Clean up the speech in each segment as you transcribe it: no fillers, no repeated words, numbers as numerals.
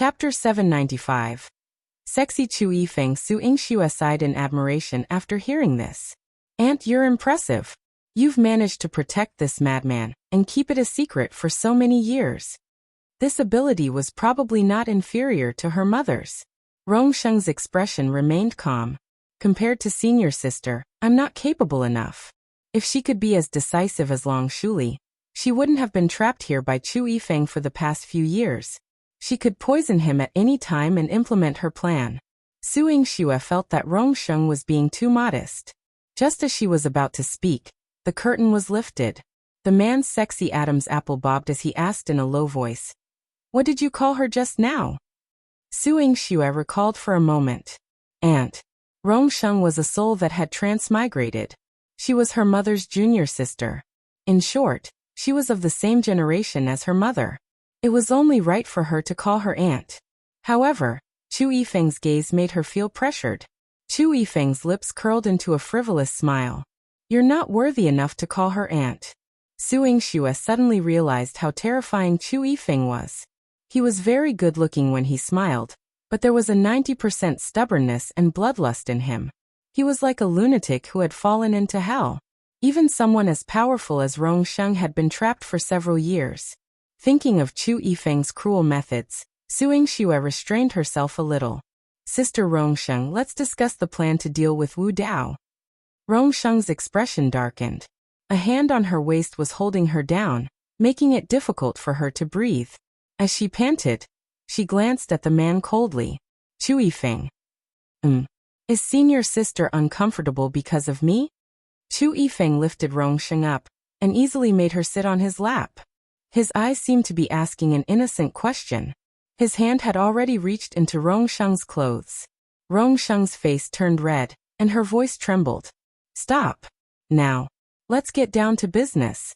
Chapter 795. Sexy Chu Yifeng. Su Yingxue sighed in admiration after hearing this. Aunt, you're impressive. You've managed to protect this madman and keep it a secret for so many years. This ability was probably not inferior to her mother's. Rong Sheng's expression remained calm. Compared to senior sister, I'm not capable enough. If she could be as decisive as Long Shuli, she wouldn't have been trapped here by Chu Yifeng for the past few years. She could poison him at any time and implement her plan. Su Yingxue felt that Rong Sheng was being too modest. Just as she was about to speak, the curtain was lifted. The man's sexy Adam's apple bobbed as he asked in a low voice, "What did you call her just now?" Su Yingxue recalled for a moment. Aunt. Rong Sheng was a soul that had transmigrated. She was her mother's junior sister. In short, she was of the same generation as her mother. It was only right for her to call her aunt. However, Chu Yifeng's gaze made her feel pressured. Chu Yifeng's lips curled into a frivolous smile. You're not worthy enough to call her aunt. Su Yingxue suddenly realized how terrifying Chu Yifeng was. He was very good-looking when he smiled, but there was a 90% stubbornness and bloodlust in him. He was like a lunatic who had fallen into hell. Even someone as powerful as Rong Sheng had been trapped for several years. Thinking of Chu Yifeng's cruel methods, Su Yingxue restrained herself a little. Sister Rong Sheng, let's discuss the plan to deal with Wu Dao. Rong Sheng's expression darkened. A hand on her waist was holding her down, making it difficult for her to breathe. As she panted, she glanced at the man coldly. Chu Yifeng. Is senior sister uncomfortable because of me? Chu Yifeng lifted Rong Sheng up and easily made her sit on his lap. His eyes seemed to be asking an innocent question. His hand had already reached into Rong Sheng's clothes. Rong Sheng's face turned red, and her voice trembled. Stop. Now. Let's get down to business.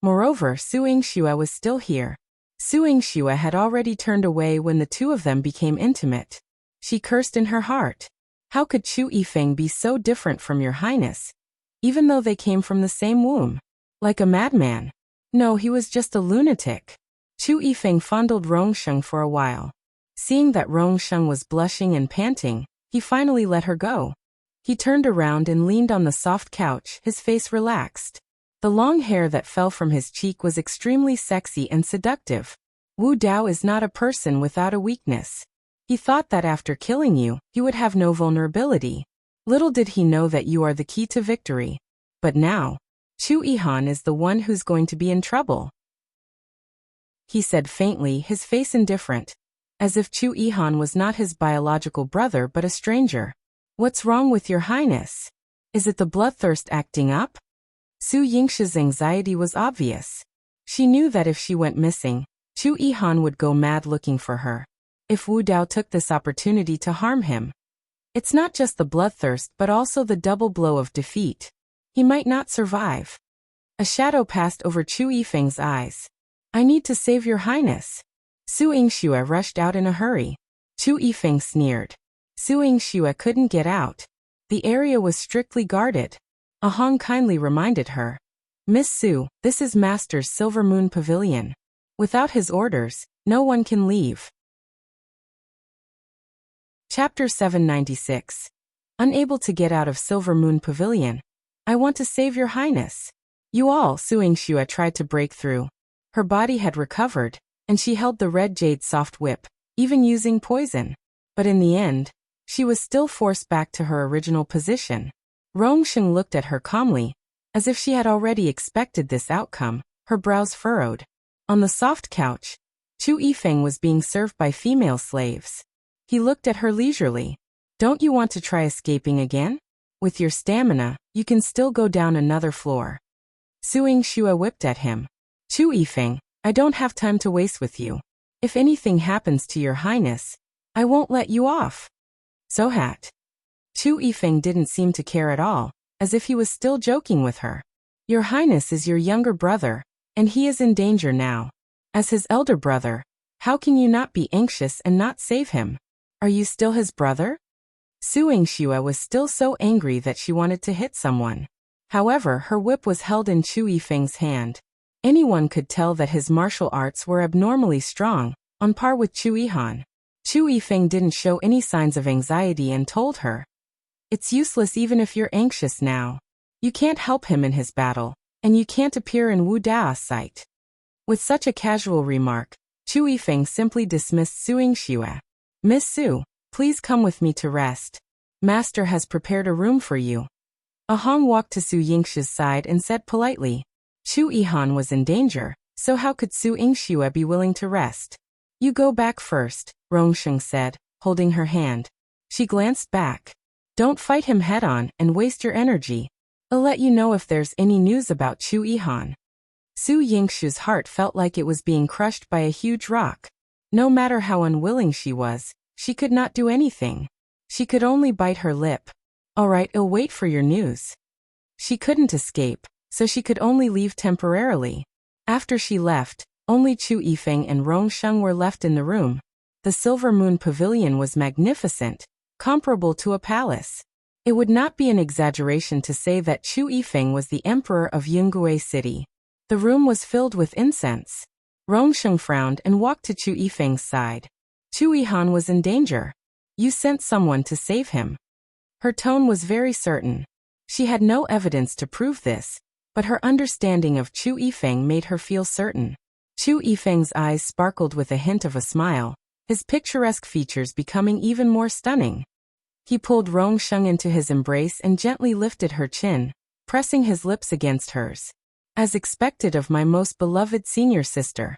Moreover, Su Yingxue was still here. Su Yingxue had already turned away when the two of them became intimate. She cursed in her heart. How could Chu Yifeng be so different from your highness? Even though they came from the same womb. Like a madman. No, he was just a lunatic. Chu Yifeng fondled Rong Sheng for a while. Seeing that Rong Sheng was blushing and panting, he finally let her go. He turned around and leaned on the soft couch, his face relaxed. The long hair that fell from his cheek was extremely sexy and seductive. Wu Dao is not a person without a weakness. He thought that after killing you, he would have no vulnerability. Little did he know that you are the key to victory. But now, Chu Yihan is the one who's going to be in trouble. He said faintly, his face indifferent, as if Chu Yihan was not his biological brother but a stranger. What's wrong with your highness? Is it the bloodthirst acting up? Su Yingxue's anxiety was obvious. She knew that if she went missing, Chu Yihan would go mad looking for her. If Wu Dao took this opportunity to harm him, it's not just the bloodthirst but also the double blow of defeat. He might not survive. A shadow passed over Chu Yifeng's eyes. I need to save your highness. Su Yingxue rushed out in a hurry. Chu Yifeng sneered. Su Yingxue couldn't get out. The area was strictly guarded. A Hong kindly reminded her. Miss Su, this is Master's Silver Moon Pavilion. Without his orders, no one can leave. Chapter 796. Unable to get out of Silver Moon Pavilion. I want to save your highness. You all, Su Yingxue tried to break through. Her body had recovered, and she held the red jade soft whip, even using poison. But in the end, she was still forced back to her original position. Rong Sheng looked at her calmly, as if she had already expected this outcome, her brows furrowed. On the soft couch, Chu Yifeng was being served by female slaves. He looked at her leisurely. Don't you want to try escaping again? With your stamina, you can still go down another floor. Su Yingxue whipped at him. Chu Yifeng, I don't have time to waste with you. If anything happens to your highness, I won't let you off. So hat. Chu Yifeng didn't seem to care at all, as if he was still joking with her. Your highness is your younger brother, and he is in danger now. As his elder brother, how can you not be anxious and not save him? Are you still his brother? Su Yingxue was still so angry that she wanted to hit someone. However, her whip was held in Chu Yifeng's hand. Anyone could tell that his martial arts were abnormally strong, on par with Chu Yihan. Chu Yifeng didn't show any signs of anxiety and told her, "It's useless even if you're anxious now. You can't help him in his battle, and you can't appear in Wu Da's sight." With such a casual remark, Chu Yifeng simply dismissed Su Yingxue. "Miss Su, please come with me to rest. Master has prepared a room for you." Ahong walked to Su Yingxue's side and said politely, Chu Yihan was in danger, so how could Su Yingxue be willing to rest? "You go back first," Rong said, holding her hand. She glanced back. "Don't fight him head-on and waste your energy. I'll let you know if there's any news about Chu Yihan." Su Yingxue's heart felt like it was being crushed by a huge rock. No matter how unwilling she was, she could not do anything. She could only bite her lip. "All right, I'll wait for your news." She couldn't escape, so she could only leave temporarily. After she left, only Chu Yifeng and Rong were left in the room. The Silver Moon Pavilion was magnificent, comparable to a palace. It would not be an exaggeration to say that Chu Yifeng was the emperor of Yingxue city. The room was filled with incense. Rong frowned and walked to Chu Yifeng's side. Chu Yihan was in danger. "You sent someone to save him." Her tone was very certain. She had no evidence to prove this, but her understanding of Chu Yifeng made her feel certain. Chu Yifeng's eyes sparkled with a hint of a smile, his picturesque features becoming even more stunning. He pulled Rong into his embrace and gently lifted her chin, pressing his lips against hers. "As expected of my most beloved senior sister."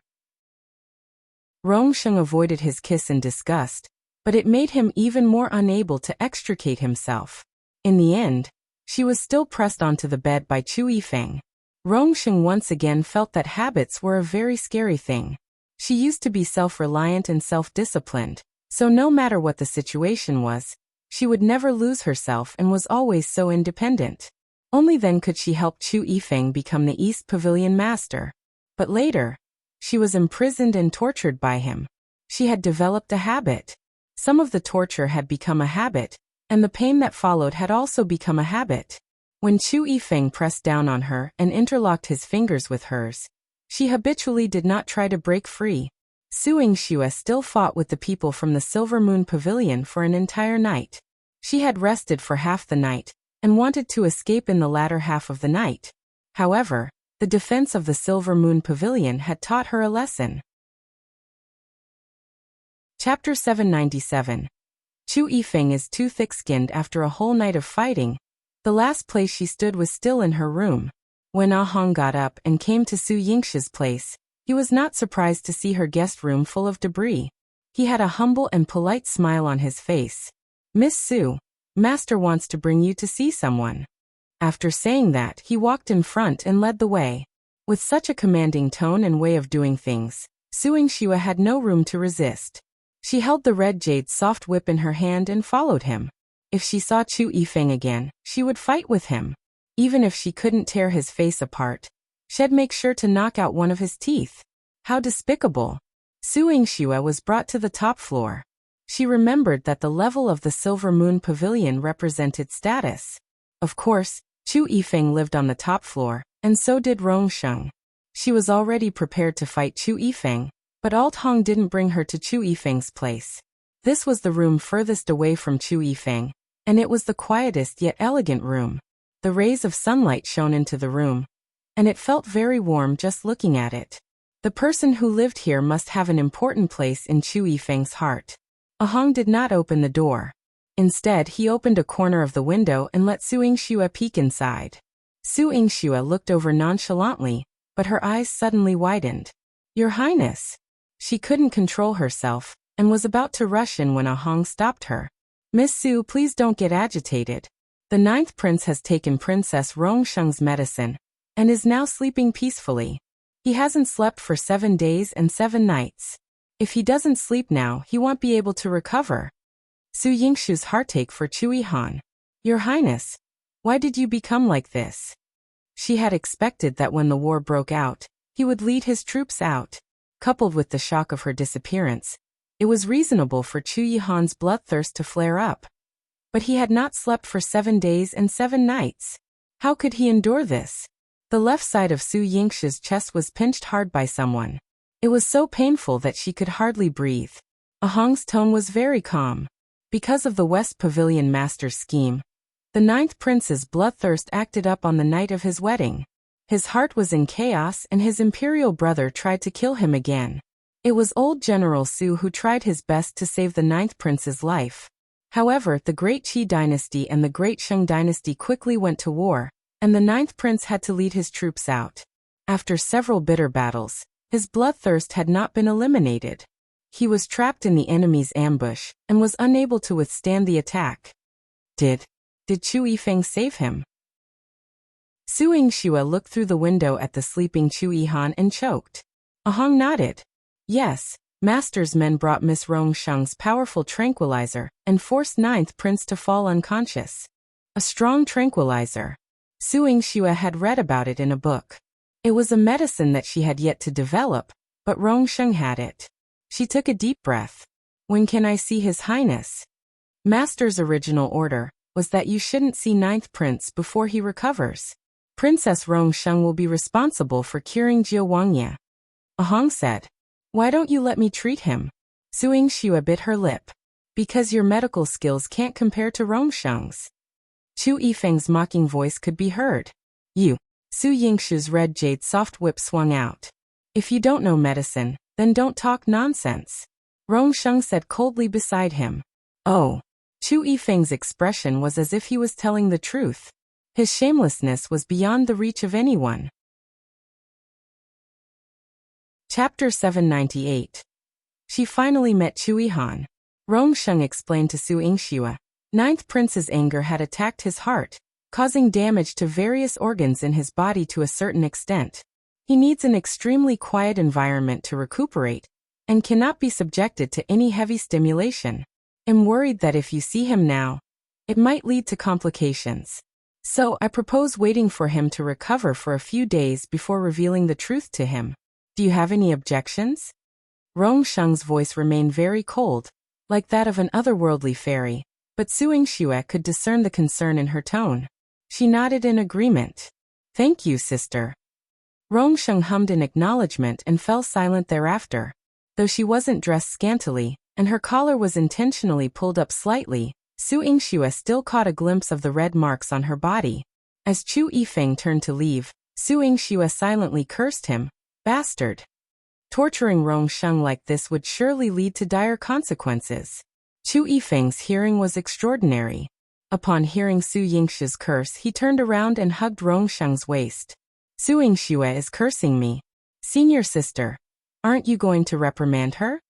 Rong avoided his kiss in disgust, but it made him even more unable to extricate himself. In the end, she was still pressed onto the bed by Chu Yifeng. Rong once again felt that habits were a very scary thing. She used to be self-reliant and self-disciplined, so no matter what the situation was, she would never lose herself and was always so independent. Only then could she help Chu Yifeng become the East Pavilion master. But later, she was imprisoned and tortured by him. She had developed a habit. Some of the torture had become a habit, and the pain that followed had also become a habit. When Chu Yifeng pressed down on her and interlocked his fingers with hers, she habitually did not try to break free. Su Yingxue still fought with the people from the Silver Moon Pavilion for an entire night. She had rested for half the night, and wanted to escape in the latter half of the night. However, the defense of the Silver Moon Pavilion had taught her a lesson. Chapter 797. Chu Yifeng is too thick-skinned after a whole night of fighting. The last place she stood was still in her room. When Ahong got up and came to Su Yingxue's place, he was not surprised to see her guest room full of debris. He had a humble and polite smile on his face. "Miss Su, Master wants to bring you to see someone." After saying that, he walked in front and led the way. With such a commanding tone and way of doing things, Su Yingxue had no room to resist. She held the red jade soft whip in her hand and followed him. If she saw Chu Yifeng again, she would fight with him. Even if she couldn't tear his face apart, she'd make sure to knock out one of his teeth. How despicable. Su Yingxue was brought to the top floor. She remembered that the level of the Silver Moon Pavilion represented status. Of course, Chu Yifeng lived on the top floor, and so did Rong. She was already prepared to fight Chu Yifeng, but Hong didn't bring her to Chu Yifeng's place. This was the room furthest away from Chu Yifeng, and it was the quietest yet elegant room. The rays of sunlight shone into the room, and it felt very warm just looking at it. The person who lived here must have an important place in Chu Yifeng's heart. Ahong did not open the door. Instead, he opened a corner of the window and let Su Yingxue peek inside. Su Yingxue looked over nonchalantly, but her eyes suddenly widened. "Your Highness." She couldn't control herself, and was about to rush in when Ahong stopped her. "Miss Su, please don't get agitated. The 9th prince has taken Princess Rongsheng's medicine, and is now sleeping peacefully. He hasn't slept for 7 days and 7 nights. If he doesn't sleep now, he won't be able to recover." Su Yingxue's heartache for Chu Yihan. "Your Highness, why did you become like this?" She had expected that when the war broke out, he would lead his troops out. Coupled with the shock of her disappearance, it was reasonable for Chu Yihan's bloodthirst to flare up. But he had not slept for 7 days and 7 nights. How could he endure this? The left side of Su Yingxue's chest was pinched hard by someone. It was so painful that she could hardly breathe. Ahong's tone was very calm. Because of the West Pavilion master's scheme, the ninth prince's bloodthirst acted up on the night of his wedding. His heart was in chaos and his imperial brother tried to kill him again. It was old General Su who tried his best to save the ninth prince's life. However, the Great Qi dynasty and the Great Sheng dynasty quickly went to war, and the ninth prince had to lead his troops out. After several bitter battles, his bloodthirst had not been eliminated. He was trapped in the enemy's ambush and was unable to withstand the attack. Did Chu Yifeng save him? Su Yingxue looked through the window at the sleeping Chu Yihan and choked. Ahong nodded. Yes, master's men brought Miss Rong Sheng's powerful tranquilizer and forced ninth prince to fall unconscious. A strong tranquilizer. Su Yingxue had read about it in a book. It was a medicine that she had yet to develop, but Rong Sheng had it. She took a deep breath. When can I see His Highness? Master's original order was that you shouldn't see ninth prince before he recovers. Princess Rong Sheng will be responsible for curing Jiawangya. Ahong said. Why don't you let me treat him? Su Yingxue bit her lip. Because your medical skills can't compare to Rong Sheng's. Chu Yifeng's mocking voice could be heard. You. Su Yingxue's red jade soft whip swung out. If you don't know medicine, then don't talk nonsense. Rong Sheng said coldly beside him. Oh. Chu Yifeng's expression was as if he was telling the truth. His shamelessness was beyond the reach of anyone. Chapter 798. She finally met Chu Yihan. Rong Sheng explained to Su Yingxue. Ninth prince's anger had attacked his heart, causing damage to various organs in his body to a certain extent. He needs an extremely quiet environment to recuperate, and cannot be subjected to any heavy stimulation. I'm worried that if you see him now, it might lead to complications. So I propose waiting for him to recover for a few days before revealing the truth to him. Do you have any objections? Rong Sheng's voice remained very cold, like that of an otherworldly fairy, but Su Yingxue could discern the concern in her tone. She nodded in agreement. Thank you, sister. Rong Sheng hummed in acknowledgement and fell silent thereafter. Though she wasn't dressed scantily, and her collar was intentionally pulled up slightly, Su Yingxue still caught a glimpse of the red marks on her body. As Chu Yifeng turned to leave, Su Yingxue silently cursed him. Bastard. Torturing Rong Sheng like this would surely lead to dire consequences. Chu Yifeng's hearing was extraordinary. Upon hearing Su Yingxue's curse, he turned around and hugged Rong Sheng's waist. Su Yingxue is cursing me. Senior sister, aren't you going to reprimand her?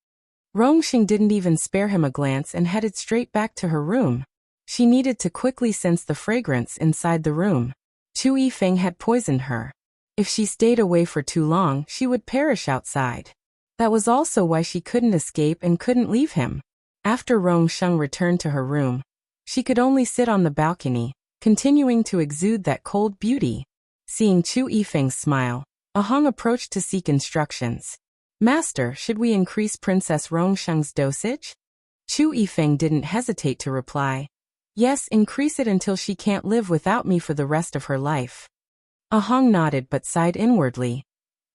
Rong Sheng didn't even spare him a glance and headed straight back to her room. She needed to quickly sense the fragrance inside the room. Chu Yifeng had poisoned her. If she stayed away for too long, she would perish outside. That was also why she couldn't escape and couldn't leave him. After Rong Sheng returned to her room, she could only sit on the balcony, continuing to exude that cold beauty. Seeing Chu Yifeng's smile, Ahong approached to seek instructions. Master, should we increase Princess Rong Sheng's dosage? Chu Yifeng didn't hesitate to reply. Yes, increase it until she can't live without me for the rest of her life. Ahong nodded but sighed inwardly.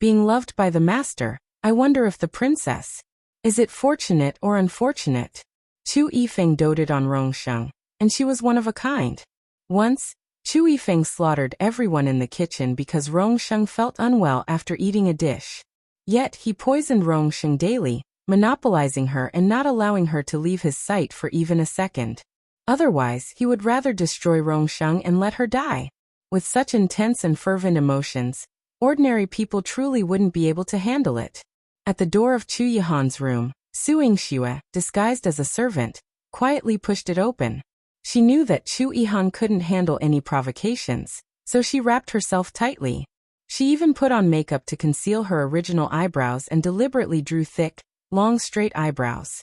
Being loved by the master, I wonder if the princess. Is it fortunate or unfortunate? Chu Yifeng doted on Rong Sheng, and she was one of a kind. Once, Chu Yifeng slaughtered everyone in the kitchen because Rong Sheng felt unwell after eating a dish. Yet he poisoned Rong Sheng daily, monopolizing her and not allowing her to leave his sight for even a second. Otherwise, he would rather destroy Rong Sheng and let her die. With such intense and fervent emotions, ordinary people truly wouldn't be able to handle it. At the door of Chu Yihan's room, Su Yingxue, disguised as a servant, quietly pushed it open. She knew that Chu Yihan couldn't handle any provocations, so she wrapped herself tightly. She even put on makeup to conceal her original eyebrows and deliberately drew thick, long straight eyebrows.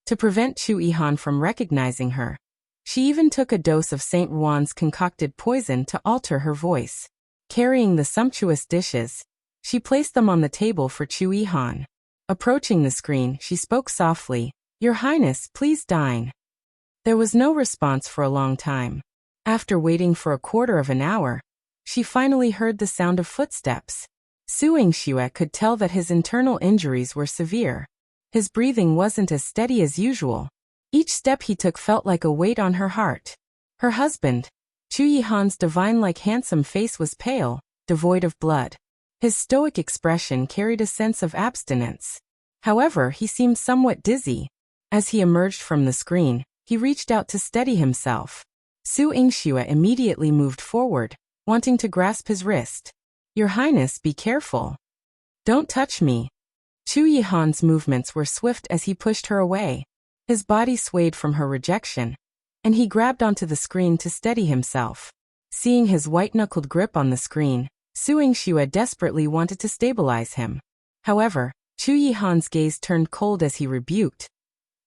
To prevent Chu Yihan from recognizing her, she even took a dose of St. Juan's concocted poison to alter her voice. Carrying the sumptuous dishes, she placed them on the table for Chu Yihan. Approaching the screen, she spoke softly, "Your Highness, please dine." There was no response for a long time. After waiting for a quarter of an hour, she finally heard the sound of footsteps. Su Yingxue could tell that his internal injuries were severe. His breathing wasn't as steady as usual. Each step he took felt like a weight on her heart. Her husband, Chu Yihan's divine-like handsome face was pale, devoid of blood. His stoic expression carried a sense of abstinence. However, he seemed somewhat dizzy. As he emerged from the screen, he reached out to steady himself. Su Yingxue immediately moved forward, wanting to grasp his wrist. "Your Highness, be careful. Don't touch me." Chu Yihan's movements were swift as he pushed her away. His body swayed from her rejection, and he grabbed onto the screen to steady himself. Seeing his white-knuckled grip on the screen, Su Yingxue desperately wanted to stabilize him. However, Chu Yihan's gaze turned cold as he rebuked.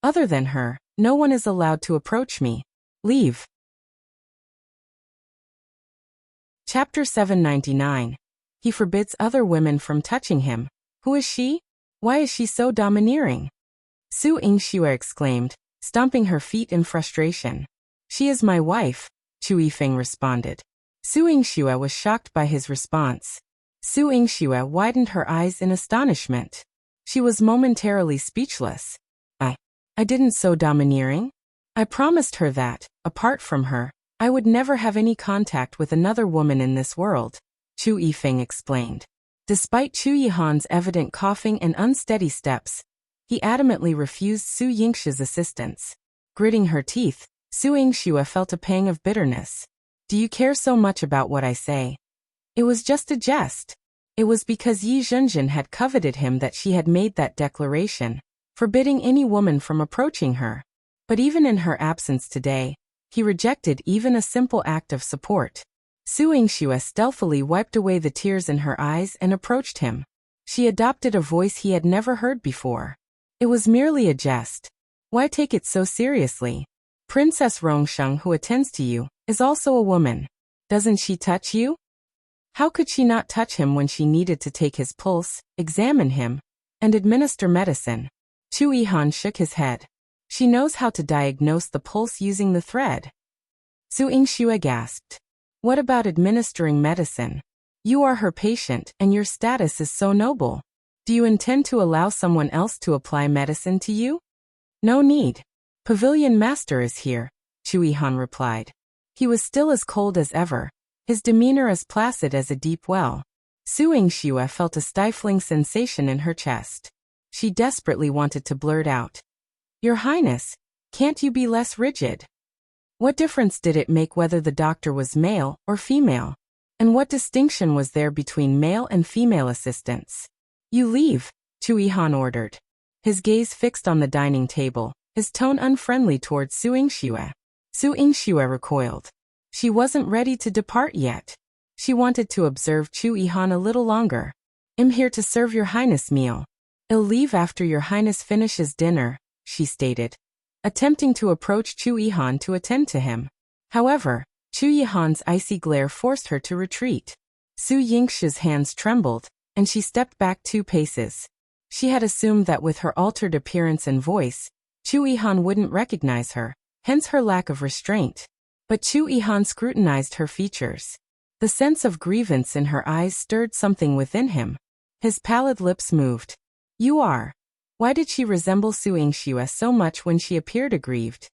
"Other than her, no one is allowed to approach me. Leave." Chapter 799. He forbids other women from touching him. Who is she? Why is she so domineering? Su Yingxue exclaimed, stomping her feet in frustration. "She is my wife," Chu Yifeng responded. Su Yingxue was shocked by his response. Su Yingxue widened her eyes in astonishment. She was momentarily speechless. I didn't so domineering. I promised her that, apart from her, I would never have any contact with another woman in this world," Chu Yifeng explained. Despite Chu Yihan's evident coughing and unsteady steps, he adamantly refused Su Yingxue's assistance. Gritting her teeth, Su Yingxue felt a pang of bitterness. "Do you care so much about what I say? It was just a jest." It was because Yi Zhenjin had coveted him that she had made that declaration, forbidding any woman from approaching her. But even in her absence today, he rejected even a simple act of support. Su Yingxue stealthily wiped away the tears in her eyes and approached him. She adopted a voice he had never heard before. "It was merely a jest. Why take it so seriously? Princess Rong, who attends to you, is also a woman. Doesn't she touch you? How could she not touch him when she needed to take his pulse, examine him, and administer medicine?" Chu Yihan shook his head. "She knows how to diagnose the pulse using the thread." Su Yingxue gasped. "What about administering medicine? You are her patient and your status is so noble. Do you intend to allow someone else to apply medicine to you?" "No need. Pavilion Master is here," Chu Yihan replied. He was still as cold as ever, his demeanor as placid as a deep well. Su Yingxue felt a stifling sensation in her chest. She desperately wanted to blurt out, "Your Highness, can't you be less rigid? What difference did it make whether the doctor was male or female? And what distinction was there between male and female assistants?" "You leave," Chu Yihan ordered. His gaze fixed on the dining table, his tone unfriendly towards Su Yingxue. Su Yingxue recoiled. She wasn't ready to depart yet. She wanted to observe Chu Yihan a little longer. "I'm here to serve your Highness meal. I'll leave after your Highness finishes dinner," she stated, attempting to approach Chu Yihan to attend to him. However, Chu Yihan's icy glare forced her to retreat. Su Yingxue's hands trembled, and she stepped back 2 paces. She had assumed that with her altered appearance and voice, Chu Yihan wouldn't recognize her, hence her lack of restraint. But Chu Yihan scrutinized her features. The sense of grievance in her eyes stirred something within him. His pallid lips moved. "You are." Why did she resemble Su Yingxue so much when she appeared aggrieved?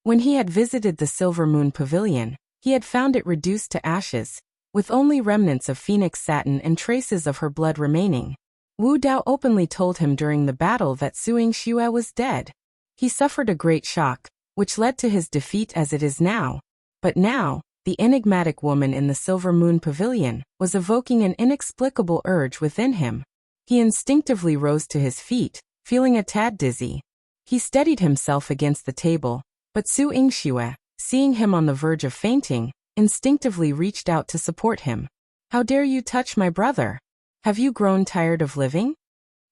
When he had visited the Silver Moon Pavilion, he had found it reduced to ashes, with only remnants of phoenix satin and traces of her blood remaining. Wu Dao openly told him during the battle that Su Yingxue was dead. He suffered a great shock, which led to his defeat as it is now. But now, the enigmatic woman in the Silver Moon Pavilion was evoking an inexplicable urge within him. He instinctively rose to his feet, feeling a tad dizzy. He steadied himself against the table, but Su Yingxue, seeing him on the verge of fainting, instinctively reached out to support him. "How dare you touch my brother? Have you grown tired of living?"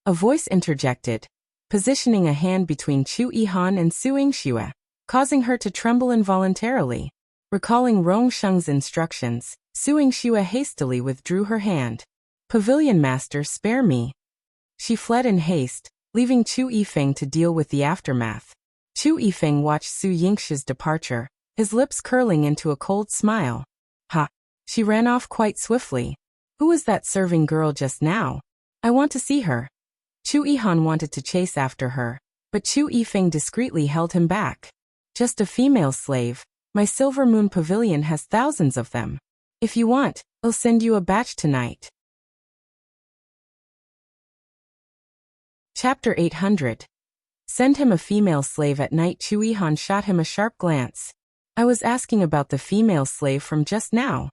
A voice interjected, positioning a hand between Chu Yihan and Su Yingxue, causing her to tremble involuntarily. Recalling Rong Sheng's instructions, Su Yingxue hastily withdrew her hand. "Pavilion Master, spare me." She fled in haste, leaving Chu Yifeng to deal with the aftermath. Chu Yifeng watched Su Yingxue's departure, his lips curling into a cold smile. "Ha!" She ran off quite swiftly. "Who was that serving girl just now? I want to see her." Chu Yihan wanted to chase after her, but Chu Yifeng discreetly held him back. Just a female slave. My Silver Moon Pavilion has thousands of them. If you want, I'll send you a batch tonight. Chapter 800. Send him a female slave at night. Chu Yihan shot him a sharp glance. I was asking about the female slave from just now.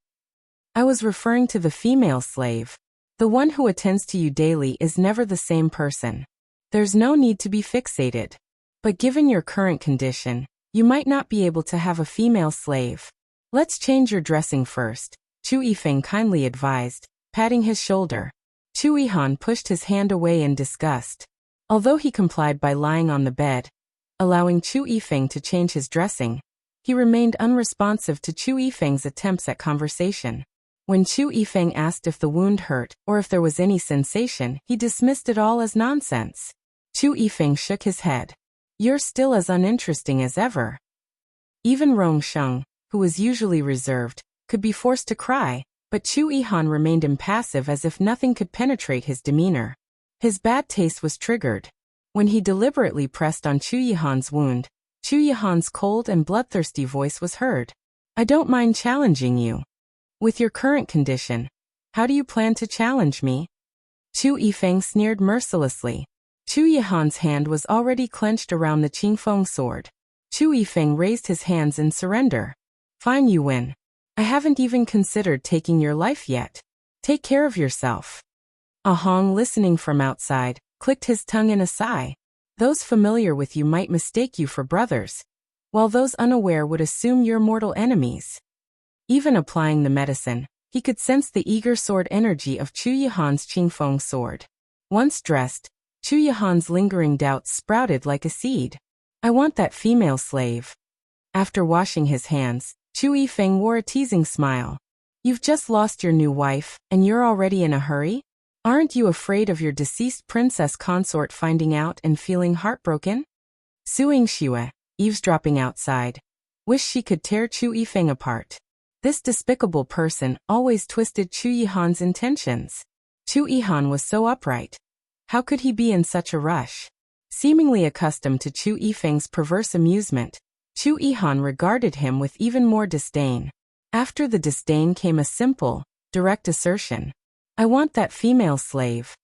I was referring to the female slave. The one who attends to you daily is never the same person. There's no need to be fixated. But given your current condition, you might not be able to have a female slave. Let's change your dressing first, Chu Yifeng kindly advised, patting his shoulder. Chu Yihan pushed his hand away in disgust. Although he complied by lying on the bed, allowing Chu Yifeng to change his dressing, he remained unresponsive to Chu Yifeng's attempts at conversation. When Chu Yifeng asked if the wound hurt or if there was any sensation, he dismissed it all as nonsense. Chu Yifeng shook his head. You're still as uninteresting as ever. Even Rong, who was usually reserved, could be forced to cry, but Chu Yihan remained impassive as if nothing could penetrate his demeanor. His bad taste was triggered. When he deliberately pressed on Chu Yihan's wound, Chu Yihan's cold and bloodthirsty voice was heard. I don't mind challenging you. With your current condition, how do you plan to challenge me? Chu Yifeng sneered mercilessly. Chu Yihan's hand was already clenched around the Qingfeng sword. Chu Yifeng raised his hands in surrender. Fine, you win. I haven't even considered taking your life yet. Take care of yourself. A Hong, listening from outside, clicked his tongue in a sigh. Those familiar with you might mistake you for brothers, while those unaware would assume you're mortal enemies. Even applying the medicine, he could sense the eager sword energy of Chu Yihan's Qingfeng sword. Once dressed, Chu Yihan's lingering doubts sprouted like a seed. I want that female slave. After washing his hands, Chu Yifeng wore a teasing smile. You've just lost your new wife, and you're already in a hurry? Aren't you afraid of your deceased princess consort finding out and feeling heartbroken? Su Yingxue, eavesdropping outside, wished she could tear Chu Yifeng apart. This despicable person always twisted Chu Yihan's intentions. Chu Yihan was so upright. How could he be in such a rush? Seemingly accustomed to Chu Yifeng's perverse amusement, Chu Yihan regarded him with even more disdain. After the disdain came a simple, direct assertion. I want that female slave.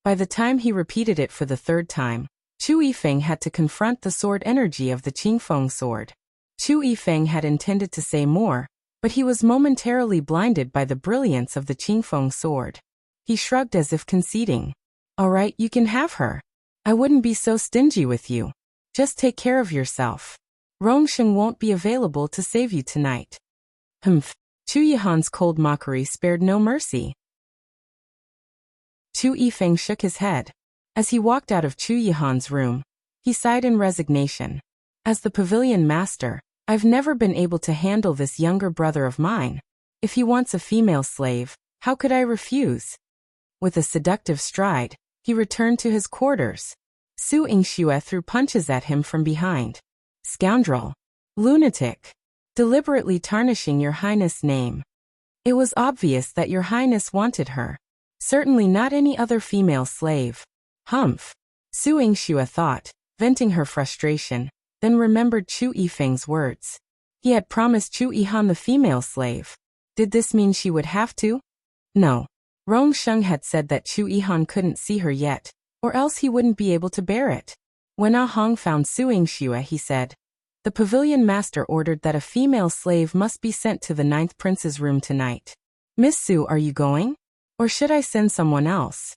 By the time he repeated it for the third time, Chu Yifeng had to confront the sword energy of the Qingfeng sword. Chu Yifeng had intended to say more, but he was momentarily blinded by the brilliance of the Qingfeng sword. He shrugged as if conceding. All right, you can have her. I wouldn't be so stingy with you. Just take care of yourself. Rong won't be available to save you tonight. Humph. Chu Yihan's cold mockery spared no mercy. Chu Yifeng shook his head. As he walked out of Chu Yihan's room, he sighed in resignation. As the pavilion master, I've never been able to handle this younger brother of mine. If he wants a female slave, how could I refuse? With a seductive stride, he returned to his quarters. Su Yingxue threw punches at him from behind. Scoundrel. Lunatic. Deliberately tarnishing Your Highness' name. It was obvious that Your Highness wanted her. Certainly not any other female slave. Humph. Su Yingxue thought, venting her frustration, then remembered Chu Yifeng's words. He had promised Chu Yihan the female slave. Did this mean she would have to? No. Rong had said that Chu Yihan couldn't see her yet, or else he wouldn't be able to bear it. When Ah Hong found Su Yingxue, he said, the pavilion master ordered that a female slave must be sent to the 9th prince's room tonight. Miss Su, are you going? Or should I send someone else?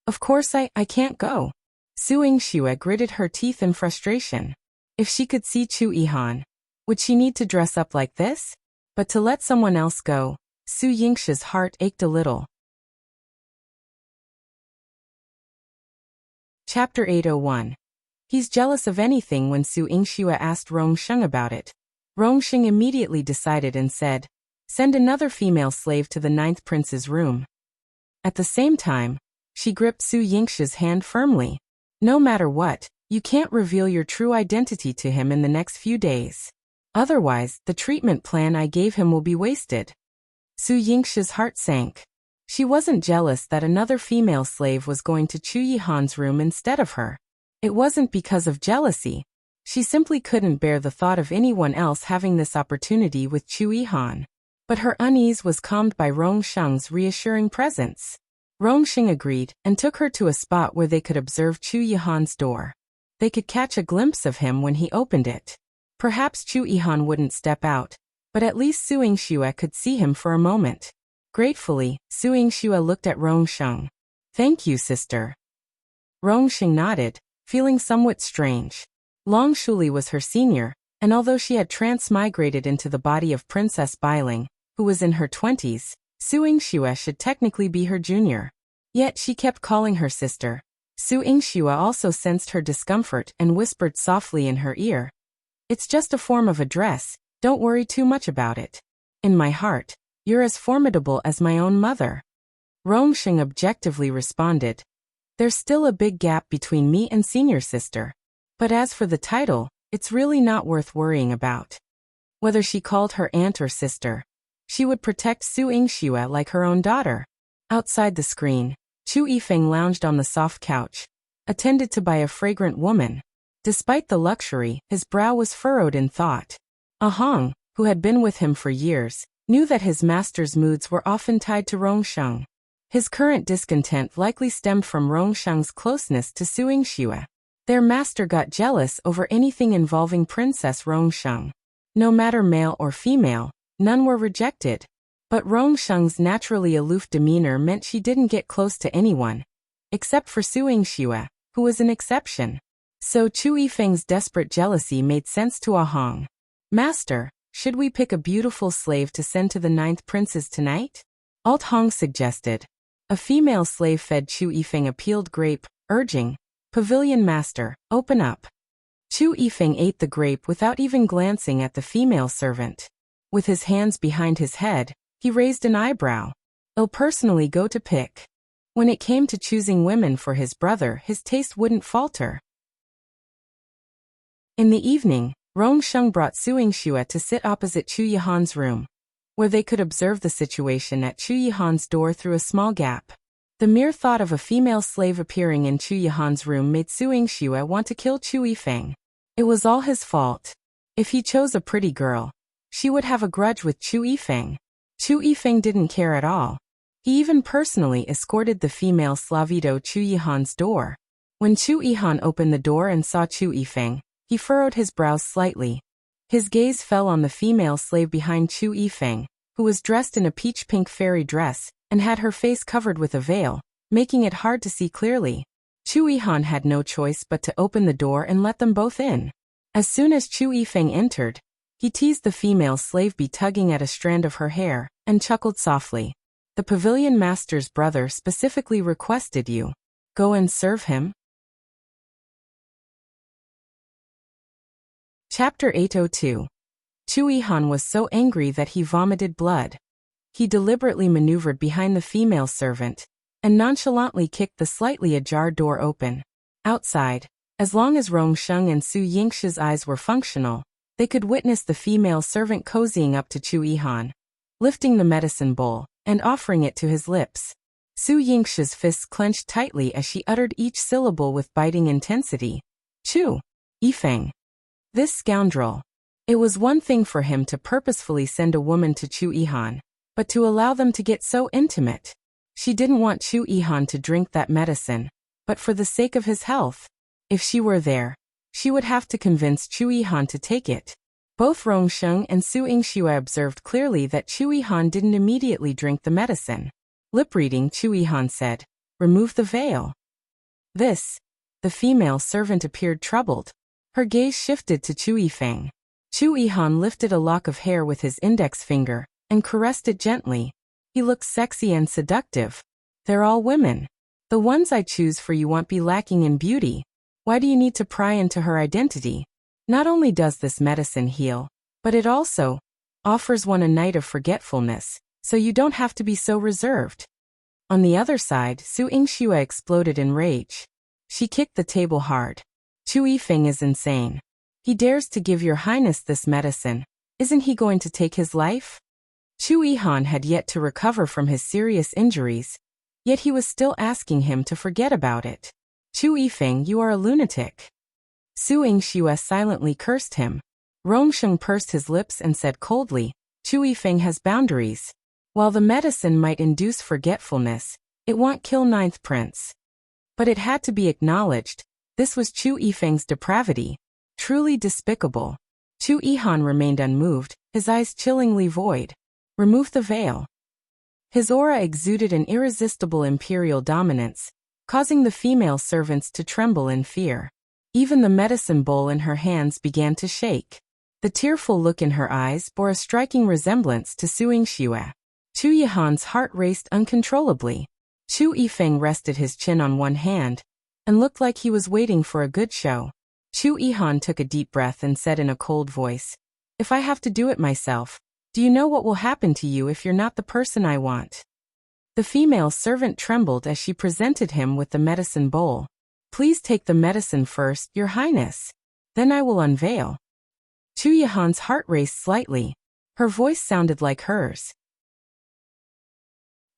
Of course I can't go. Su Yingxue gritted her teeth in frustration. If she could see Chu Yihan, would she need to dress up like this? But to let someone else go, Su Yingxue's heart ached a little. Chapter 801. He's jealous of anything. When Su Yingxue asked Rong about it, Rong immediately decided and said, send another female slave to the 9th prince's room. At the same time, she gripped Su Yingxue's hand firmly. No matter what, you can't reveal your true identity to him in the next few days. Otherwise, the treatment plan I gave him will be wasted. Su Yingxue's heart sank. She wasn't jealous that another female slave was going to Chu Yihan's room instead of her. It wasn't because of jealousy. She simply couldn't bear the thought of anyone else having this opportunity with Chu Yihan. But her unease was calmed by Rong Sheng's reassuring presence. Rong Sheng agreed and took her to a spot where they could observe Chu Yihan's door. They could catch a glimpse of him when he opened it. Perhaps Chu Yihan wouldn't step out, but at least Su Yingxue could see him for a moment. Gratefully, Su Yingxue looked at Rong Sheng. "Thank you, sister." Rong Sheng nodded, feeling somewhat strange. Long Shuli was her senior, and although she had transmigrated into the body of Princess Bailing, who was in her 20s, Su Yingxue should technically be her junior. Yet she kept calling her sister. Su Yingxue also sensed her discomfort and whispered softly in her ear, "It's just a form of address, don't worry too much about it. In my heart, you're as formidable as my own mother." Rong Sheng objectively responded, "There's still a big gap between me and senior sister. But as for the title, it's really not worth worrying about." Whether she called her aunt or sister, she would protect Su Yingxue like her own daughter. Outside the screen, Chu Yifeng lounged on the soft couch, attended to by a fragrant woman. Despite the luxury, his brow was furrowed in thought. Ahong, who had been with him for years, knew that his master's moods were often tied to Rong Sheng. His current discontent likely stemmed from Rong Sheng's closeness to Su Yingxue. Their master got jealous over anything involving Princess Rong Sheng. No matter male or female, none were rejected. But Rong Sheng's naturally aloof demeanor meant she didn't get close to anyone, except for Su Yingxue, who was an exception. So Chu Yifeng's desperate jealousy made sense to Ahong. "Master, should we pick a beautiful slave to send to the 9th princes tonight?" Alt Hong suggested. A female slave fed Chu Yifeng a peeled grape, urging, "Pavilion master, open up." Chu Yifeng ate the grape without even glancing at the female servant. With his hands behind his head, he raised an eyebrow. "I'll personally go to pick." When it came to choosing women for his brother, his taste wouldn't falter. In the evening, Rong Sheng brought Su Yingxue to sit opposite Chu Yihan's room, where they could observe the situation at Chu Yihan's door through a small gap. The mere thought of a female slave appearing in Chu Yihan's room made Su Yingxue want to kill Chu Yifeng. It was all his fault. If he chose a pretty girl, she would have a grudge with Chu Yifeng. Chu Yifeng didn't care at all. He even personally escorted the female slavito Chu Yihan's door. When Chu Yihan opened the door and saw Chu Yifeng, he furrowed his brows slightly. His gaze fell on the female slave behind Chu Yifeng, who was dressed in a peach-pink fairy dress and had her face covered with a veil, making it hard to see clearly. Chu Yihan had no choice but to open the door and let them both in. As soon as Chu Yifeng entered, he teased the female slave by tugging at a strand of her hair and chuckled softly. "The pavilion master's brother specifically requested you. Go and serve him." Chapter 802. Chu Yihan was so angry that he vomited blood. He deliberately maneuvered behind the female servant and nonchalantly kicked the slightly ajar door open. Outside, as long as Rong Sheng and Su Yingxue's eyes were functional, they could witness the female servant cozying up to Chu Yihan, lifting the medicine bowl and offering it to his lips. Su Yingxue's fists clenched tightly as she uttered each syllable with biting intensity. "Chu Yifeng. This scoundrel." It was one thing for him to purposefully send a woman to Chu Yihan, but to allow them to get so intimate. She didn't want Chu Yihan to drink that medicine, but for the sake of his health. If she were there, she would have to convince Chu Yihan to take it. Both Rong Sheng and Su Yingxue observed clearly that Chu Yihan didn't immediately drink the medicine. Lip-reading, Chu Yihan said, "Remove the veil." The female servant appeared troubled. Her gaze shifted to Chu Yifeng. Chu Yihan lifted a lock of hair with his index finger and caressed it gently. "He looks sexy and seductive. They're all women. The ones I choose for you won't be lacking in beauty. Why do you need to pry into her identity? Not only does this medicine heal, but it also offers one a night of forgetfulness, so you don't have to be so reserved." On the other side, Su Yingxue exploded in rage. She kicked the table hard. "Chu Yifeng is insane. He dares to give your highness this medicine. Isn't he going to take his life?" Chu Yihan had yet to recover from his serious injuries, yet he was still asking him to forget about it. Chu Yifeng, you are a lunatic. Su Yingxue silently cursed him. Rong pursed his lips and said coldly, Chu Yifeng has boundaries. While the medicine might induce forgetfulness, it won't kill Ninth Prince. But it had to be acknowledged, this was Chu Yifeng's depravity. Truly despicable. Chu Yihan remained unmoved, his eyes chillingly void. Remove the veil. His aura exuded an irresistible imperial dominance, causing the female servants to tremble in fear. Even the medicine bowl in her hands began to shake. The tearful look in her eyes bore a striking resemblance to Su Yingxue. Chu Yihan's heart raced uncontrollably. Chu Yifeng rested his chin on one hand, and looked like he was waiting for a good show. Chu Yihan took a deep breath and said in a cold voice, if I have to do it myself, do you know what will happen to you if you're not the person I want? The female servant trembled as she presented him with the medicine bowl. Please take the medicine first, Your Highness. Then I will unveil. Chu Yihan's heart raced slightly. Her voice sounded like hers.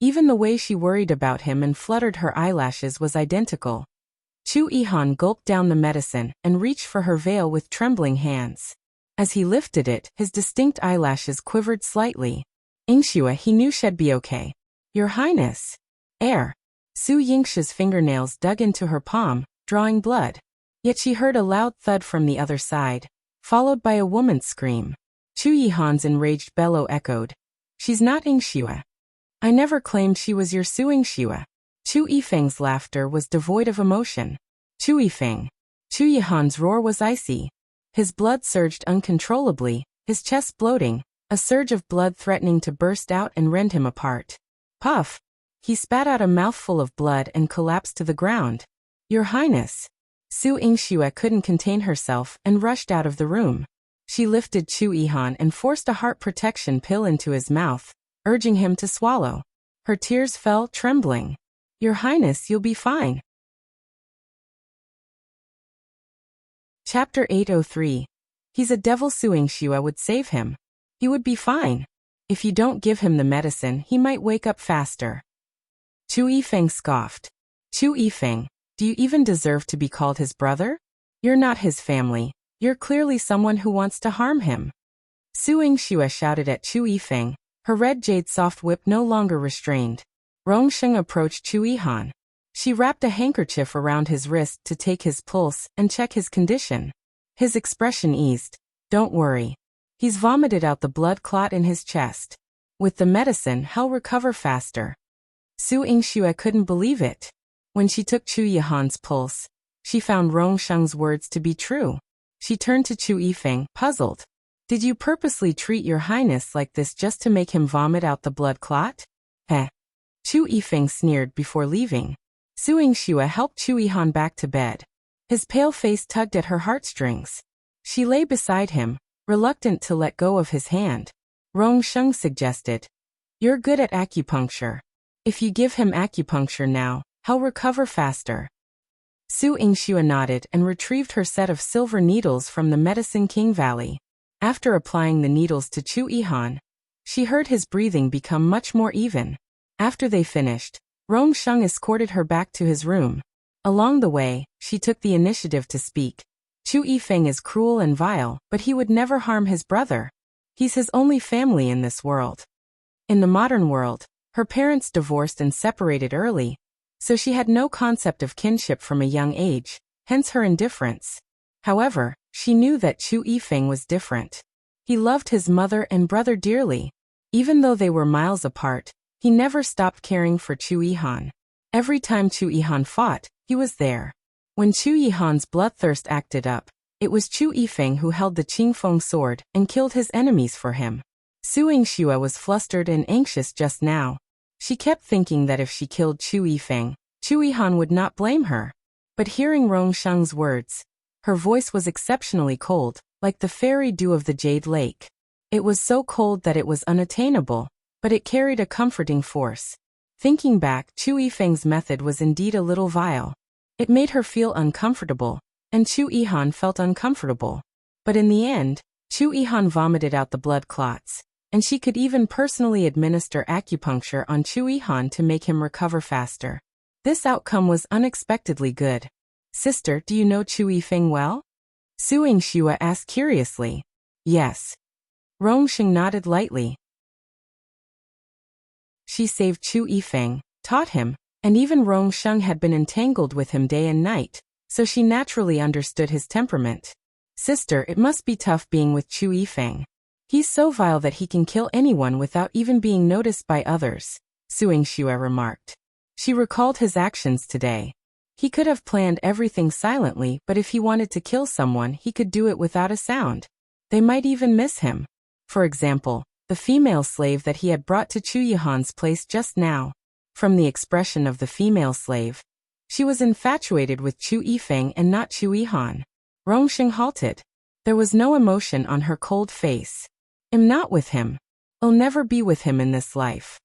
Even the way she worried about him and fluttered her eyelashes was identical. Chu Yihan gulped down the medicine and reached for her veil with trembling hands. As he lifted it, his distinct eyelashes quivered slightly. Yingxue, he knew she'd be okay. Your Highness. Air. Su Yingxue's fingernails dug into her palm, drawing blood. Yet she heard a loud thud from the other side, followed by a woman's scream. Chu Yihan's enraged bellow echoed. She's not Yingxue. I never claimed she was your Su Yingxue. Chu Yifeng's laughter was devoid of emotion. Chu Yifeng. Chu Yihan's roar was icy. His blood surged uncontrollably, his chest bloating, a surge of blood threatening to burst out and rend him apart. Puff! He spat out a mouthful of blood and collapsed to the ground. Your Highness. Su Yingxue couldn't contain herself and rushed out of the room. She lifted Chu Yihan and forced a heart protection pill into his mouth, urging him to swallow. Her tears fell, trembling. Your Highness, you'll be fine. Chapter 803. He's a devil. Su Yingxue would save him. He would be fine. If you don't give him the medicine, he might wake up faster. Chu Yifeng scoffed. Chu Yifeng, do you even deserve to be called his brother? You're not his family. You're clearly someone who wants to harm him. Su Yingxue shouted at Chu Yifeng, her red jade soft whip no longer restrained. Rong approached Chu Yihan. She wrapped a handkerchief around his wrist to take his pulse and check his condition. His expression eased. Don't worry. He's vomited out the blood clot in his chest. With the medicine, he'll recover faster. Su Yingxue couldn't believe it. When she took Chu Yihan's pulse, she found Rong words to be true. She turned to Chu Yifeng, puzzled. Did you purposely treat Your Highness like this just to make him vomit out the blood clot? Heh. Chu Yifeng sneered before leaving. Su Yingxue helped Chu Yihan back to bed. His pale face tugged at her heartstrings. She lay beside him, reluctant to let go of his hand. Rong suggested. You're good at acupuncture. If you give him acupuncture now, he'll recover faster. Su Yingxue nodded and retrieved her set of silver needles from the Medicine King Valley. After applying the needles to Chu Yihan, she heard his breathing become much more even. After they finished, Rong escorted her back to his room. Along the way, she took the initiative to speak. Chu Yifeng is cruel and vile, but he would never harm his brother. He's his only family in this world. In the modern world, her parents divorced and separated early, so she had no concept of kinship from a young age, hence her indifference. However, she knew that Chu Yifeng was different. He loved his mother and brother dearly. Even though they were miles apart, he never stopped caring for Chu Yihan. Every time Chu Yihan fought, he was there. When Chu Yihan's bloodthirst acted up, it was Chu Yifeng who held the Qingfeng sword and killed his enemies for him. Su Yingxue was flustered and anxious just now. She kept thinking that if she killed Chu Yifeng, Chu Yihan would not blame her. But hearing Rong words, her voice was exceptionally cold, like the fairy dew of the Jade Lake. It was so cold that it was unattainable, but it carried a comforting force. Thinking back, Chu Yifeng's method was indeed a little vile. It made her feel uncomfortable, and Chu Yihan felt uncomfortable. But in the end, Chu Yihan vomited out the blood clots. and she could even personally administer acupuncture on Chu Yihan to make him recover faster. This outcome was unexpectedly good. Sister, do you know Chu Yifeng well? Su Yingxue asked curiously. Yes. Rong nodded lightly. She saved Chu Yifeng, taught him, and even Rong had been entangled with him day and night, so she naturally understood his temperament. Sister, it must be tough being with Chu Yifeng. He's so vile that he can kill anyone without even being noticed by others, Su Yingxue remarked. She recalled his actions today. He could have planned everything silently, but if he wanted to kill someone, he could do it without a sound. They might even miss him. For example, the female slave that he had brought to Chu Yihan's place just now. From the expression of the female slave, she was infatuated with Chu Yifeng and not Chu Yihan. Rong halted. There was no emotion on her cold face. I'm not with him. I'll never be with him in this life.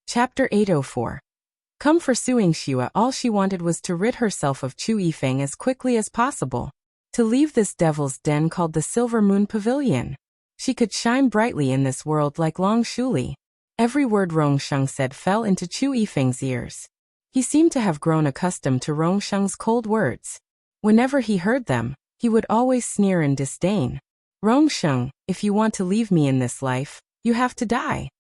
Chapter 804. Come for Su Yingxue, all she wanted was to rid herself of Chu Yifeng as quickly as possible. To leave this devil's den called the Silver Moon Pavilion. She could shine brightly in this world like Long Shuli. Every word Rong said fell into Chu Yifeng's ears. He seemed to have grown accustomed to Rong cold words. Whenever he heard them, he would always sneer in disdain. Rong, if you want to leave me in this life, you have to die.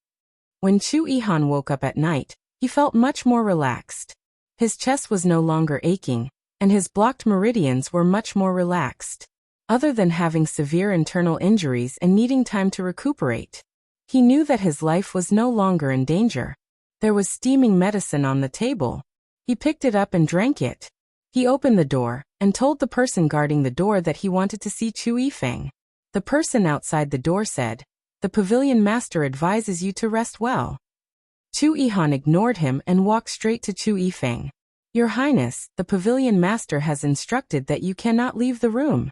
When Chu Yihan woke up at night, he felt much more relaxed. His chest was no longer aching, and his blocked meridians were much more relaxed. Other than having severe internal injuries and needing time to recuperate, he knew that his life was no longer in danger. There was steaming medicine on the table. He picked it up and drank it. He opened the door, and told the person guarding the door that he wanted to see Chu Yifeng. The person outside the door said, "The pavilion master advises you to rest well." Chu Yihan ignored him and walked straight to Chu Yifeng. Your Highness, the pavilion master has instructed that you cannot leave the room.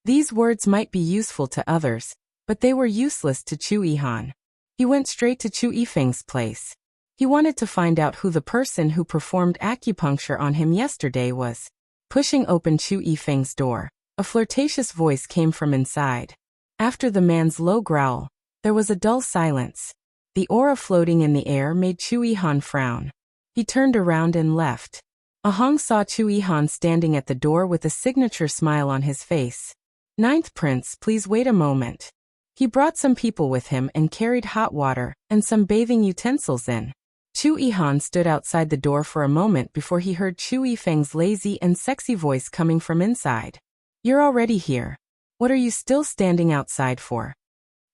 These words might be useful to others, but they were useless to Chu Yihan. He went straight to Chu Yifeng's place. He wanted to find out who the person who performed acupuncture on him yesterday was. Pushing open Chu Yifeng's door, a flirtatious voice came from inside. After the man's low growl, there was a dull silence. The aura floating in the air made Chu Yihan frown. He turned around and left. Ahong saw Chu Yihan standing at the door with a signature smile on his face. Ninth Prince, please wait a moment. He brought some people with him and carried hot water and some bathing utensils in. Chu Yihan stood outside the door for a moment before he heard Chu Yifeng's lazy and sexy voice coming from inside. You're already here. What are you still standing outside for?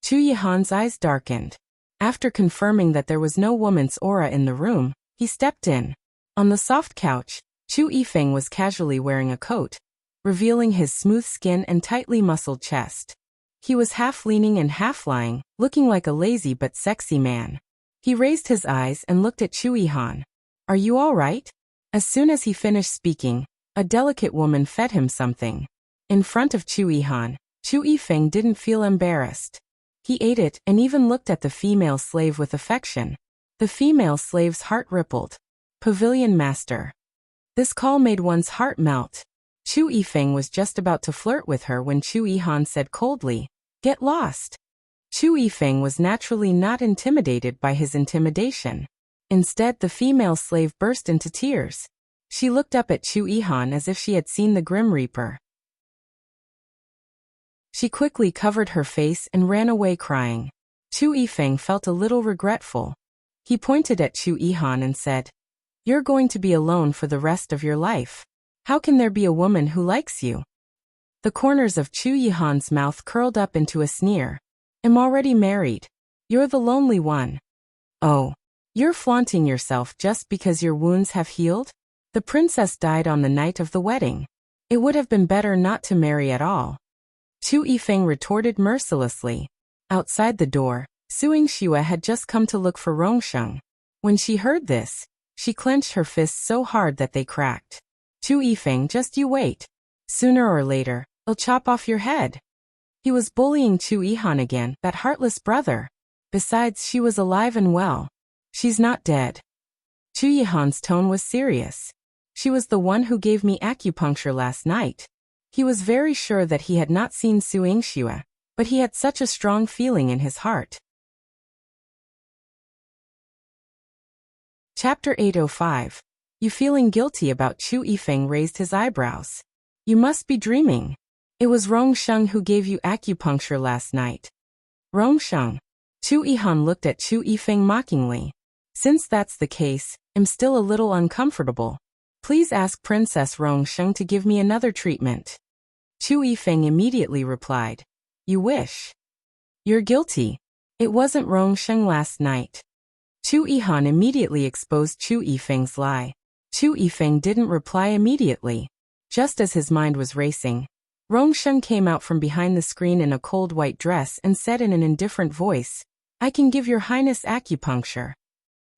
Chu Yihan's eyes darkened. After confirming that there was no woman's aura in the room, he stepped in. On the soft couch, Chu Yifeng was casually wearing a coat, revealing his smooth skin and tightly muscled chest. He was half leaning and half lying, looking like a lazy but sexy man. He raised his eyes and looked at Chu Yihan. Are you all right? As soon as he finished speaking, a delicate woman fed him something. In front of Chu Yihan, Chu Yifeng didn't feel embarrassed. He ate it and even looked at the female slave with affection. The female slave's heart rippled. Pavilion master. This call made one's heart melt. Chu Yifeng was just about to flirt with her when Chu Yihan said coldly, "Get lost." Chu Yifeng was naturally not intimidated by his intimidation. Instead, the female slave burst into tears. She looked up at Chu Yihan as if she had seen the Grim Reaper. She quickly covered her face and ran away crying. Chu Yifeng felt a little regretful. He pointed at Chu Yihan and said, "You're going to be alone for the rest of your life. How can there be a woman who likes you?" The corners of Chu Yihan's mouth curled up into a sneer. "I'm already married. You're the lonely one." "Oh, you're flaunting yourself just because your wounds have healed? The princess died on the night of the wedding. It would have been better not to marry at all." Chu Yifeng retorted mercilessly. Outside the door, Su Yingxue had just come to look for Rong. When she heard this, she clenched her fists so hard that they cracked. "Chu Yifeng, just you wait. Sooner or later, I'll chop off your head." He was bullying Chu Yihan again, that heartless brother. Besides, she was alive and well. She's not dead. Chu Yihan's tone was serious. She was the one who gave me acupuncture last night. He was very sure that he had not seen Su Yingxue, but he had such a strong feeling in his heart. Chapter 805. You feeling guilty about Chu Yifeng raised his eyebrows. You must be dreaming. It was Rong Sheng who gave you acupuncture last night. Rong Sheng. Chu Yihan looked at Chu Yifeng mockingly. Since that's the case, I'm still a little uncomfortable. Please ask Princess Rong Sheng to give me another treatment. Chu Yifeng immediately replied. You wish. You're guilty. It wasn't Rong Sheng last night. Chu Yihan immediately exposed Chu Yifeng's lie. Chu Yifeng didn't reply immediately. Just as his mind was racing, Rong Sheng came out from behind the screen in a cold white dress and said in an indifferent voice, I can give your highness acupuncture.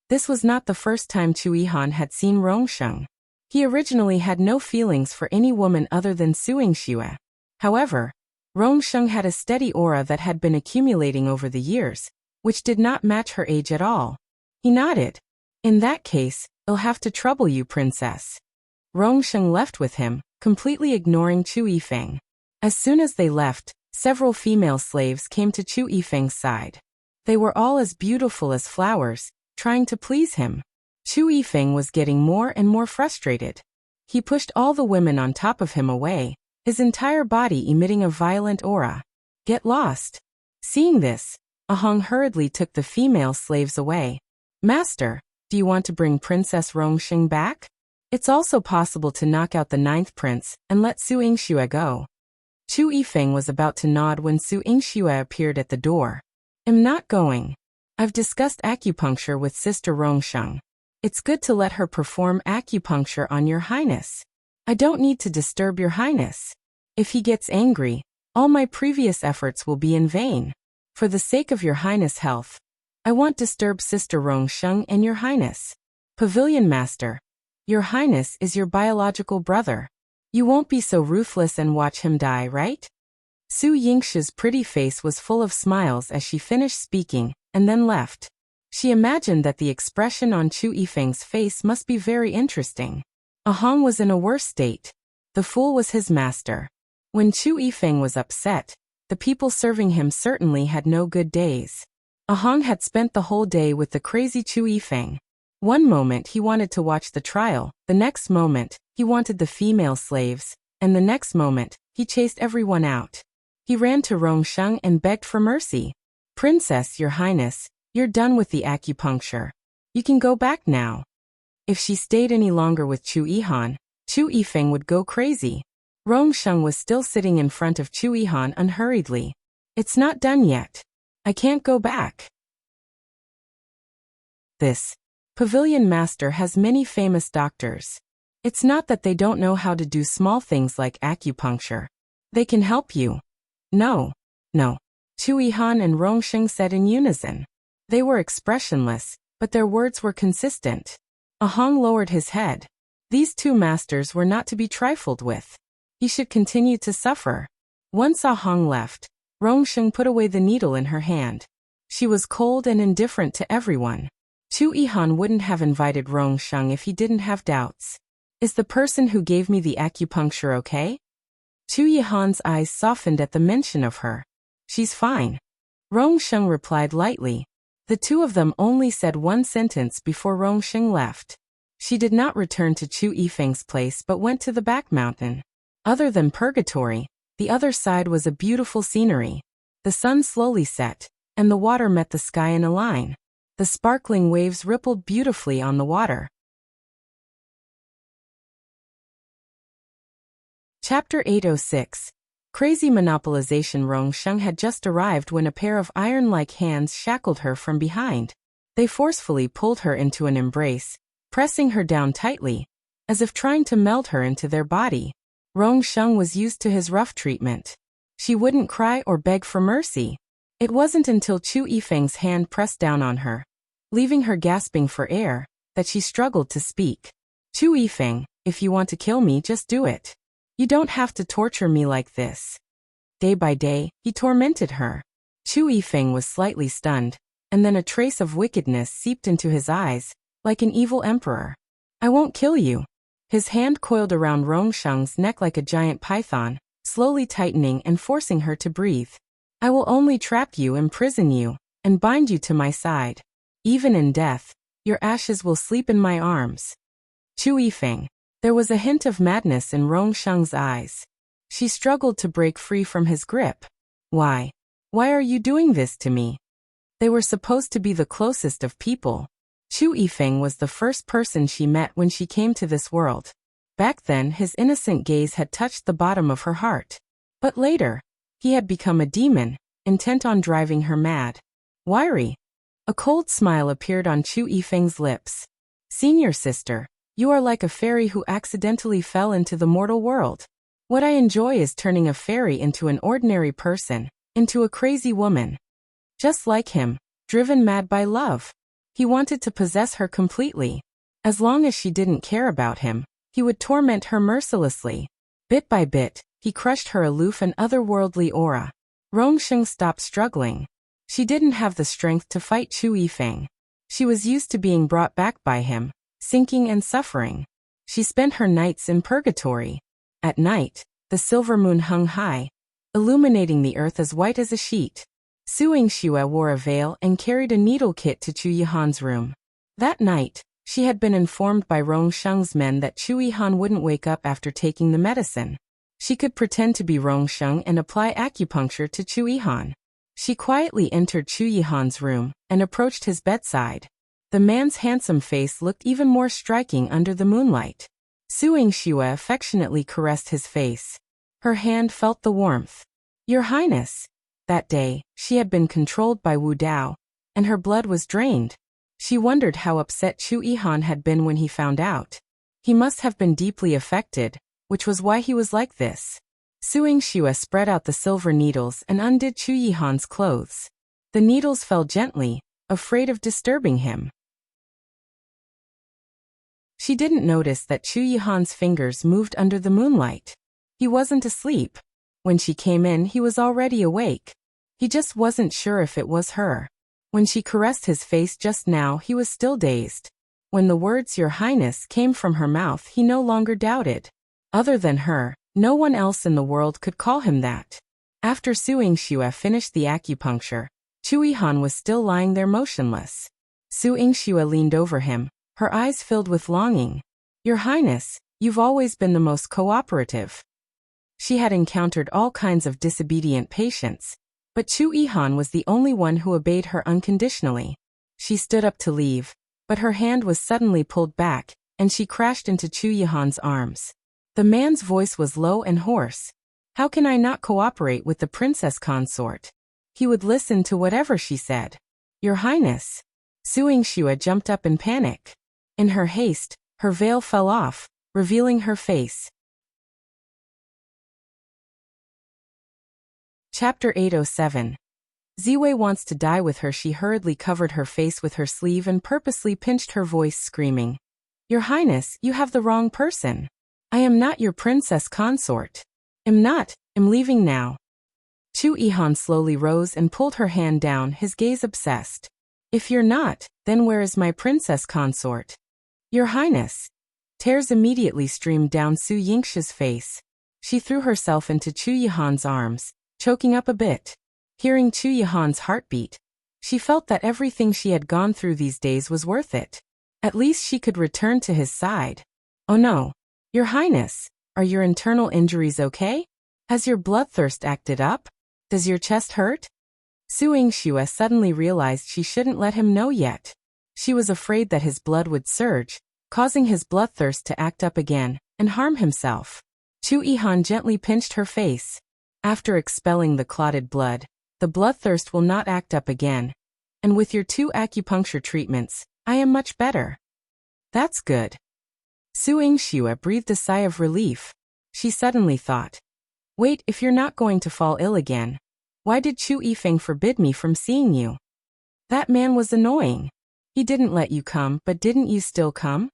This was not the first time Chu Yihan had seen Rong Sheng. He originally had no feelings for any woman other than Su Yingxue. However, Rong Sheng had a steady aura that had been accumulating over the years, which did not match her age at all. He nodded. In that case, I'll have to trouble you, princess. Rong Sheng left with him, completely ignoring Chu Yifeng. As soon as they left, several female slaves came to Chu Yifeng's side. They were all as beautiful as flowers, trying to please him. Chu Yifeng was getting more and more frustrated. He pushed all the women on top of him away, his entire body emitting a violent aura. Get lost. Seeing this, Ahong hurriedly took the female slaves away. Master, do you want to bring Princess Rong Sheng back? It's also possible to knock out the 9th prince and let Su Yingxue go. Chu Yifeng was about to nod when Su Yingxue appeared at the door. I'm not going. I've discussed acupuncture with Sister Rong Sheng. It's good to let her perform acupuncture on your highness. I don't need to disturb your highness. If he gets angry, all my previous efforts will be in vain. For the sake of your highness' health, I won't disturb Sister Rong Sheng and your highness. Pavilion master. Your highness is your biological brother. You won't be so ruthless and watch him die, right? Su Yingxue's pretty face was full of smiles as she finished speaking, and then left. She imagined that the expression on Chu Yifeng's face must be very interesting. Ahong was in a worse state. The fool was his master. When Chu Yifeng was upset, the people serving him certainly had no good days. Ahong had spent the whole day with the crazy Chu Yifeng. One moment he wanted to watch the trial, the next moment, he wanted the female slaves, and the next moment, he chased everyone out. He ran to Rong Sheng and begged for mercy. Princess, your highness, you're done with the acupuncture. You can go back now. If she stayed any longer with Chu Yihan, Chu Yifeng would go crazy. Rong Sheng was still sitting in front of Chu Yihan unhurriedly. It's not done yet. I can't go back. This Pavilion master has many famous doctors. It's not that they don't know how to do small things like acupuncture. They can help you. No. Chu Yihan and Rong Sheng said in unison. They were expressionless, but their words were consistent. Ahong lowered his head. These two masters were not to be trifled with. He should continue to suffer. Once Ahong left, Rong Sheng put away the needle in her hand. She was cold and indifferent to everyone. Chu Yihan wouldn't have invited Rong Sheng if he didn't have doubts. Is the person who gave me the acupuncture okay? Chu Yihan's eyes softened at the mention of her. She's fine. Rong Sheng replied lightly. The two of them only said one sentence before Rong Sheng left. She did not return to Chu Yifeng's place but went to the back mountain. Other than purgatory, the other side was a beautiful scenery. The sun slowly set, and the water met the sky in a line. The sparkling waves rippled beautifully on the water. Chapter 806. Crazy Monopolization. Rong Sheng had just arrived when a pair of iron-like hands shackled her from behind. They forcefully pulled her into an embrace, pressing her down tightly, as if trying to melt her into their body. Rong Sheng was used to his rough treatment. She wouldn't cry or beg for mercy. It wasn't until Chu Yifeng's hand pressed down on her, leaving her gasping for air, that she struggled to speak. Chu Yifeng, if you want to kill me, just do it. You don't have to torture me like this. Day by day, he tormented her. Chu Yifeng was slightly stunned, and then a trace of wickedness seeped into his eyes, like an evil emperor. I won't kill you. His hand coiled around Rong Sheng's neck like a giant python, slowly tightening and forcing her to breathe. I will only trap you, imprison you, and bind you to my side. Even in death, your ashes will sleep in my arms. Chu Yifeng. There was a hint of madness in Rong Sheng's eyes. She struggled to break free from his grip. Why? Why are you doing this to me? They were supposed to be the closest of people. Chu Yifeng was the first person she met when she came to this world. Back then, his innocent gaze had touched the bottom of her heart. But later, he had become a demon, intent on driving her mad. Wiry. A cold smile appeared on Chu Yifeng's lips. Senior sister, you are like a fairy who accidentally fell into the mortal world. What I enjoy is turning a fairy into an ordinary person, into a crazy woman. Just like him, driven mad by love. He wanted to possess her completely. As long as she didn't care about him, he would torment her mercilessly. Bit by bit, he crushed her aloof and otherworldly aura. Rong Sheng stopped struggling. She didn't have the strength to fight Chu Yifeng. She was used to being brought back by him, sinking and suffering. She spent her nights in purgatory. At night, the silver moon hung high, illuminating the earth as white as a sheet. Yingxue wore a veil and carried a needle kit to Chu Yihan's room. That night, she had been informed by Rong Sheng's men that Chu Yihan wouldn't wake up after taking the medicine. She could pretend to be Rong Sheng and apply acupuncture to Chu Yihan. She quietly entered Chu Yihan's room and approached his bedside. The man's handsome face looked even more striking under the moonlight. Yingxue affectionately caressed his face. Her hand felt the warmth. Your Highness. That day, she had been controlled by Wu Dao, and her blood was drained. She wondered how upset Chu Yihan had been when he found out. He must have been deeply affected, which was why he was like this. Yingxue spread out the silver needles and undid Chu Yihan's clothes. The needles fell gently, afraid of disturbing him. She didn't notice that Chu Yihan's fingers moved under the moonlight. He wasn't asleep. When she came in, he was already awake. He just wasn't sure if it was her. When she caressed his face just now, he was still dazed. When the words "Your Highness" came from her mouth, he no longer doubted. Other than her, no one else in the world could call him that. After Yingxue finished the acupuncture, Chu Yihan was still lying there motionless. Yingxue leaned over him, her eyes filled with longing. Your Highness, you've always been the most cooperative. She had encountered all kinds of disobedient patients, but Chu Yihan was the only one who obeyed her unconditionally. She stood up to leave, but her hand was suddenly pulled back, and she crashed into Chu Yihan's arms. The man's voice was low and hoarse. How can I not cooperate with the princess consort? He would listen to whatever she said. Your Highness. Yingxue jumped up in panic. In her haste, her veil fell off, revealing her face. Chapter 807. Wei wants to die with her. She hurriedly covered her face with her sleeve and purposely pinched her voice, screaming, Your Highness, you have the wrong person. I am not your princess consort. Am leaving now. Chu Yihan slowly rose and pulled her hand down, his gaze obsessed. If you're not, then where is my princess consort? Your Highness. Tears immediately streamed down Yingxue's face. She threw herself into Chu Yihan's arms, choking up a bit. Hearing Chu Yihan's heartbeat, she felt that everything she had gone through these days was worth it. At least she could return to his side. Oh no. Your Highness, are your internal injuries okay? Has your bloodthirst acted up? Does your chest hurt? Yingxue suddenly realized she shouldn't let him know yet. She was afraid that his blood would surge, causing his bloodthirst to act up again, and harm himself. Chu Yihan gently pinched her face. After expelling the clotted blood, the bloodthirst will not act up again. And with your 2 acupuncture treatments, I am much better. That's good. Yingxue breathed a sigh of relief. She suddenly thought, wait, if you're not going to fall ill again, why did Chu Yifeng forbid me from seeing you? That man was annoying. He didn't let you come, but didn't you still come?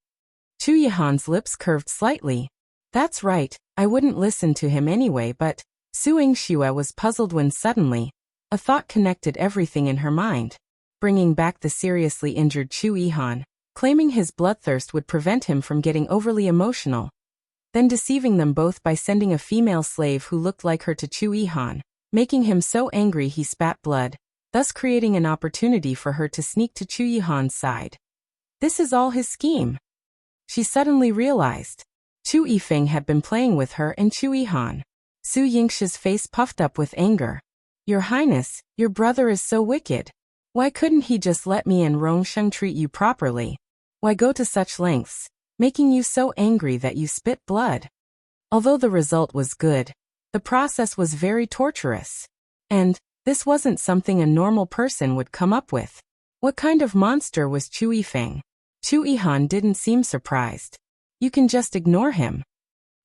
Chu Yihan's lips curved slightly. That's right, I wouldn't listen to him anyway, but Yingxue was puzzled when suddenly, a thought connected everything in her mind. Bringing back the seriously injured Chu Yihan, claiming his bloodthirst would prevent him from getting overly emotional. then deceiving them both by sending a female slave who looked like her to Chu Yihan, making him so angry he spat blood, thus creating an opportunity for her to sneak to Chu Yihan's side. This is all his scheme. She suddenly realized. Chu Yifeng had been playing with her and Chu Yihan. Su Yingxue's face puffed up with anger. Your Highness, your brother is so wicked. Why couldn't he just let me and Rong Sheng treat you properly? Why go to such lengths, making you so angry that you spit blood? Although the result was good, the process was very torturous. And this wasn't something a normal person would come up with. What kind of monster was Chu Yifeng? Chu Yihan didn't seem surprised. You can just ignore him.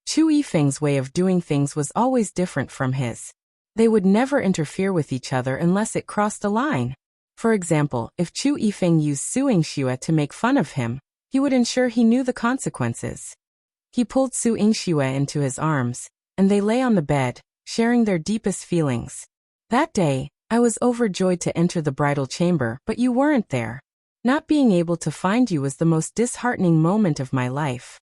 Chu Yifeng's way of doing things was always different from his. They would never interfere with each other unless it crossed a line. For example, if Chu Yifeng used Su Yingxue to make fun of him, he would ensure he knew the consequences. He pulled Su Yingxue into his arms, and they lay on the bed, sharing their deepest feelings. That day, I was overjoyed to enter the bridal chamber, but you weren't there. Not being able to find you was the most disheartening moment of my life.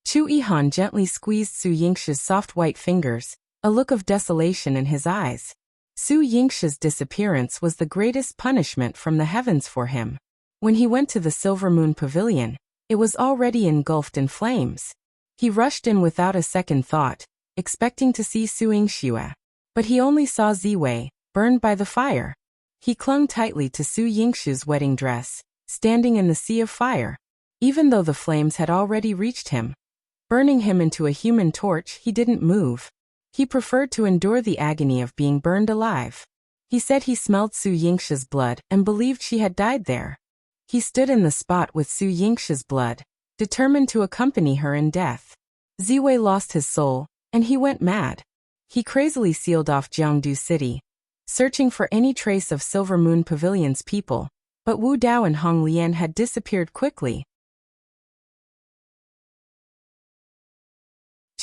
Chu Yihan gently squeezed Su Yingxue's soft white fingers, a look of desolation in his eyes. Su Yingxue's disappearance was the greatest punishment from the heavens for him. When he went to the Silver Moon Pavilion, it was already engulfed in flames. He rushed in without a second thought, expecting to see Su Yingxue. But he only saw Ziwei, burned by the fire. He clung tightly to Su Yingxue's wedding dress, standing in the sea of fire. Even though the flames had already reached him, burning him into a human torch, he didn't move. He preferred to endure the agony of being burned alive. He said he smelled Su Yingxue's blood and believed she had died there. He stood in the spot with Su Yingxue's blood, determined to accompany her in death. Ziwei lost his soul, and he went mad. He crazily sealed off Jiangdu City, searching for any trace of Silver Moon Pavilion's people, but Wu Dao and Hong Lian had disappeared quickly.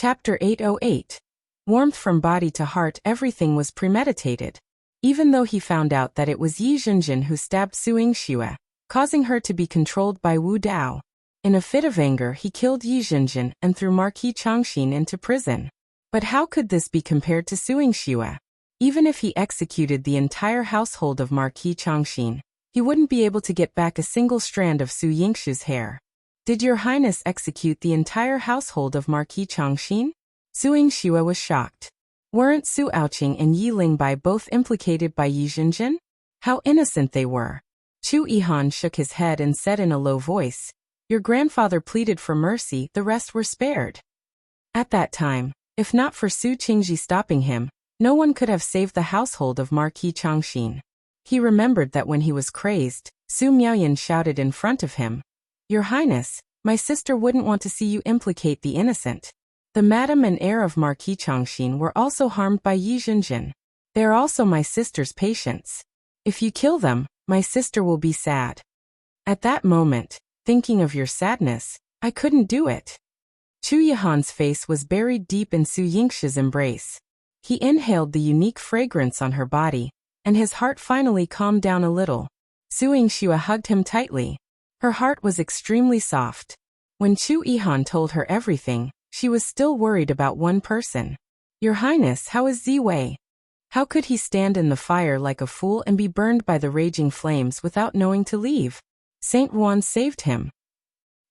Chapter 808. Warmth from body to heart. Everything was premeditated. Even though he found out that it was Yi Zhenjin who stabbed Su Yingxue, causing her to be controlled by Wu Dao. In a fit of anger he killed Yi Zhenjin and threw Marquis Changxin into prison. But how could this be compared to Su Yingxue? Even if he executed the entire household of Marquis Changxin, he wouldn't be able to get back a single strand of Su Yingxue's hair. Did your Highness execute the entire household of Marquis Changxin? Su Yingxue was shocked. Weren't Su Aoqing and Yi Lingbai both implicated by Yi Zhenjin? How innocent they were. Chu Yihan shook his head and said in a low voice, your grandfather pleaded for mercy, the rest were spared. At that time, if not for Su Qingji stopping him, no one could have saved the household of Marquis Changxin. He remembered that when he was crazed, Su Miaoyan shouted in front of him, your Highness, my sister wouldn't want to see you implicate the innocent. The madam and heir of Marquis Changxin were also harmed by Yi Zhenjin. They are also my sister's patients. If you kill them, my sister will be sad. At that moment, thinking of your sadness, I couldn't do it. Chu Yihan's face was buried deep in Su Yingxue's embrace. He inhaled the unique fragrance on her body, and his heart finally calmed down a little. Su Yingxue hugged him tightly. Her heart was extremely soft. When Chu Yihan told her everything, she was still worried about one person. Your Highness, how is Ziwei? How could he stand in the fire like a fool and be burned by the raging flames without knowing to leave? Saint Ruan saved him.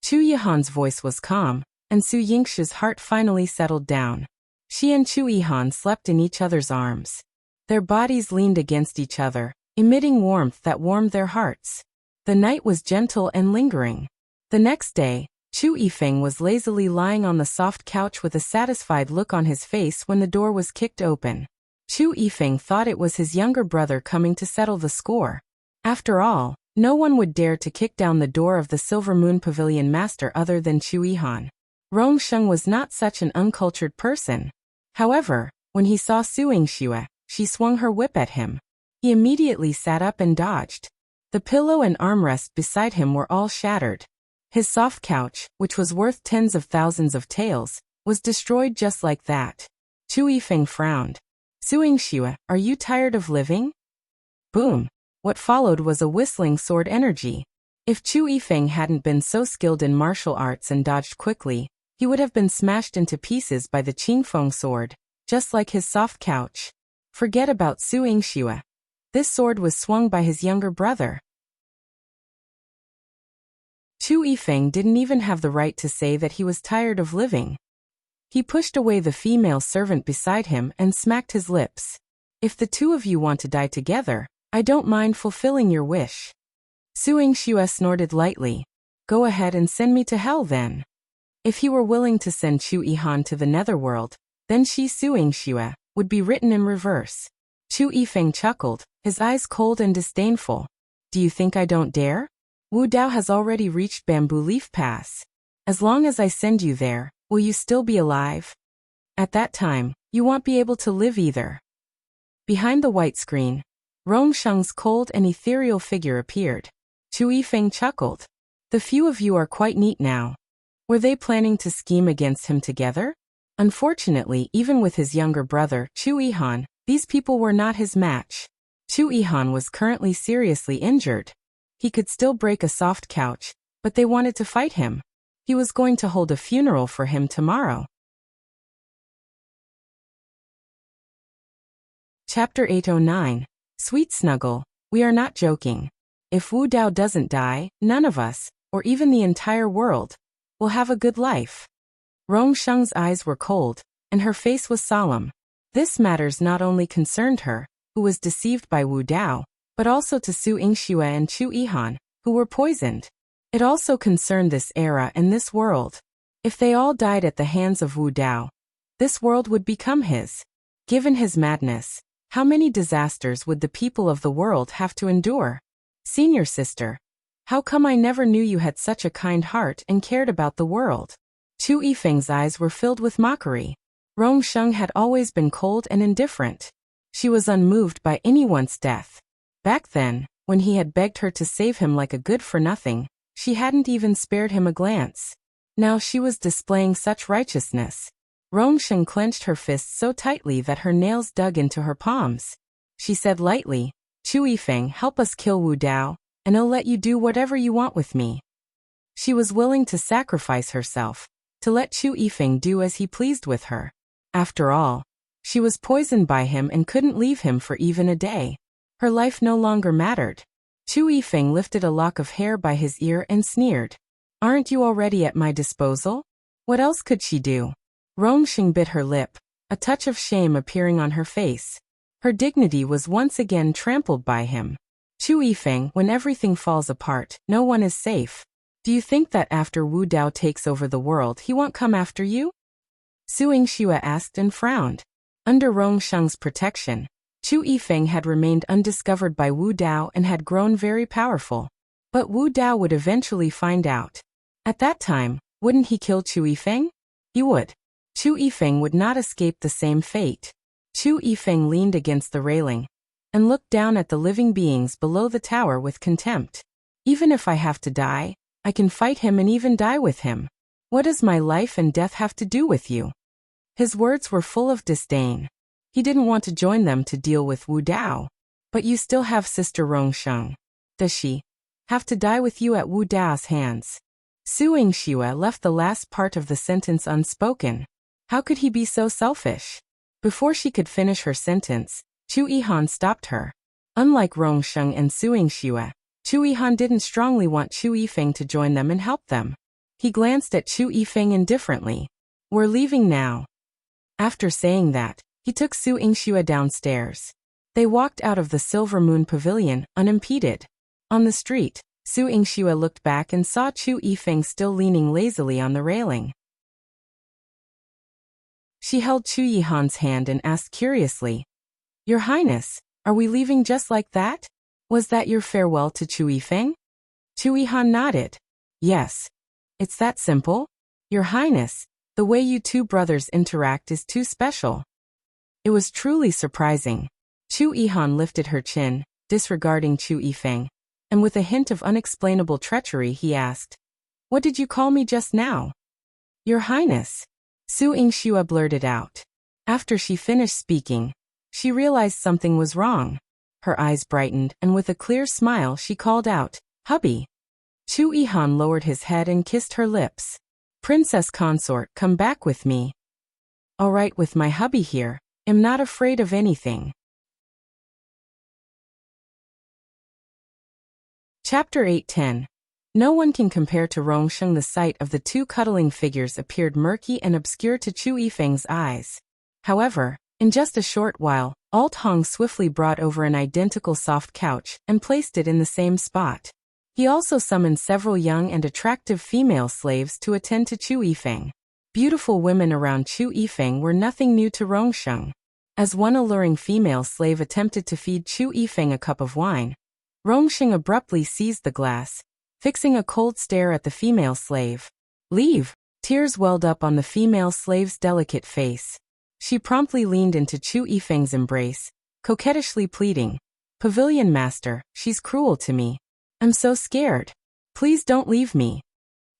Chu Yihan's voice was calm, and Su Yingxue's heart finally settled down. She and Chu Yihan slept in each other's arms. Their bodies leaned against each other, emitting warmth that warmed their hearts. The night was gentle and lingering. The next day, Chu Yifeng was lazily lying on the soft couch with a satisfied look on his face when the door was kicked open. Chu Yifeng thought it was his younger brother coming to settle the score. After all, no one would dare to kick down the door of the Silver Moon Pavilion master other than Chu Yihan. Rong Sheng was not such an uncultured person. However, when he saw Su Yingxue, she swung her whip at him. He immediately sat up and dodged. The pillow and armrest beside him were all shattered. His soft couch, which was worth tens of thousands of taels, was destroyed just like that. Chu Yifeng frowned. Su Yingxue, are you tired of living? Boom. What followed was a whistling sword energy. If Chu Yifeng hadn't been so skilled in martial arts and dodged quickly, he would have been smashed into pieces by the Qingfeng sword, just like his soft couch. Forget about Su Yingxue. This sword was swung by his younger brother. Chu Yifeng didn't even have the right to say that he was tired of living. He pushed away the female servant beside him and smacked his lips. If the two of you want to die together, I don't mind fulfilling your wish. Su Yingxue snorted lightly. Go ahead and send me to hell then. If he were willing to send Chu Yihan to the netherworld, then she Su Yingxue would be written in reverse. Chu Yifeng chuckled, his eyes cold and disdainful. Do you think I don't dare? Wu Dao has already reached Bamboo Leaf Pass. As long as I send you there, will you still be alive? At that time, you won't be able to live either. Behind the white screen, Rong Sheng's cold and ethereal figure appeared. Chu Yifeng chuckled. The few of you are quite neat now. Were they planning to scheme against him together? Unfortunately, even with his younger brother, Chu Yihan, these people were not his match. Chu Yihan was currently seriously injured. He could still break a soft couch, but they wanted to fight him. He was going to hold a funeral for him tomorrow. Chapter 809. Sweet Snuggle, we are not joking. If Wu Dao doesn't die, none of us, or even the entire world, will have a good life. Rong Sheng's eyes were cold, and her face was solemn. This matters not only concerned her, who was deceived by Wu Dao, but also to Su Yingxue and Chu Yihan, who were poisoned. It also concerned this era and this world. If they all died at the hands of Wu Dao, this world would become his. Given his madness, how many disasters would the people of the world have to endure? Senior sister, how come I never knew you had such a kind heart and cared about the world? Chu Yifeng's eyes were filled with mockery. Rong Sheng had always been cold and indifferent. She was unmoved by anyone's death. Back then, when he had begged her to save him like a good-for-nothing, she hadn't even spared him a glance. Now she was displaying such righteousness. Rong Sheng clenched her fists so tightly that her nails dug into her palms. She said lightly, Chu Yifeng, help us kill Wu Dao, and I'll let you do whatever you want with me. She was willing to sacrifice herself, to let Chu Yifeng do as he pleased with her. After all, she was poisoned by him and couldn't leave him for even a day. Her life no longer mattered. Chu Yifeng lifted a lock of hair by his ear and sneered. Aren't you already at my disposal? What else could she do? Rong Sheng bit her lip, a touch of shame appearing on her face. Her dignity was once again trampled by him. Chu Yifeng, when everything falls apart, no one is safe. Do you think that after Wu Dao takes over the world he won't come after you? Su Yingxue asked and frowned. Under Rong Sheng's protection, Chu Yifeng had remained undiscovered by Wu Dao and had grown very powerful. But Wu Dao would eventually find out. At that time, wouldn't he kill Chu Yifeng? He would. Chu Yifeng would not escape the same fate. Chu Yifeng leaned against the railing and looked down at the living beings below the tower with contempt. Even if I have to die, I can fight him and even die with him. What does my life and death have to do with you? His words were full of disdain. He didn't want to join them to deal with Wu Dao. But you still have Sister Rong Sheng. Does she have to die with you at Wu Dao's hands? Su Yingxue left the last part of the sentence unspoken. How could he be so selfish? Before she could finish her sentence, Chu Yihan stopped her. Unlike Rong Sheng and Su Yingxue, Chu Yihan didn't strongly want Chu Yifeng to join them and help them. He glanced at Chu Yifeng indifferently. We're leaving now. After saying that, he took Su Yingxue downstairs. They walked out of the Silver Moon Pavilion, unimpeded. On the street, Su Yingxue looked back and saw Chu Yifeng still leaning lazily on the railing. She held Chu Yihan's hand and asked curiously, Your Highness, are we leaving just like that? Was that your farewell to Chu Yifeng? Chu Yihan nodded. Yes. It's that simple. Your Highness, the way you two brothers interact is too special. It was truly surprising. Chu Yihan lifted her chin, disregarding Chu Yifeng, and with a hint of unexplainable treachery he asked, What did you call me just now? Your Highness. Su Yingxue blurted out. After she finished speaking, she realized something was wrong. Her eyes brightened and with a clear smile she called out, Hubby. Chu Yihan lowered his head and kissed her lips. Princess consort, come back with me. All right, with my hubby here. Am not afraid of anything. Chapter 8:10. No one can compare to Rong Sheng. The sight of the two cuddling figures appeared murky and obscure to Chu Yifeng's eyes. However, in just a short while, Alt Hong swiftly brought over an identical soft couch and placed it in the same spot. He also summoned several young and attractive female slaves to attend to Chu Yifeng. Beautiful women around Chu Yifeng were nothing new to Rong Sheng. As one alluring female slave attempted to feed Chu Yifeng a cup of wine, Rong Sheng abruptly seized the glass, fixing a cold stare at the female slave. Leave! Tears welled up on the female slave's delicate face. She promptly leaned into Chu Yifeng's embrace, coquettishly pleading, "Pavilion master, she's cruel to me. I'm so scared. Please don't leave me."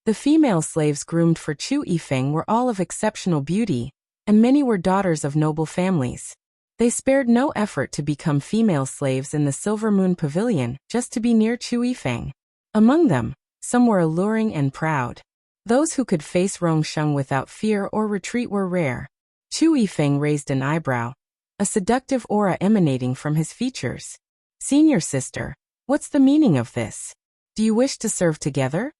The female slaves groomed for Chu Yifeng were all of exceptional beauty, and many were daughters of noble families. They spared no effort to become female slaves in the Silver Moon Pavilion just to be near Chu Yifeng. Among them, some were alluring and proud. Those who could face Rong Sheng without fear or retreat were rare. Chu Yifeng raised an eyebrow, a seductive aura emanating from his features. "Senior sister, what's the meaning of this? Do you wish to serve together?"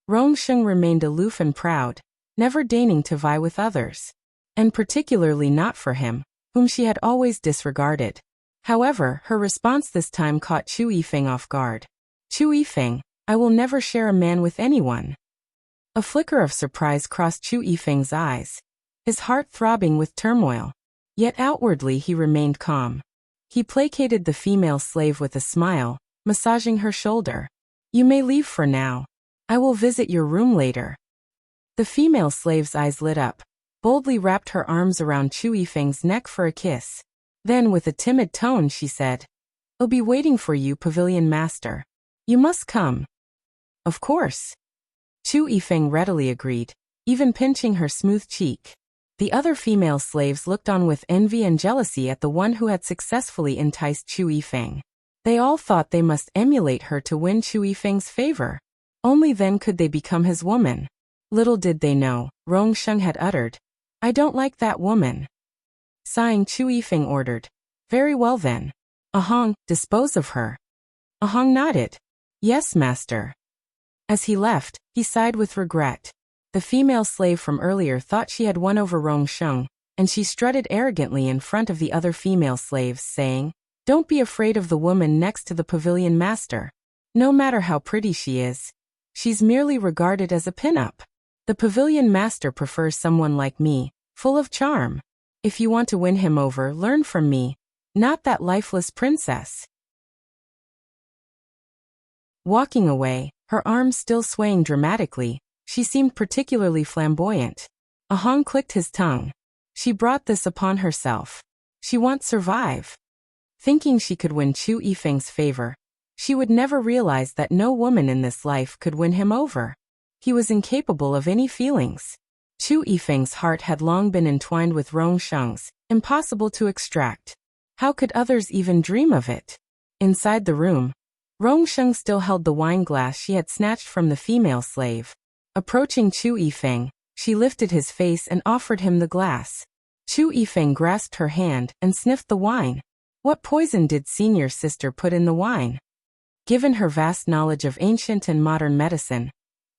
Rong Sheng remained aloof and proud, never deigning to vie with others. And particularly not for him, whom she had always disregarded. However, her response this time caught Chu Yifeng off guard. "Chu Yifeng, I will never share a man with anyone." A flicker of surprise crossed Chu Yifeng's eyes, his heart throbbing with turmoil. Yet outwardly he remained calm. He placated the female slave with a smile, massaging her shoulder. "You may leave for now. I will visit your room later." The female slave's eyes lit up, boldly wrapped her arms around Chu Yifeng's neck for a kiss. Then with a timid tone she said, "I'll be waiting for you, Pavilion master. You must come." "Of course." Chu Yifeng readily agreed, even pinching her smooth cheek. The other female slaves looked on with envy and jealousy at the one who had successfully enticed Chu Yifeng. They all thought they must emulate her to win Chu Yifeng's favor. Only then could they become his woman. Little did they know, Rong Sheng had uttered, "I don't like that woman." Sighing, Chu Yifeng ordered, "Very well then. Ahong, dispose of her." Ahong nodded. "Yes, master." As he left, he sighed with regret. The female slave from earlier thought she had won over Rong Sheng, and she strutted arrogantly in front of the other female slaves, saying, "Don't be afraid of the woman next to the pavilion master. No matter how pretty she is, she's merely regarded as a pin-up. The pavilion master prefers someone like me, full of charm. If you want to win him over, learn from me, not that lifeless princess." Walking away, her arms still swaying dramatically, she seemed particularly flamboyant. Ahong clicked his tongue. She brought this upon herself. She won't survive. Thinking she could win Chu Yifeng's favor, she would never realize that no woman in this life could win him over. He was incapable of any feelings. Chu Yifeng's heart had long been entwined with Rong Sheng's, impossible to extract. How could others even dream of it? Inside the room, Rong Sheng still held the wine glass she had snatched from the female slave. Approaching Chu Yifeng, she lifted his face and offered him the glass. Chu Yifeng grasped her hand and sniffed the wine. What poison did senior sister put in the wine? Given her vast knowledge of ancient and modern medicine,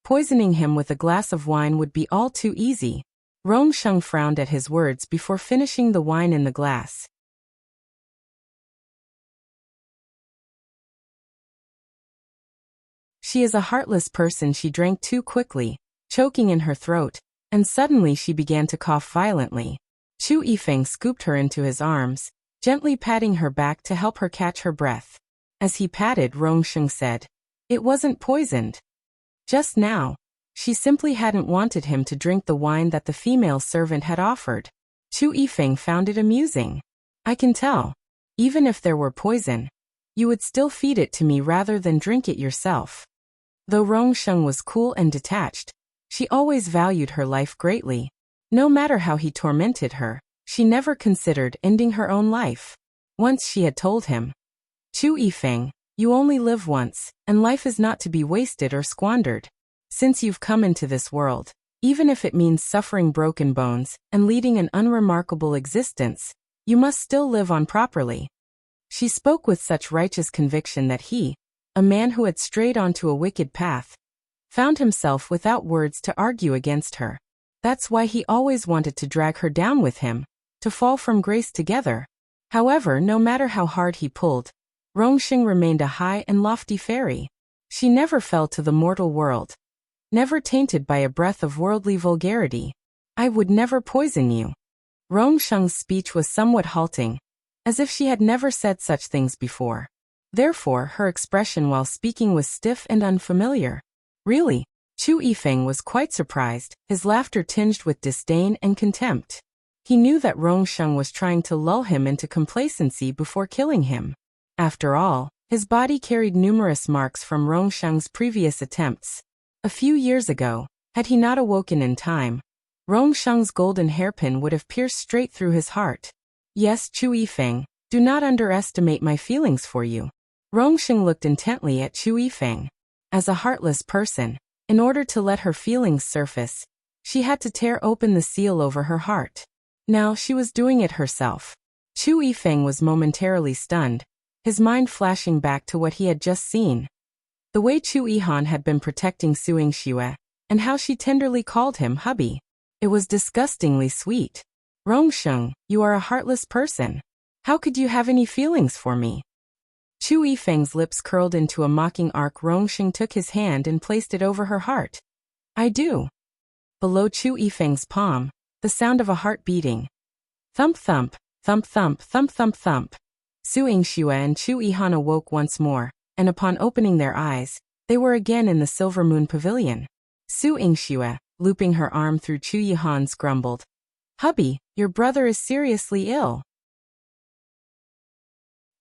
poisoning him with a glass of wine would be all too easy. Rong Sheng frowned at his words before finishing the wine in the glass. She is a heartless person. She drank too quickly, choking in her throat, and suddenly she began to cough violently. Chu Yifeng scooped her into his arms, gently patting her back to help her catch her breath. As he patted, Rong Sheng said, "It wasn't poisoned. Just now, she simply hadn't wanted him to drink the wine that the female servant had offered." Chu Yifeng found it amusing. "I can tell. Even if there were poison, you would still feed it to me rather than drink it yourself." Though Rong Sheng was cool and detached, she always valued her life greatly. No matter how he tormented her, she never considered ending her own life. Once she had told him, "Chu Yifeng, You only live once, and life is not to be wasted or squandered. Since you've come into this world, even if it means suffering broken bones and leading an unremarkable existence, you must still live on properly. She spoke with such righteous conviction that he, a man who had strayed onto a wicked path, found himself without words to argue against her. That's why he always wanted to drag her down with him, to fall from grace together. However, no matter how hard he pulled, Rong remained a high and lofty fairy. She never fell to the mortal world, never tainted by a breath of worldly vulgarity. I would never poison you. Rong Sheng's speech was somewhat halting, as if she had never said such things before. Therefore, her expression while speaking was stiff and unfamiliar. Really? Chu Yifeng was quite surprised, his laughter tinged with disdain and contempt. He knew that Rong Sheng was trying to lull him into complacency before killing him. After all, his body carried numerous marks from Rong Sheng's previous attempts. A few years ago, had he not awoken in time, Rong Sheng's golden hairpin would have pierced straight through his heart. Yes, Chu Yifeng, do not underestimate my feelings for you. Rong Sheng looked intently at Chu Yifeng. As a heartless person, in order to let her feelings surface, she had to tear open the seal over her heart. Now she was doing it herself. Chu Yifeng was momentarily stunned, his mind flashing back to what he had just seen. The way Chu Yihan had been protecting Yingxue, and how she tenderly called him hubby. It was disgustingly sweet. Rong Sheng, you are a heartless person. How could you have any feelings for me? Chu Yifeng's lips curled into a mocking arc. Rong Sheng took his hand and placed it over her heart. I do. Below Chu Yifeng's palm, the sound of a heart beating. Thump thump, thump thump, thump thump thump. Yingxue and Chu Yihan awoke once more, and upon opening their eyes, they were again in the Silver Moon Pavilion. Yingxue, looping her arm through Chu Yihan's, grumbled. Hubby, your brother is seriously ill.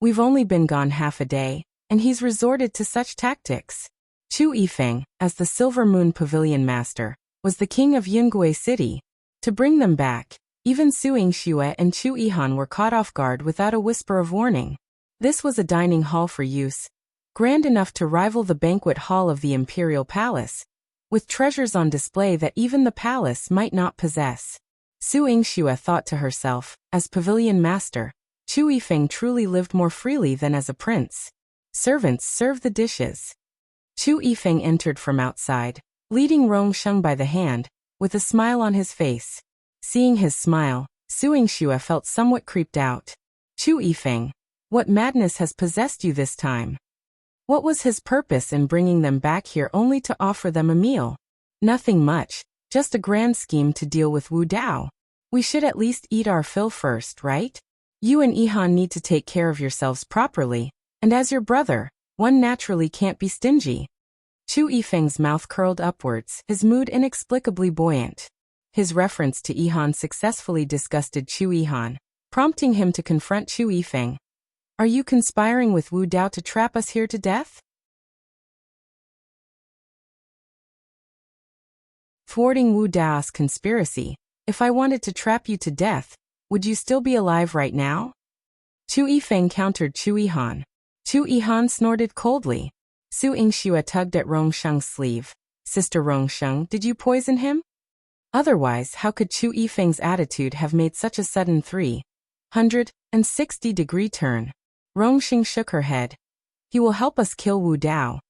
We've only been gone half a day, and he's resorted to such tactics. Chu Yifeng, as the Silver Moon Pavilion master, was the king of Yingxue city. To bring them back, even Yingxue and Chu Yihan were caught off guard without a whisper of warning. This was a dining hall for use, grand enough to rival the banquet hall of the imperial palace, with treasures on display that even the palace might not possess. Yingxue thought to herself, as pavilion master, Chu Yifeng truly lived more freely than as a prince. Servants served the dishes. Chu Yifeng entered from outside, leading Rong Sheng by the hand, with a smile on his face. Seeing his smile, Yingxue felt somewhat creeped out. Chu Yifeng, what madness has possessed you this time? What was his purpose in bringing them back here only to offer them a meal? Nothing much, just a grand scheme to deal with Wu Dao. We should at least eat our fill first, right? You and Yihan need to take care of yourselves properly, and as your brother, one naturally can't be stingy. Chu Yifeng's mouth curled upwards, his mood inexplicably buoyant. His reference to Yihan successfully disgusted Chu Yihan, prompting him to confront Chu Yifeng. Are you conspiring with Wu Dao to trap us here to death? Thwarting Wu Dao's conspiracy. If I wanted to trap you to death, would you still be alive right now? Chu Yifeng countered Chu Yihan. Chu Yihan snorted coldly. Yingxue tugged at Rong Sheng's sleeve. Sister Rong Sheng, did you poison him? Otherwise, how could Chu Yifeng's attitude have made such a sudden 360-degree turn? Rong Sheng shook her head. He will help us kill Wu Dao.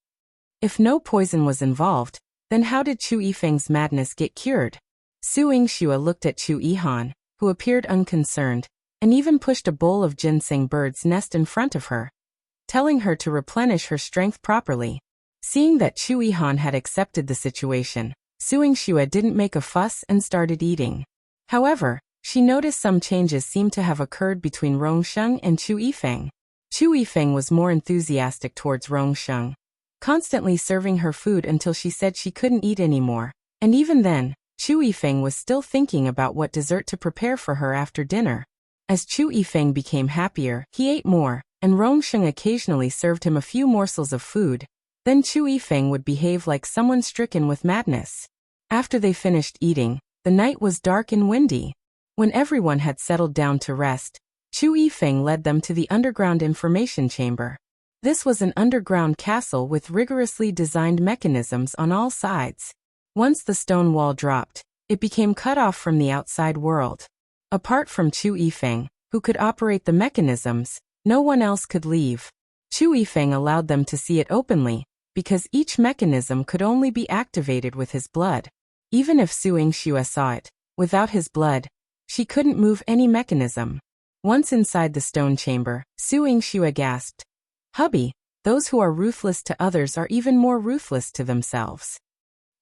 If no poison was involved, then how did Chu Yifeng's madness get cured? Yingxue looked at Chu Yihan, who appeared unconcerned, and even pushed a bowl of ginseng bird's nest in front of her, telling her to replenish her strength properly. Seeing that Chu Yihan had accepted the situation, Yingxue didn't make a fuss and started eating. However, she noticed some changes seemed to have occurred between Rong Sheng and Chu Yifeng. Chu Yifeng was more enthusiastic towards Rong Sheng, constantly serving her food until she said she couldn't eat anymore, and even then, Chu Yifeng was still thinking about what dessert to prepare for her after dinner. As Chu Yifeng became happier, he ate more, and Rong Sheng occasionally served him a few morsels of food. Then Chu Yifeng would behave like someone stricken with madness. After they finished eating, the night was dark and windy. When everyone had settled down to rest, Chu Yifeng led them to the underground information chamber. This was an underground castle with rigorously designed mechanisms on all sides. Once the stone wall dropped, it became cut off from the outside world. Apart from Chu Yifeng, who could operate the mechanisms, no one else could leave. Chu Yifeng allowed them to see it openly, because each mechanism could only be activated with his blood. Even if Su Yingxue saw it, without his blood, she couldn't move any mechanism. Once inside the stone chamber, Su Yingxue gasped, "Hubby, those who are ruthless to others are even more ruthless to themselves."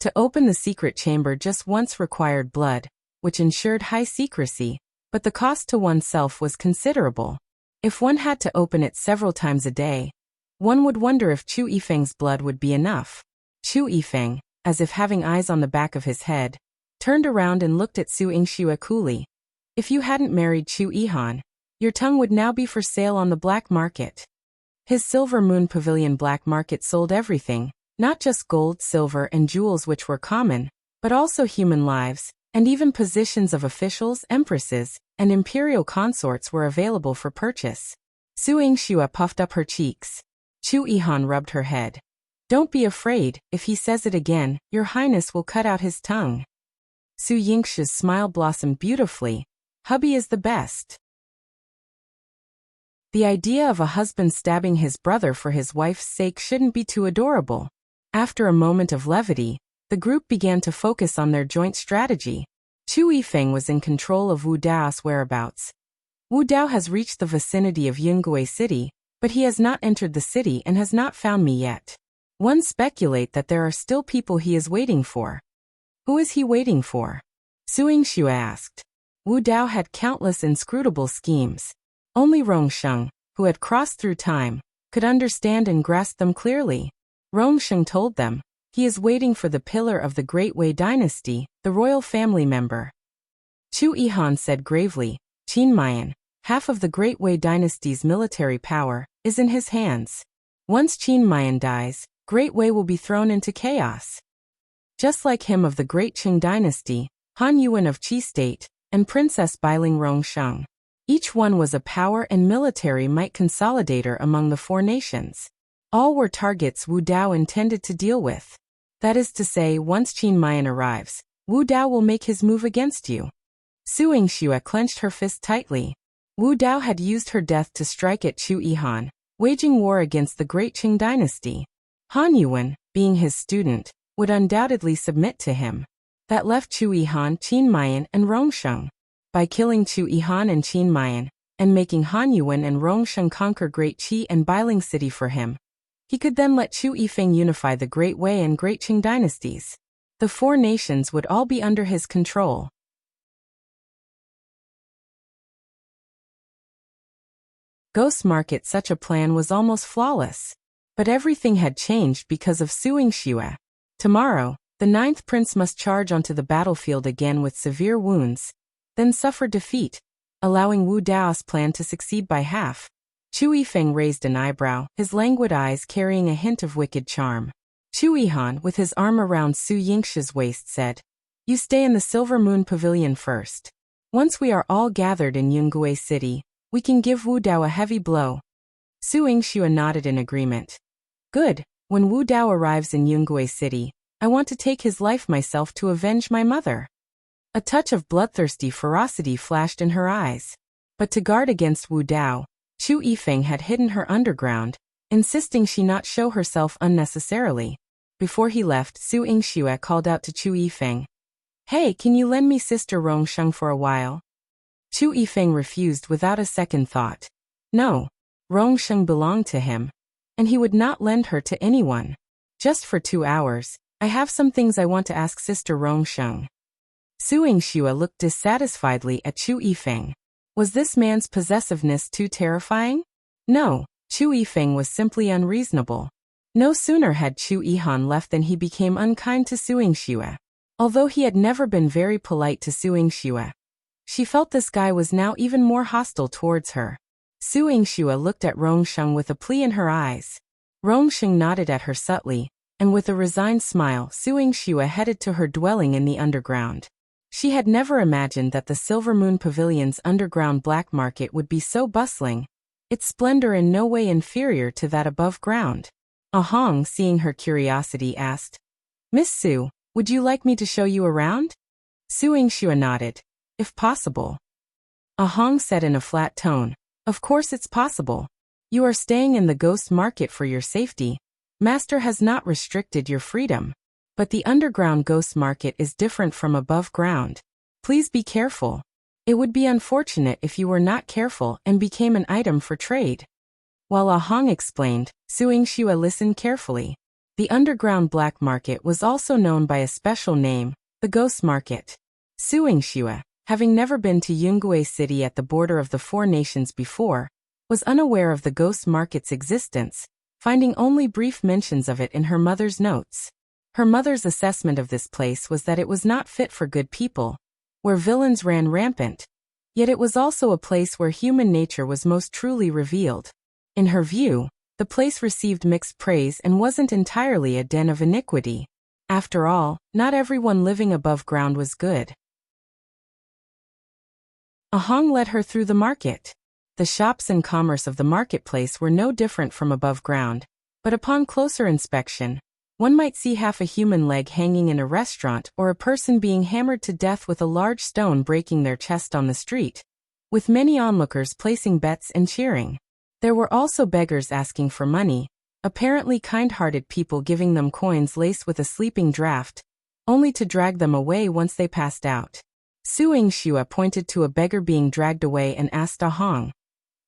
To open the secret chamber just once required blood, which ensured high secrecy, but the cost to oneself was considerable. If one had to open it several times a day, one would wonder if Chu Yifeng's blood would be enough. Chu Yifeng, as if having eyes on the back of his head, turned around and looked at Su Yingxue coolly. "If you hadn't married Chu Yihan, your tongue would now be for sale on the black market." His Silver Moon Pavilion black market sold everything, not just gold, silver, and jewels which were common, but also human lives, and even positions of officials, empresses, and imperial consorts were available for purchase. Su Yingxue puffed up her cheeks. Chu Yihan rubbed her head. "Don't be afraid, if he says it again, your highness will cut out his tongue." Su Yingxue's smile blossomed beautifully. "Hubby is the best." The idea of a husband stabbing his brother for his wife's sake shouldn't be too adorable. After a moment of levity, the group began to focus on their joint strategy. Chu Yifeng was in control of Wu Dao's whereabouts. Wu Dao has reached the vicinity of Yingxue City, but he has not entered the city and has not found me yet. One speculate that there are still people he is waiting for. Who is he waiting for? Su Yingxue asked. Wu Dao had countless inscrutable schemes. Only Rong, who had crossed through time, could understand and grasp them clearly. Rong told them, he is waiting for the pillar of the Great Wei dynasty, the royal family member. Chu Yihan said gravely, "Qin Mayan, half of the Great Wei dynasty's military power, is in his hands. Once Qin Mayan dies, Great Wei will be thrown into chaos." Just like him of the Great Qing dynasty, Han Yuan of Qi state, and Princess Bailing Rong. Each one was a power and military might consolidator among the four nations. All were targets Wu Dao intended to deal with. That is to say, once Qin Mayan arrives, Wu Dao will make his move against you. Su Yingxue clenched her fist tightly. Wu Dao had used her death to strike at Chu Yihan, waging war against the Great Qing dynasty. Han Yuan, being his student, would undoubtedly submit to him. That left Chu Yihan, Qin Mayan, and Rong. By killing Chu Yihan and Qin Mayan, and making Han Yuan and Rong conquer Great Qi and Bailing City for him, he could then let Chu Yifeng unify the Great Wei and Great Qing dynasties. The four nations would all be under his control. Ghost Market. Such a plan was almost flawless. But everything had changed because of Su Yingxue. Tomorrow, the ninth prince must charge onto the battlefield again with severe wounds, then suffer defeat, allowing Wu Dao's plan to succeed by half. Chu Yifeng raised an eyebrow, his languid eyes carrying a hint of wicked charm. Chu Yihan, with his arm around Su Yingxue's waist, said, "You stay in the Silver Moon Pavilion first. Once we are all gathered in Yingxue City, we can give Wu Dao a heavy blow." Su Yingxue nodded in agreement. "Good. When Wu Dao arrives in Yingxue City, I want to take his life myself to avenge my mother." A touch of bloodthirsty ferocity flashed in her eyes. But to guard against Wu Dao, Chu Yifeng had hidden her underground, insisting she not show herself unnecessarily. Before he left, Su Yingxue called out to Chu Yifeng, "Hey, can you lend me Sister Rong for a while?" Chu Yifeng refused without a second thought. No, Rong belonged to him, and he would not lend her to anyone. "Just for 2 hours, I have some things I want to ask Sister Rong." Su Yingxue looked dissatisfiedly at Chu Yifeng. Was this man's possessiveness too terrifying? No, Chu Yifeng was simply unreasonable. No sooner had Chu Yihan left than he became unkind to Su Yingxue. Although he had never been very polite to Su Yingxue, she felt this guy was now even more hostile towards her. Su Yingxue looked at Rong with a plea in her eyes. Rong nodded at her subtly, and with a resigned smile, Su Yingxue headed to her dwelling in the underground. She had never imagined that the Silver Moon Pavilion's underground black market would be so bustling, its splendor in no way inferior to that above ground. Hong, seeing her curiosity, asked, "Miss Su, would you like me to show you around?" Su Yingxue nodded. "If possible." Hong said in a flat tone, "Of course it's possible. You are staying in the ghost market for your safety. Master has not restricted your freedom. But the underground ghost market is different from above ground. Please be careful. It would be unfortunate if you were not careful and became an item for trade." While Hong explained, Su Yingxue listened carefully. The underground black market was also known by a special name, the ghost market. Su Yingxue, having never been to Yingxue City at the border of the four nations before, was unaware of the ghost market's existence, finding only brief mentions of it in her mother's notes. Her mother's assessment of this place was that it was not fit for good people, where villains ran rampant, yet it was also a place where human nature was most truly revealed. In her view, the place received mixed praise and wasn't entirely a den of iniquity. After all, not everyone living above ground was good. Hong led her through the market. The shops and commerce of the marketplace were no different from above ground, but upon closer inspection, one might see half a human leg hanging in a restaurant or a person being hammered to death with a large stone breaking their chest on the street, with many onlookers placing bets and cheering. There were also beggars asking for money, apparently kind-hearted people giving them coins laced with a sleeping draught, only to drag them away once they passed out. Su Yingxue pointed to a beggar being dragged away and asked Hong,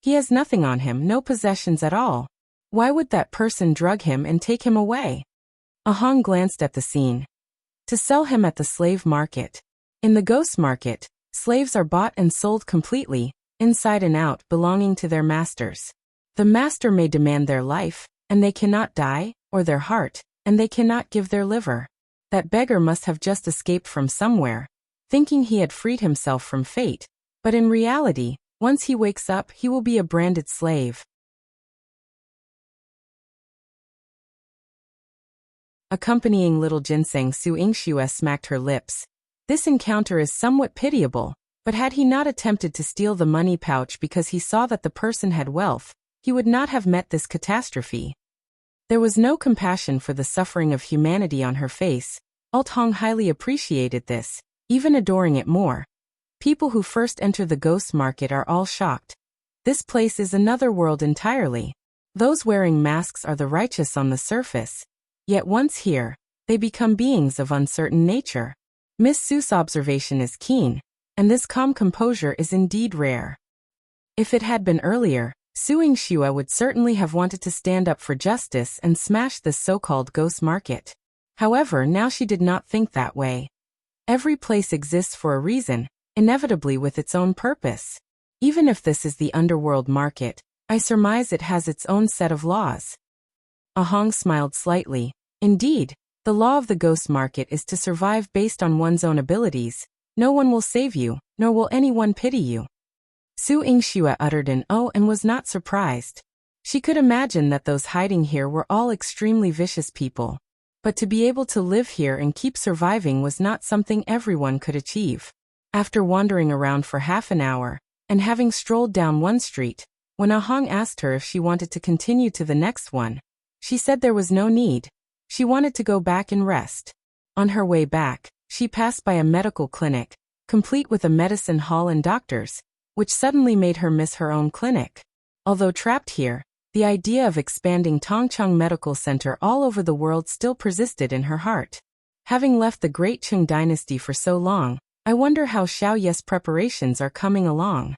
"He has nothing on him, no possessions at all. Why would that person drug him and take him away?" Hong glanced at the scene. "To sell him at the slave market. In the ghost market, slaves are bought and sold completely, inside and out, belonging to their masters. The master may demand their life, and they cannot die, or their heart, and they cannot give their liver. That beggar must have just escaped from somewhere, thinking he had freed himself from fate, but in reality, once he wakes up, he will be a branded slave." Accompanying little ginseng, Su Yingxue smacked her lips. This encounter is somewhat pitiable, but had he not attempted to steal the money pouch because he saw that the person had wealth, he would not have met this catastrophe. There was no compassion for the suffering of humanity on her face. Hong highly appreciated this, even adoring it more. People who first enter the ghost market are all shocked. This place is another world entirely. Those wearing masks are the righteous on the surface. Yet once here, they become beings of uncertain nature. Miss Su's observation is keen, and this calm composure is indeed rare. If it had been earlier, Su Yingxue would certainly have wanted to stand up for justice and smash this so-called ghost market. However, now she did not think that way. Every place exists for a reason, inevitably with its own purpose. Even if this is the underworld market, I surmise it has its own set of laws. Hong smiled slightly. Indeed, the law of the ghost market is to survive based on one's own abilities. No one will save you, nor will anyone pity you. Su Yingxue uttered an "oh" and was not surprised. She could imagine that those hiding here were all extremely vicious people. But to be able to live here and keep surviving was not something everyone could achieve. After wandering around for half an hour, and having strolled down one street, when Hong asked her if she wanted to continue to the next one, she said there was no need. She wanted to go back and rest. On her way back, she passed by a medical clinic, complete with a medicine hall and doctors, which suddenly made her miss her own clinic. Although trapped here, the idea of expanding Tongcheng Medical Center all over the world still persisted in her heart. Having left the great Qing dynasty for so long, I wonder how Xiao Ye's preparations are coming along.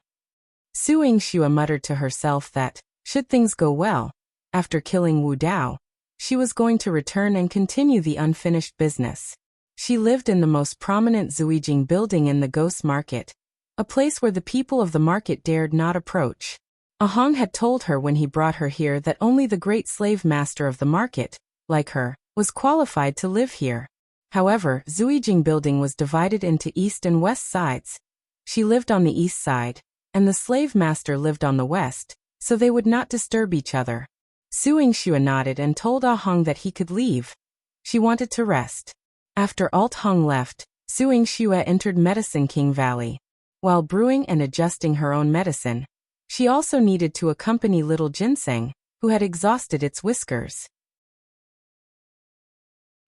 Su Yingxue muttered to herself that, should things go well, after killing Wu Dao, she was going to return and continue the unfinished business. She lived in the most prominent Zuijing building in the ghost market, a place where the people of the market dared not approach. Hong had told her when he brought her here that only the great slave master of the market, like her, was qualified to live here. However, Zuijing building was divided into east and west sides. She lived on the east side, and the slave master lived on the west, so they would not disturb each other. Su Yingxue nodded and told Hong that he could leave. She wanted to rest. After Hong left, Su Yingxue entered Medicine King Valley. While brewing and adjusting her own medicine, She also needed to accompany little ginseng, who had exhausted its whiskers.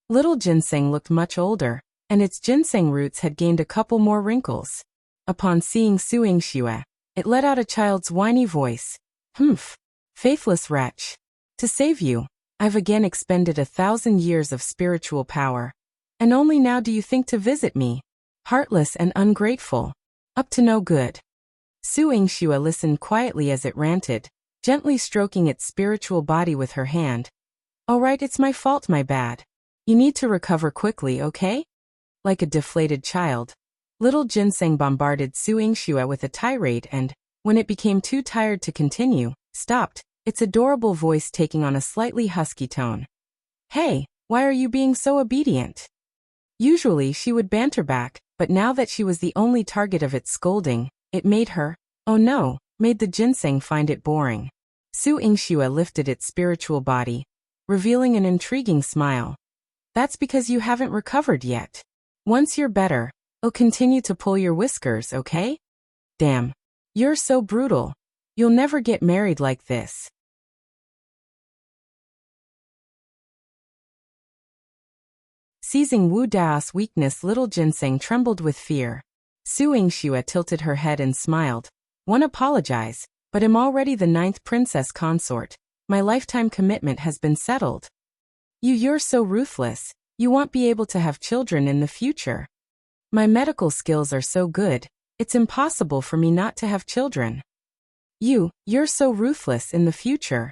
Little ginseng looked much older, and its ginseng roots had gained a couple more wrinkles. Upon seeing Su Yingxue, it let out a child's whiny voice. Humph! Faithless wretch! To save you, I've again expended 1,000 years of spiritual power. And only now do you think to visit me? Heartless and ungrateful. Up to no good. Su Yingxue listened quietly as it ranted, gently stroking its spiritual body with her hand. All right, it's my fault, my bad. You need to recover quickly, okay? Like a deflated child, little ginseng bombarded Su Yingxue with a tirade and, when it became too tired to continue, stopped, its adorable voice taking on a slightly husky tone. Hey, why are you being so obedient? Usually she would banter back, but now that she was the only target of its scolding, it made her, oh no, made the ginseng find it boring. Su Yingxue lifted its spiritual body, revealing an intriguing smile. That's because you haven't recovered yet. Once you're better, I'll continue to pull your whiskers, okay? Damn. You're so brutal. You'll never get married like this. Seizing Wu Dao's weakness, little ginseng trembled with fear. Su Yingxue tilted her head and smiled. Won't apologize, but I'm already the 9th princess consort. My lifetime commitment has been settled. You're so ruthless. You won't be able to have children in the future. My medical skills are so good, it's impossible for me not to have children. You're so ruthless in the future.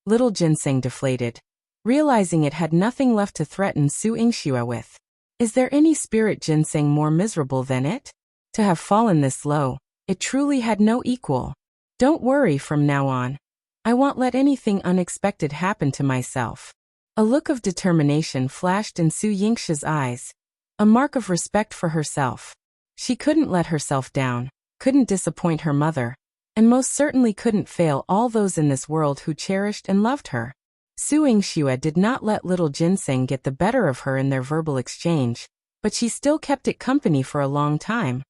Little ginseng deflated, realizing it had nothing left to threaten Su Yingxue with. Is there any spirit ginseng more miserable than it? To have fallen this low, it truly had no equal. Don't worry from now on. I won't let anything unexpected happen to myself. A look of determination flashed in Su Yingxue's eyes, a mark of respect for herself. She couldn't let herself down, couldn't disappoint her mother, and most certainly couldn't fail all those in this world who cherished and loved her. Su Yingxue did not let little ginseng get the better of her in their verbal exchange, but she still kept it company for a long time,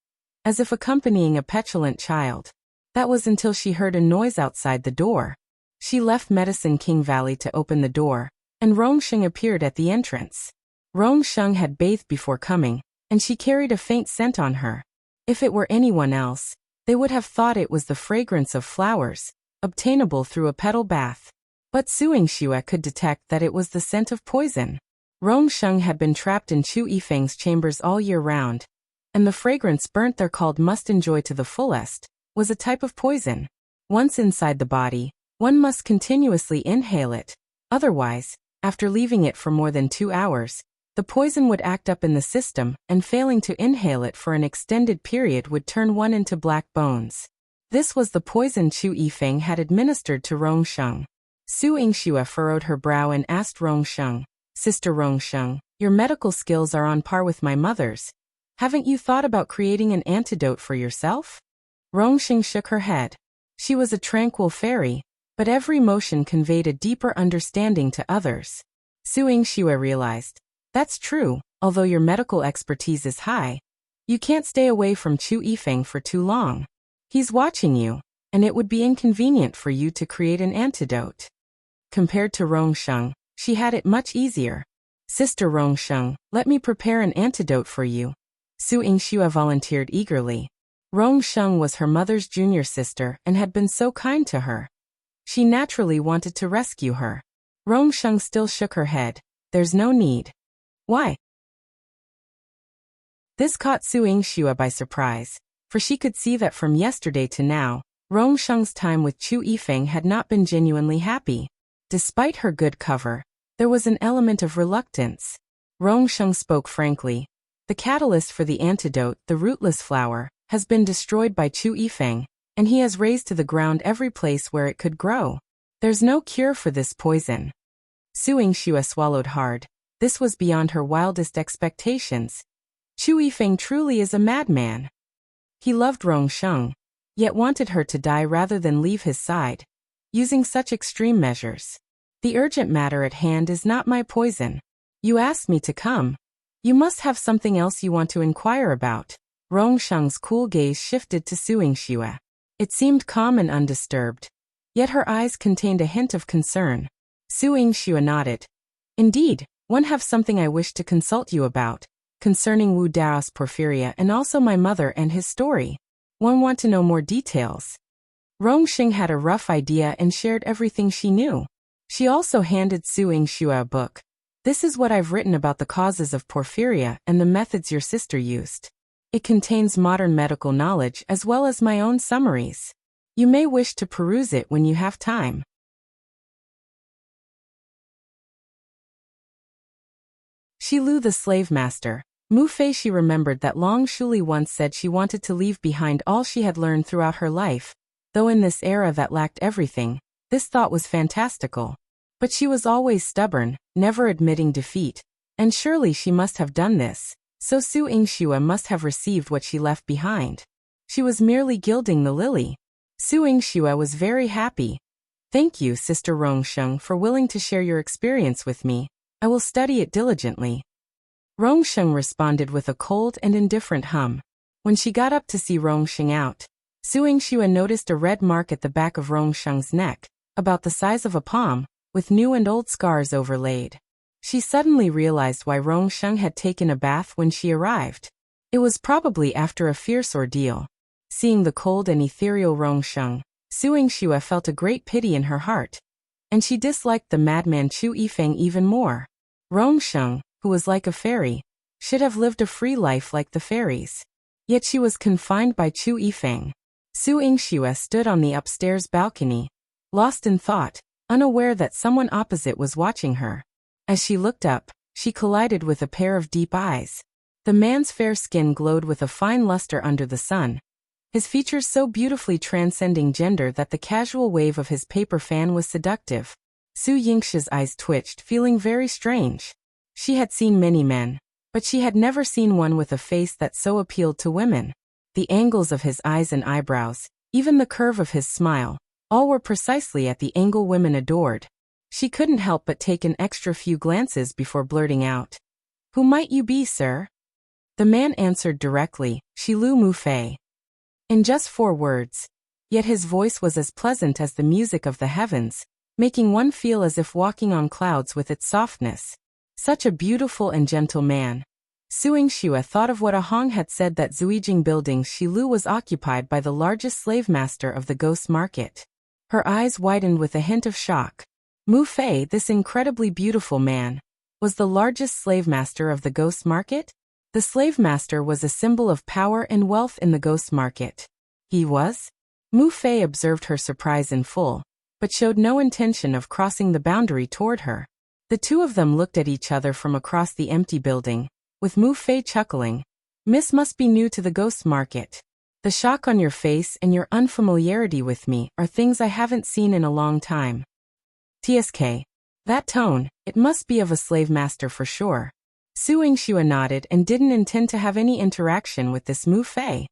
as if accompanying a petulant child. That was until she heard a noise outside the door. She left Medicine King Valley to open the door, and Rong appeared at the entrance. Rong had bathed before coming, and she carried a faint scent on her. If it were anyone else, they would have thought it was the fragrance of flowers, obtainable through a petal bath. But Su Yingxue could detect that it was the scent of poison. Rong had been trapped in Chu Yifeng's chambers all year round, and the fragrance burnt there called must enjoy to the fullest, was a type of poison. Once inside the body, one must continuously inhale it, otherwise, after leaving it for more than 2 hours, the poison would act up in the system, and failing to inhale it for an extended period would turn one into black bones. This was the poison Chu Yifeng had administered to Rong. Su Yingxue furrowed her brow and asked Rong, Sister Rong, your medical skills are on par with my mother's. Haven't you thought about creating an antidote for yourself? Rong shook her head. She was a tranquil fairy, but every motion conveyed a deeper understanding to others. Su Yingxue realized. That's true, although your medical expertise is high. You can't stay away from Chu Yifeng for too long. He's watching you, and it would be inconvenient for you to create an antidote. Compared to Rong, she had it much easier. Sister Rong, let me prepare an antidote for you. Su Yingxue volunteered eagerly. Rong was her mother's junior sister and had been so kind to her. She naturally wanted to rescue her. Rong still shook her head. There's no need. Why? This caught Su Yingxue by surprise, for she could see that from yesterday to now, Rong time with Chu Yifeng had not been genuinely happy. Despite her good cover, there was an element of reluctance. Rong spoke frankly. The catalyst for the antidote, the rootless flower, has been destroyed by Chu Yifeng, and he has razed to the ground every place where it could grow. There's no cure for this poison. Su Yingxue swallowed hard. This was beyond her wildest expectations. Chu Yifeng truly is a madman. He loved Rong, yet wanted her to die rather than leave his side, using such extreme measures. The urgent matter at hand is not my poison. You asked me to come. You must have something else you want to inquire about. Rong cool gaze shifted to Su Yingxue. It seemed calm and undisturbed. Yet her eyes contained a hint of concern. Su Yingxue nodded. Indeed, one have something I wish to consult you about, concerning Wu Dao's Porphyria and also my mother and his story. One want to know more details. Rong had a rough idea and shared everything she knew. She also handed Su Yingxue a book. This is what I've written about the causes of porphyria and the methods your sister used. It contains modern medical knowledge as well as my own summaries. You may wish to peruse it when you have time. Shilu the slave master. Mu Fei. She remembered that Long Shuli once said she wanted to leave behind all she had learned throughout her life, though in this era that lacked everything, this thought was fantastical. But she was always stubborn, never admitting defeat, and surely she must have done this, so Su Yingxue must have received what she left behind. She was merely gilding the lily. Su Yingxue was very happy. Thank you, Sister Rong, for willing to share your experience with me. I will study it diligently. Rong responded with a cold and indifferent hum. When she got up to see Rong out, Su Yingxue noticed a red mark at the back of Rong neck, about the size of a palm, with new and old scars overlaid. She suddenly realized why Rong had taken a bath when she arrived. It was probably after a fierce ordeal. Seeing the cold and ethereal Rong Su Yingxue felt a great pity in her heart. And she disliked the madman Chu Yifeng even more. Rong who was like a fairy, should have lived a free life like the fairies. Yet she was confined by Chu Yifeng. Su Yingxue stood on the upstairs balcony, lost in thought, unaware that someone opposite was watching her. As she looked up, she collided with a pair of deep eyes. The man's fair skin glowed with a fine luster under the sun, his features so beautifully transcending gender that the casual wave of his paper fan was seductive. Su Yingxue's eyes twitched, feeling very strange. She had seen many men, but she had never seen one with a face that so appealed to women. The angles of his eyes and eyebrows, even the curve of his smile, all were precisely at the angle women adored. She couldn't help but take an extra few glances before blurting out, "Who might you be, sir?" The man answered directly, "Shilu Mu Fei." In just 4 words. Yet his voice was as pleasant as the music of the heavens, making one feel as if walking on clouds with its softness. Such a beautiful and gentle man. Su Yingxue thought of what a Hong had said that Zuijing buildings Shilu was occupied by the largest slave master of the ghost market. Her eyes widened with a hint of shock. Mu Fei, this incredibly beautiful man, was the largest slave master of the ghost market? The slave master was a symbol of power and wealth in the ghost market. He was? Mu Fei observed her surprise in full, but showed no intention of crossing the boundary toward her. The two of them looked at each other from across the empty building, with Mu Fei chuckling. "Miss must be new to the ghost market. The shock on your face and your unfamiliarity with me are things I haven't seen in a long time." TSK. That tone, it must be of a slave master for sure. Su Yingxue nodded and didn't intend to have any interaction with this Mu Fei.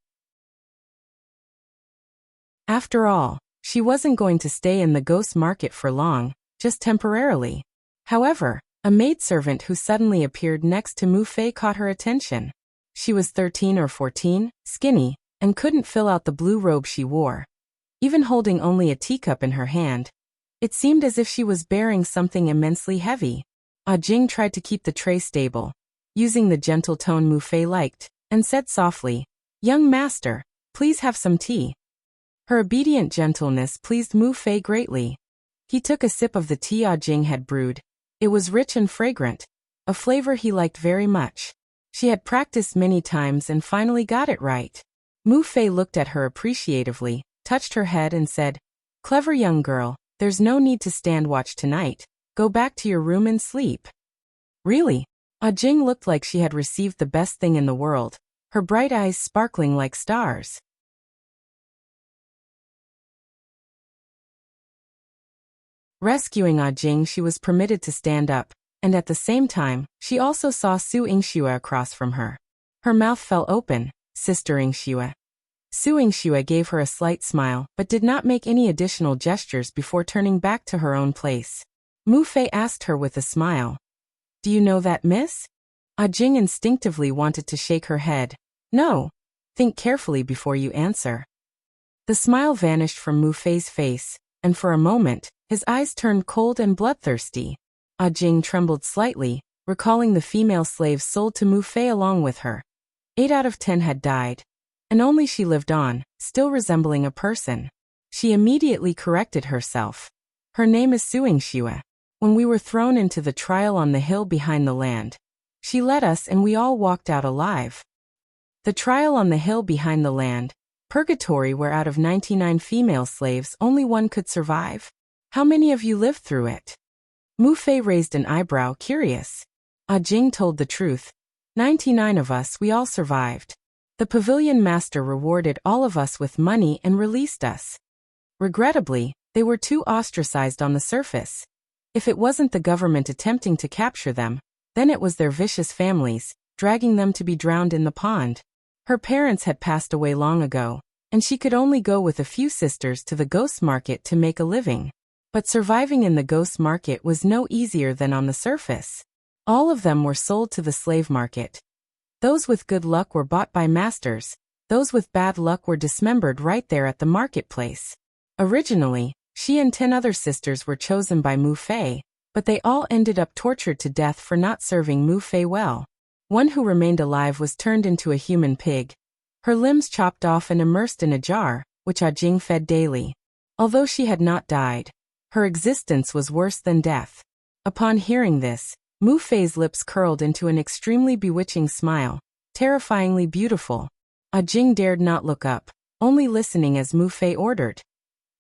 After all, she wasn't going to stay in the ghost market for long, just temporarily. However, a maidservant who suddenly appeared next to Mu Fei caught her attention. She was 13 or 14, skinny, and couldn't fill out the blue robe she wore. Even holding only a teacup in her hand, it seemed as if she was bearing something immensely heavy. Jing tried to keep the tray stable, using the gentle tone Mu Fei liked, and said softly, "Young master, please have some tea." Her obedient gentleness pleased Mu Fei greatly. He took a sip of the tea Jing had brewed. It was rich and fragrant, a flavor he liked very much. She had practiced many times and finally got it right. Mu Fei looked at her appreciatively, touched her head and said, "Clever young girl, there's no need to stand watch tonight. Go back to your room and sleep." Really? Jing looked like she had received the best thing in the world, her bright eyes sparkling like stars. Rescuing Jing, she was permitted to stand up, and at the same time, she also saw Su Yingxue across from her. Her mouth fell open. "Sister Yingxue." Su Yingxue gave her a slight smile, but did not make any additional gestures before turning back to her own place. Mu Fei asked her with a smile, "Do you know that, miss?" Jing instinctively wanted to shake her head. "No. Think carefully before you answer." The smile vanished from Mu Fei's face, and for a moment, his eyes turned cold and bloodthirsty. Jing trembled slightly, recalling the female slaves sold to Mu Fei along with her. 8 out of 10 had died, and only she lived on, still resembling a person. She immediately corrected herself. Her name is Su Yingxue. When we were thrown into the trial on the hill behind the land, she led us and we all walked out alive. The trial on the hill behind the land, purgatory, where out of 99 female slaves only one could survive. How many of you lived through it? Mu Fei raised an eyebrow, curious. Jing told the truth. 99 of us, we all survived. The pavilion master rewarded all of us with money and released us. Regrettably, they were too ostracized on the surface. If it wasn't the government attempting to capture them, then it was their vicious families, dragging them to be drowned in the pond. Her parents had passed away long ago, and she could only go with a few sisters to the ghost market to make a living. But surviving in the ghost market was no easier than on the surface. All of them were sold to the slave market. Those with good luck were bought by masters, those with bad luck were dismembered right there at the marketplace. Originally, she and 10 other sisters were chosen by Mu Fei, but they all ended up tortured to death for not serving Mu Fei well. One who remained alive was turned into a human pig. Her limbs chopped off and immersed in a jar, which Jing fed daily. Although she had not died, her existence was worse than death. Upon hearing this, Mu Fei's lips curled into an extremely bewitching smile, terrifyingly beautiful. Jing dared not look up, only listening as Mu Fei ordered.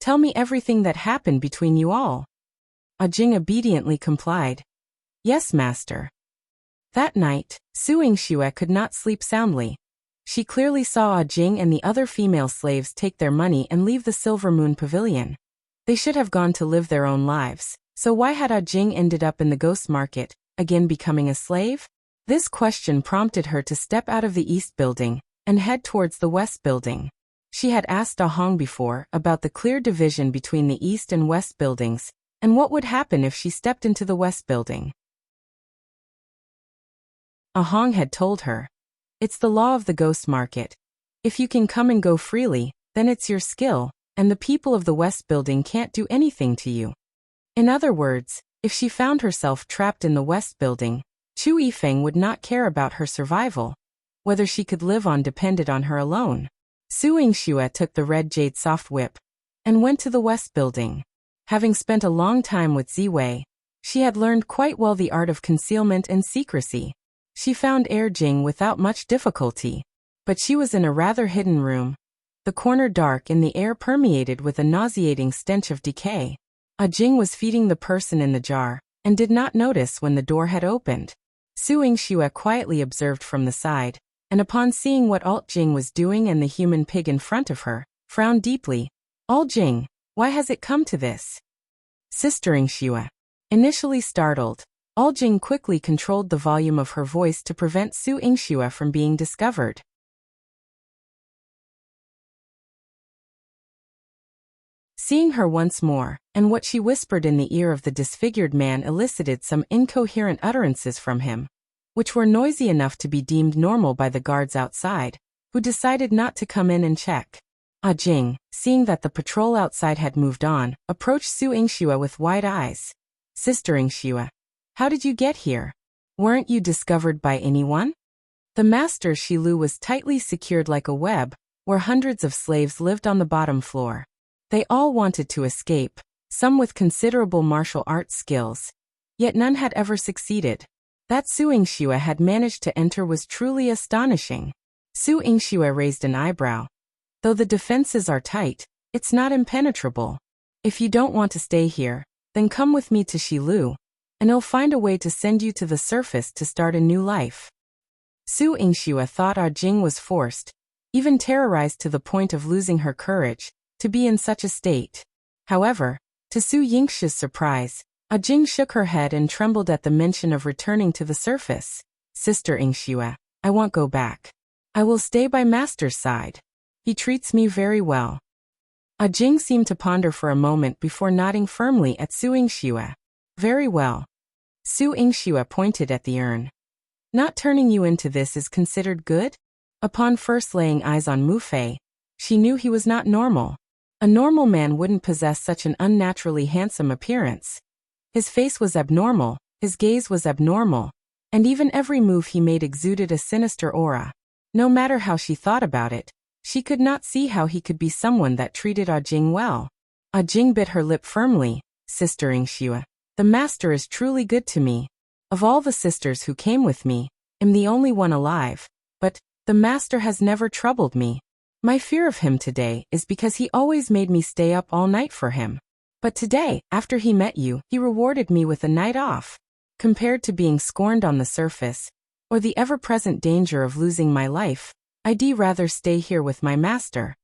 Tell me everything that happened between you all. Jing obediently complied. Yes, master. That night, Su Yingxue could not sleep soundly. She clearly saw Jing and the other female slaves take their money and leave the Silver Moon Pavilion. They should have gone to live their own lives, so why had Jing ended up in the ghost market, again becoming a slave? This question prompted her to step out of the east building and head towards the west building. She had asked Hong before about the clear division between the east and west buildings, and what would happen if she stepped into the west building. Hong had told her, it's the law of the ghost market. If you can come and go freely, then it's your skill, and the people of the west building can't do anything to you. In other words, if she found herself trapped in the west building, Chu Yifeng would not care about her survival. Whether she could live on depended on her alone. Su Yingxue took the red jade soft whip and went to the west building. Having spent a long time with Ziwei, she had learned quite well the art of concealment and secrecy. She found Jing without much difficulty, but she was in a rather hidden room, the corner dark and the air permeated with a nauseating stench of decay. Jing was feeding the person in the jar, and did not notice when the door had opened. Su Yingxue quietly observed from the side, and upon seeing what Jing was doing and the human pig in front of her, frowned deeply. Jing, why has it come to this? Sister Yingxue. Initially startled, Jing quickly controlled the volume of her voice to prevent Su Yingxue from being discovered. Seeing her once more, and what she whispered in the ear of the disfigured man elicited some incoherent utterances from him, which were noisy enough to be deemed normal by the guards outside, who decided not to come in and check. Jing, seeing that the patrol outside had moved on, approached Su Yingxue with wide eyes. Sister Yingxue, how did you get here? Weren't you discovered by anyone? The master Shilu was tightly secured like a web, where hundreds of slaves lived on the bottom floor. They all wanted to escape, some with considerable martial arts skills. Yet none had ever succeeded. That Su Yingxue had managed to enter was truly astonishing. Su Yingxue raised an eyebrow. Though the defenses are tight, it's not impenetrable. If you don't want to stay here, then come with me to Shilu, and he'll find a way to send you to the surface to start a new life. Su Yingxue thought Jing was forced, even terrorized to the point of losing her courage, to be in such a state. However, to Su Yingxue's surprise, Jing shook her head and trembled at the mention of returning to the surface. Sister Yingxue, I won't go back. I will stay by master's side. He treats me very well. Jing seemed to ponder for a moment before nodding firmly at Su Yingxue. Very well. Su Yingxue pointed at the urn. Not turning you into this is considered good? Upon first laying eyes on Mu Fei, She knew he was not normal. A normal man wouldn't possess such an unnaturally handsome appearance. His face was abnormal, his gaze was abnormal, and even every move he made exuded a sinister aura. No matter how she thought about it, she could not see how he could be someone that treated Jing well. Jing bit her lip firmly. Sister Yingxue, the master is truly good to me. Of all the sisters who came with me, I'm the only one alive, but the master has never troubled me. My fear of him today is because he always made me stay up all night for him. But today, after he met you, he rewarded me with a night off. Compared to being scorned on the surface, or the ever-present danger of losing my life, I'd rather stay here with my master.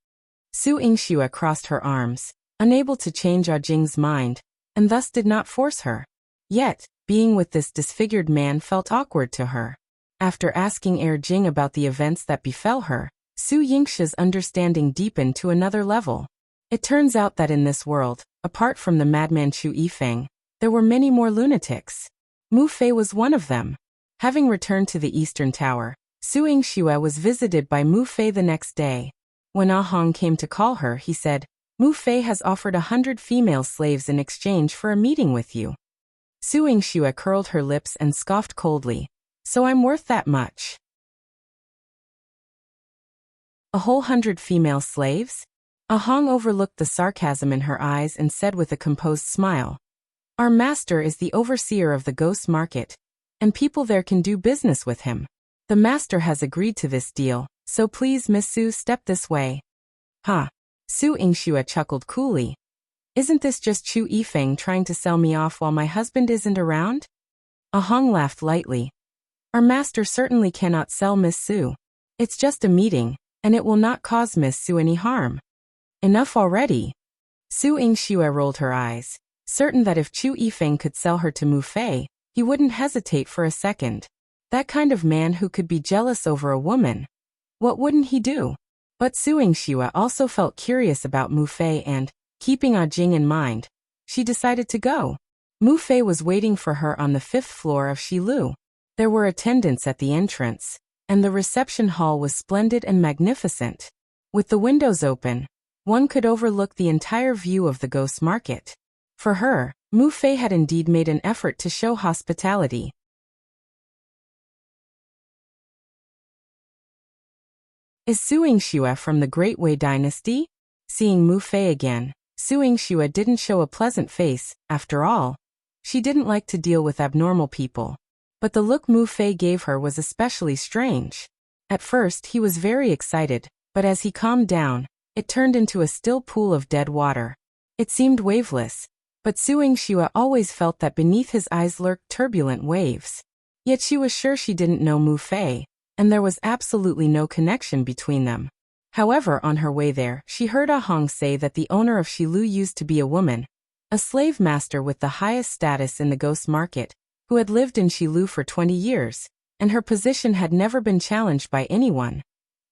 Su Yingxue crossed her arms, unable to change Jing's mind, and thus did not force her. Yet, being with this disfigured man felt awkward to her. After asking Jing about the events that befell her, Su Yingxue's understanding deepened to another level. It turns out that in this world, apart from the madman Chu Yifeng, there were many more lunatics. Mu Fei was one of them. Having returned to the Eastern Tower, Su Yingxue was visited by Mu Fei the next day. When Hong came to call her, he said, Mu Fei has offered 100 female slaves in exchange for a meeting with you. Su Yingxue curled her lips and scoffed coldly. So I'm worth that much? A whole 100 female slaves? Hong overlooked the sarcasm in her eyes and said with a composed smile, Our master is the overseer of the ghost market, and people there can do business with him. The master has agreed to this deal, so please Miss Su step this way. Huh? Su Yingxue chuckled coolly. Isn't this just Chu Yifeng trying to sell me off while my husband isn't around? Hong laughed lightly. Our master certainly cannot sell Miss Su. It's just a meeting, and it will not cause Miss Su any harm. Enough already. Su Yingxue rolled her eyes, certain that if Chu Yifeng could sell her to Mu Fei, he wouldn't hesitate for a second. That kind of man who could be jealous over a woman. What wouldn't he do? But Su Yingxue also felt curious about Mu Fei and, keeping Jing in mind, she decided to go. Mu Fei was waiting for her on the 5th floor of Shilu. There were attendants at the entrance, and the reception hall was splendid and magnificent. With the windows open, one could overlook the entire view of the ghost market. For her, Mu Fei had indeed made an effort to show hospitality. Is Su Yingxue from the Great Wei dynasty? Seeing Mu Fei again, Su Yingxue didn't show a pleasant face. After all, she didn't like to deal with abnormal people. But the look Mu Fei gave her was especially strange. At first he was very excited, but as he calmed down, it turned into a still pool of dead water. It seemed waveless, but Su Yingxue always felt that beneath his eyes lurked turbulent waves. Yet she was sure she didn't know Mu Fei, and there was absolutely no connection between them. However, on her way there, she heard Hong say that the owner of Shilu used to be a woman, a slave master with the highest status in the ghost market, who had lived in Shilu for 20 years, and her position had never been challenged by anyone.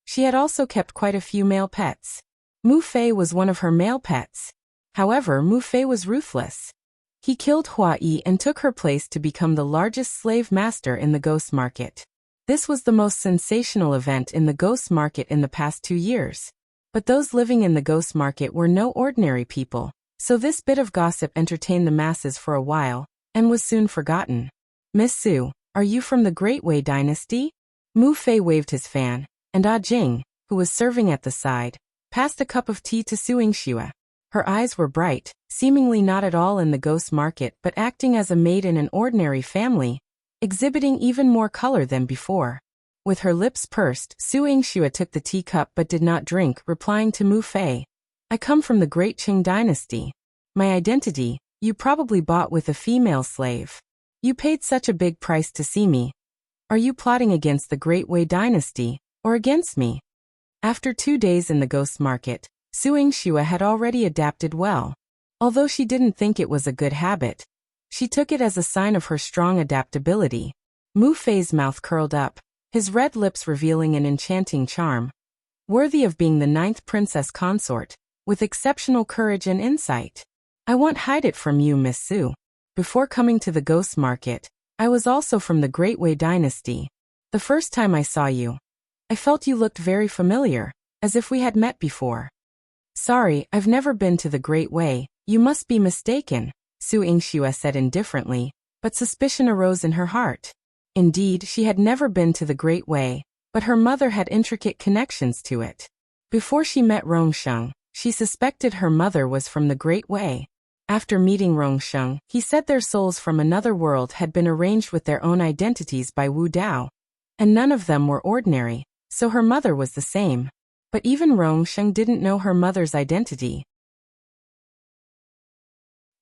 She had also kept quite a few male pets. Mu Fei was one of her male pets. However, Mu Fei was ruthless. He killed Hua Yi and took her place to become the largest slave master in the ghost market. This was the most sensational event in the ghost market in the past 2 years. But those living in the ghost market were no ordinary people, so this bit of gossip entertained the masses for a while, and was soon forgotten. Miss Su, are you from the Great Wei dynasty? Mu Fei waved his fan, and Jing, who was serving at the side, passed a cup of tea to Su Yingxue. Her eyes were bright, seemingly not at all in the ghost market but acting as a maid in an ordinary family, exhibiting even more color than before. With her lips pursed, Su Yingxue took the teacup but did not drink, replying to Mu Fei, I come from the Great Qing dynasty. My identity, you probably bought with a female slave. You paid such a big price to see me. Are you plotting against the Great Wei dynasty, or against me? After 2 days in the ghost market, Su Yingxue had already adapted well. Although she didn't think it was a good habit, she took it as a sign of her strong adaptability. Mu Fei's mouth curled up, his red lips revealing an enchanting charm, worthy of being the 9th princess consort, with exceptional courage and insight. I won't hide it from you, Miss Su. Before coming to the ghost market, I was also from the Great Wei dynasty. The first time I saw you, I felt you looked very familiar. as if we had met before. Sorry, I've never been to the Great Wei. You must be mistaken, Su Yingxue said indifferently, but suspicion arose in her heart. Indeed, she had never been to the Great Wei, but her mother had intricate connections to it. Before she met Rong Sheng, she suspected her mother was from the Great Wei. After meeting Rong Sheng, he said their souls from another world had been arranged with their own identities by Wu Dao, and none of them were ordinary, so her mother was the same. But even Rong Sheng didn't know her mother's identity.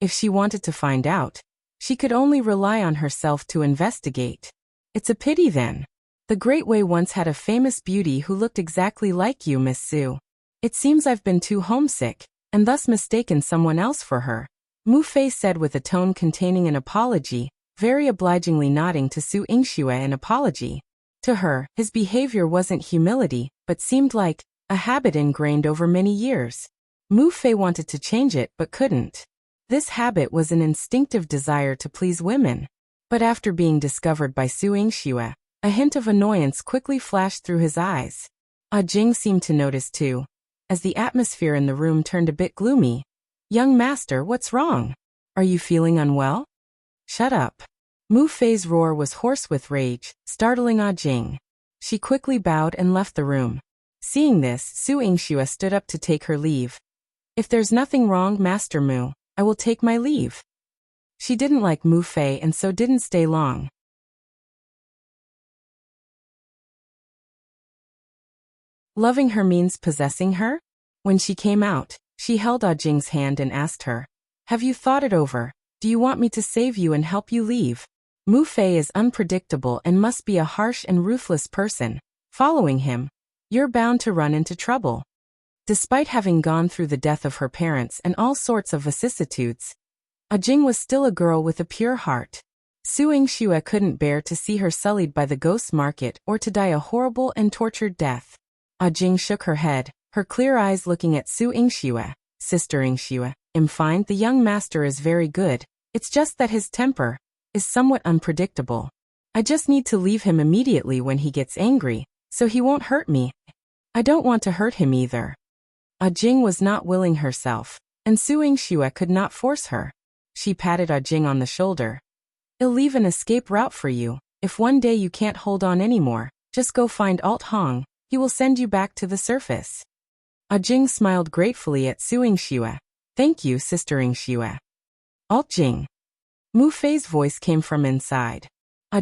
If she wanted to find out, she could only rely on herself to investigate. It's a pity then. The Great Wei once had a famous beauty who looked exactly like you, Miss Su. It seems I've been too homesick, and thus mistaken someone else for her, Mu Fei said with a tone containing an apology, very obligingly nodding to Su Yingxue in apology. To her, his behavior wasn't humility, but seemed like a habit ingrained over many years. Mu Fei wanted to change it but couldn't. This habit was an instinctive desire to please women. But after being discovered by Su Yingxue, a hint of annoyance quickly flashed through his eyes. Jing seemed to notice too. As the atmosphere in the room turned a bit gloomy. Young master, what's wrong? Are you feeling unwell? Shut up. Mu Fei's roar was hoarse with rage, startling Jing. She quickly bowed and left the room. Seeing this, Su Yingxue stood up to take her leave. If there's nothing wrong, Master Mu, I will take my leave. She didn't like Mu Fei and so didn't stay long. Loving her means possessing her? When she came out, she held Jing's hand and asked her, have you thought it over? Do you want me to save you and help you leave? Mu Fei is unpredictable and must be a harsh and ruthless person. Following him, you're bound to run into trouble. Despite having gone through the death of her parents and all sorts of vicissitudes, Jing was still a girl with a pure heart. Su Yingxue couldn't bear to see her sullied by the ghost market or to die a horrible and tortured death. Jing shook her head, her clear eyes looking at Su Yingxue. Sister Yingxue, I'm fine, the young master is very good, it's just that his temper is somewhat unpredictable. I just need to leave him immediately when he gets angry, so he won't hurt me. I don't want to hurt him either. Jing was not willing herself, and Su Yingxue could not force her. She patted Jing on the shoulder. I'll leave an escape route for you. If one day you can't hold on anymore, just go find Alt Hong, he will send you back to the surface. Jing smiled gratefully at Su Yingxue. Thank you, Sister Yingxue. Alt Jing. Mu Fei's voice came from inside.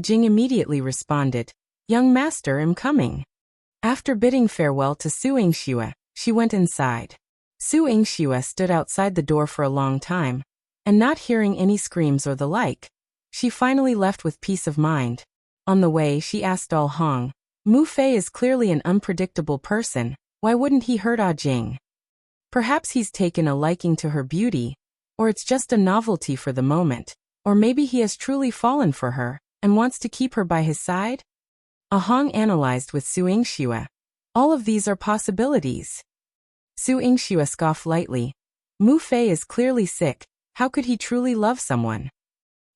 Jing immediately responded, young master, I'm coming. After bidding farewell to Su Yingxue, she went inside. Su Yingxue stood outside the door for a long time, and not hearing any screams or the like, she finally left with peace of mind. On the way, she asked Al Hong, Mu Fei is clearly an unpredictable person, why wouldn't he hurt Jing? Perhaps he's taken a liking to her beauty, or it's just a novelty for the moment, or maybe he has truly fallen for her, and wants to keep her by his side? Hong analyzed with Su Yingxue. All of these are possibilities. Su Yingxue scoffed lightly. Mu Fei is clearly sick, how could he truly love someone?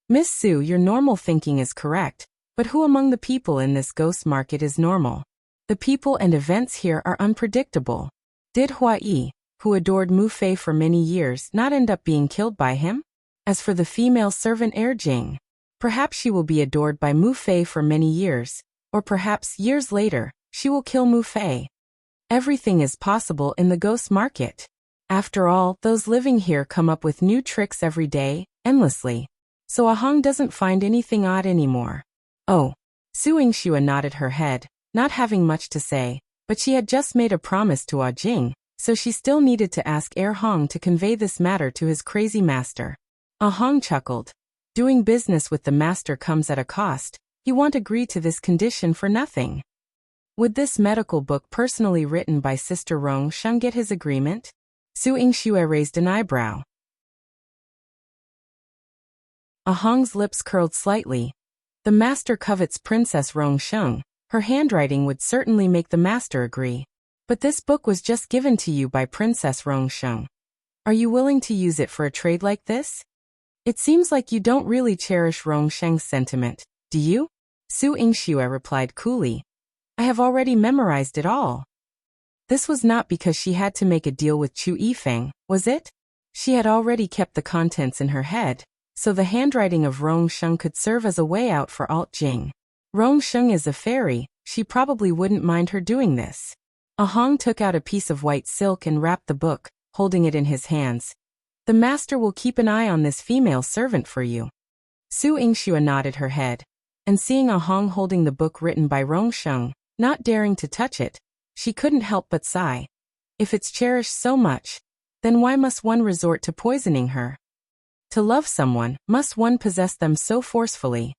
Miss Su, your normal thinking is correct, but who among the people in this ghost market is normal? The people and events here are unpredictable. Did Hua Yi, who adored Mu Fei for many years, not end up being killed by him? As for the female servant Jing, perhaps she will be adored by Mu Fei for many years, or perhaps years later, she will kill Mu Fei. Everything is possible in the ghost market. After all, those living here come up with new tricks every day, endlessly. So Hong doesn't find anything odd anymore. Oh. Su Yingxue nodded her head, not having much to say, but she had just made a promise to Jing, so she still needed to ask Hong to convey this matter to his crazy master. Hong chuckled. Doing business with the master comes at a cost, he won't agree to this condition for nothing. Would this medical book personally written by Sister Rong Sheng get his agreement? Su Yingxue raised an eyebrow. Hong's lips curled slightly. The master covets Princess Rong Sheng. Her handwriting would certainly make the master agree. But this book was just given to you by Princess Rong Sheng. Are you willing to use it for a trade like this? It seems like you don't really cherish Rong Sheng's sentiment, do you? Su Yingxue replied coolly. I have already memorized it all. This was not because she had to make a deal with Chu Yifeng, was it? She had already kept the contents in her head, so the handwriting of Rong Sheng could serve as a way out for Alt Jing. Rong Sheng is a fairy, she probably wouldn't mind her doing this. Ahong took out a piece of white silk and wrapped the book, holding it in his hands. The master will keep an eye on this female servant for you. Su Yingxue nodded her head, and seeing Ahong holding the book written by Rong Sheng, not daring to touch it, she couldn't help but sigh. If it's cherished so much, then why must one resort to poisoning her? To love someone, must one possess them so forcefully?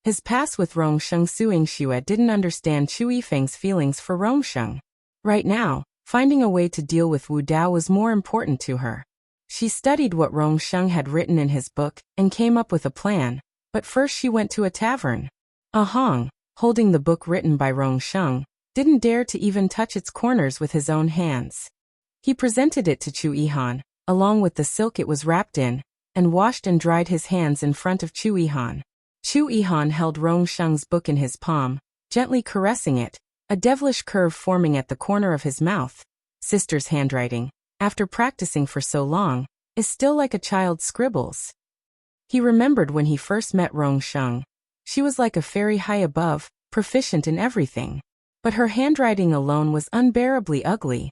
His past with Rong Sheng. Su Yingxue didn't understand Chu Yifeng's feelings for Rong Sheng. Right now, finding a way to deal with Wu Dao was more important to her. She studied what Rong Sheng had written in his book and came up with a plan, but first she went to a tavern. Ahong, holding the book written by Rong Sheng, didn't dare to even touch its corners with his own hands. He presented it to Chu Yihan, along with the silk it was wrapped in, and washed and dried his hands in front of Chu Yihan. Chu Yihan held Rong Sheng's book in his palm, gently caressing it, a devilish curve forming at the corner of his mouth. Sister's handwriting, after practicing for so long, is still like a child's scribbles. He remembered when he first met Rong Sheng. She was like a fairy high above, proficient in everything. But her handwriting alone was unbearably ugly.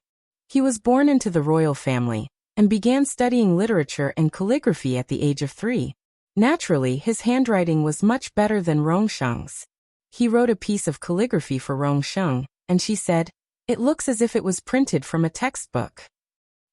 He was born into the royal family, and began studying literature and calligraphy at the age of 3. Naturally, his handwriting was much better than Rong Sheng's. He wrote a piece of calligraphy for Rong Sheng, and she said, "It looks as if it was printed from a textbook."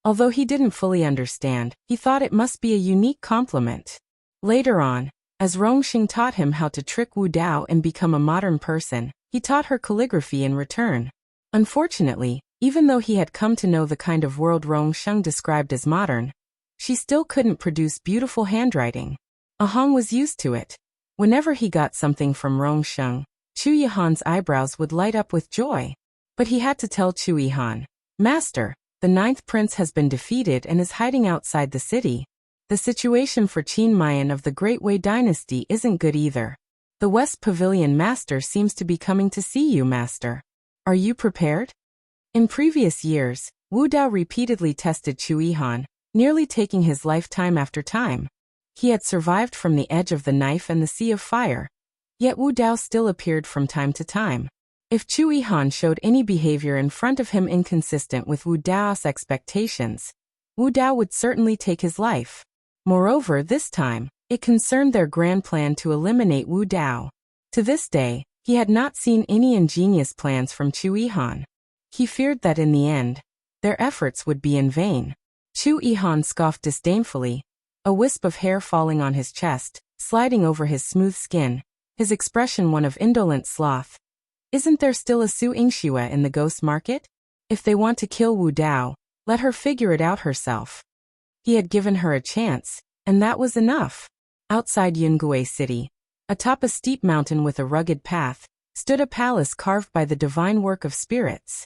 Although he didn't fully understand, he thought it must be a unique compliment. Later on, as Rong Sheng taught him how to trick Wu Dao and become a modern person, he taught her calligraphy in return. Unfortunately, even though he had come to know the kind of world Rong Sheng described as modern, she still couldn't produce beautiful handwriting. Ahong was used to it. Whenever he got something from Rong Sheng, Chu Yihan's eyebrows would light up with joy. But he had to tell Chu Yihan, "Master, the 9th prince has been defeated and is hiding outside the city. The situation for Qin Mayan of the Great Wei dynasty isn't good either. The West Pavilion master seems to be coming to see you, master. Are you prepared?" In previous years, Wu Dao repeatedly tested Chu Yihan, nearly taking his lifetime after time. He had survived from the edge of the knife and the sea of fire. Yet Wu Dao still appeared from time to time. If Chu Yihan showed any behavior in front of him inconsistent with Wu Dao's expectations, Wu Dao would certainly take his life. Moreover, this time, it concerned their grand plan to eliminate Wu Dao. To this day, he had not seen any ingenious plans from Chu Yihan. He feared that in the end, their efforts would be in vain. Chu Yihan scoffed disdainfully, a wisp of hair falling on his chest, sliding over his smooth skin, his expression one of indolent sloth. Isn't there still a Su Yingxue in the ghost market? If they want to kill Wu Dao, let her figure it out herself. He had given her a chance, and that was enough. Outside Yingxue city, atop a steep mountain with a rugged path, stood a palace carved by the divine work of spirits.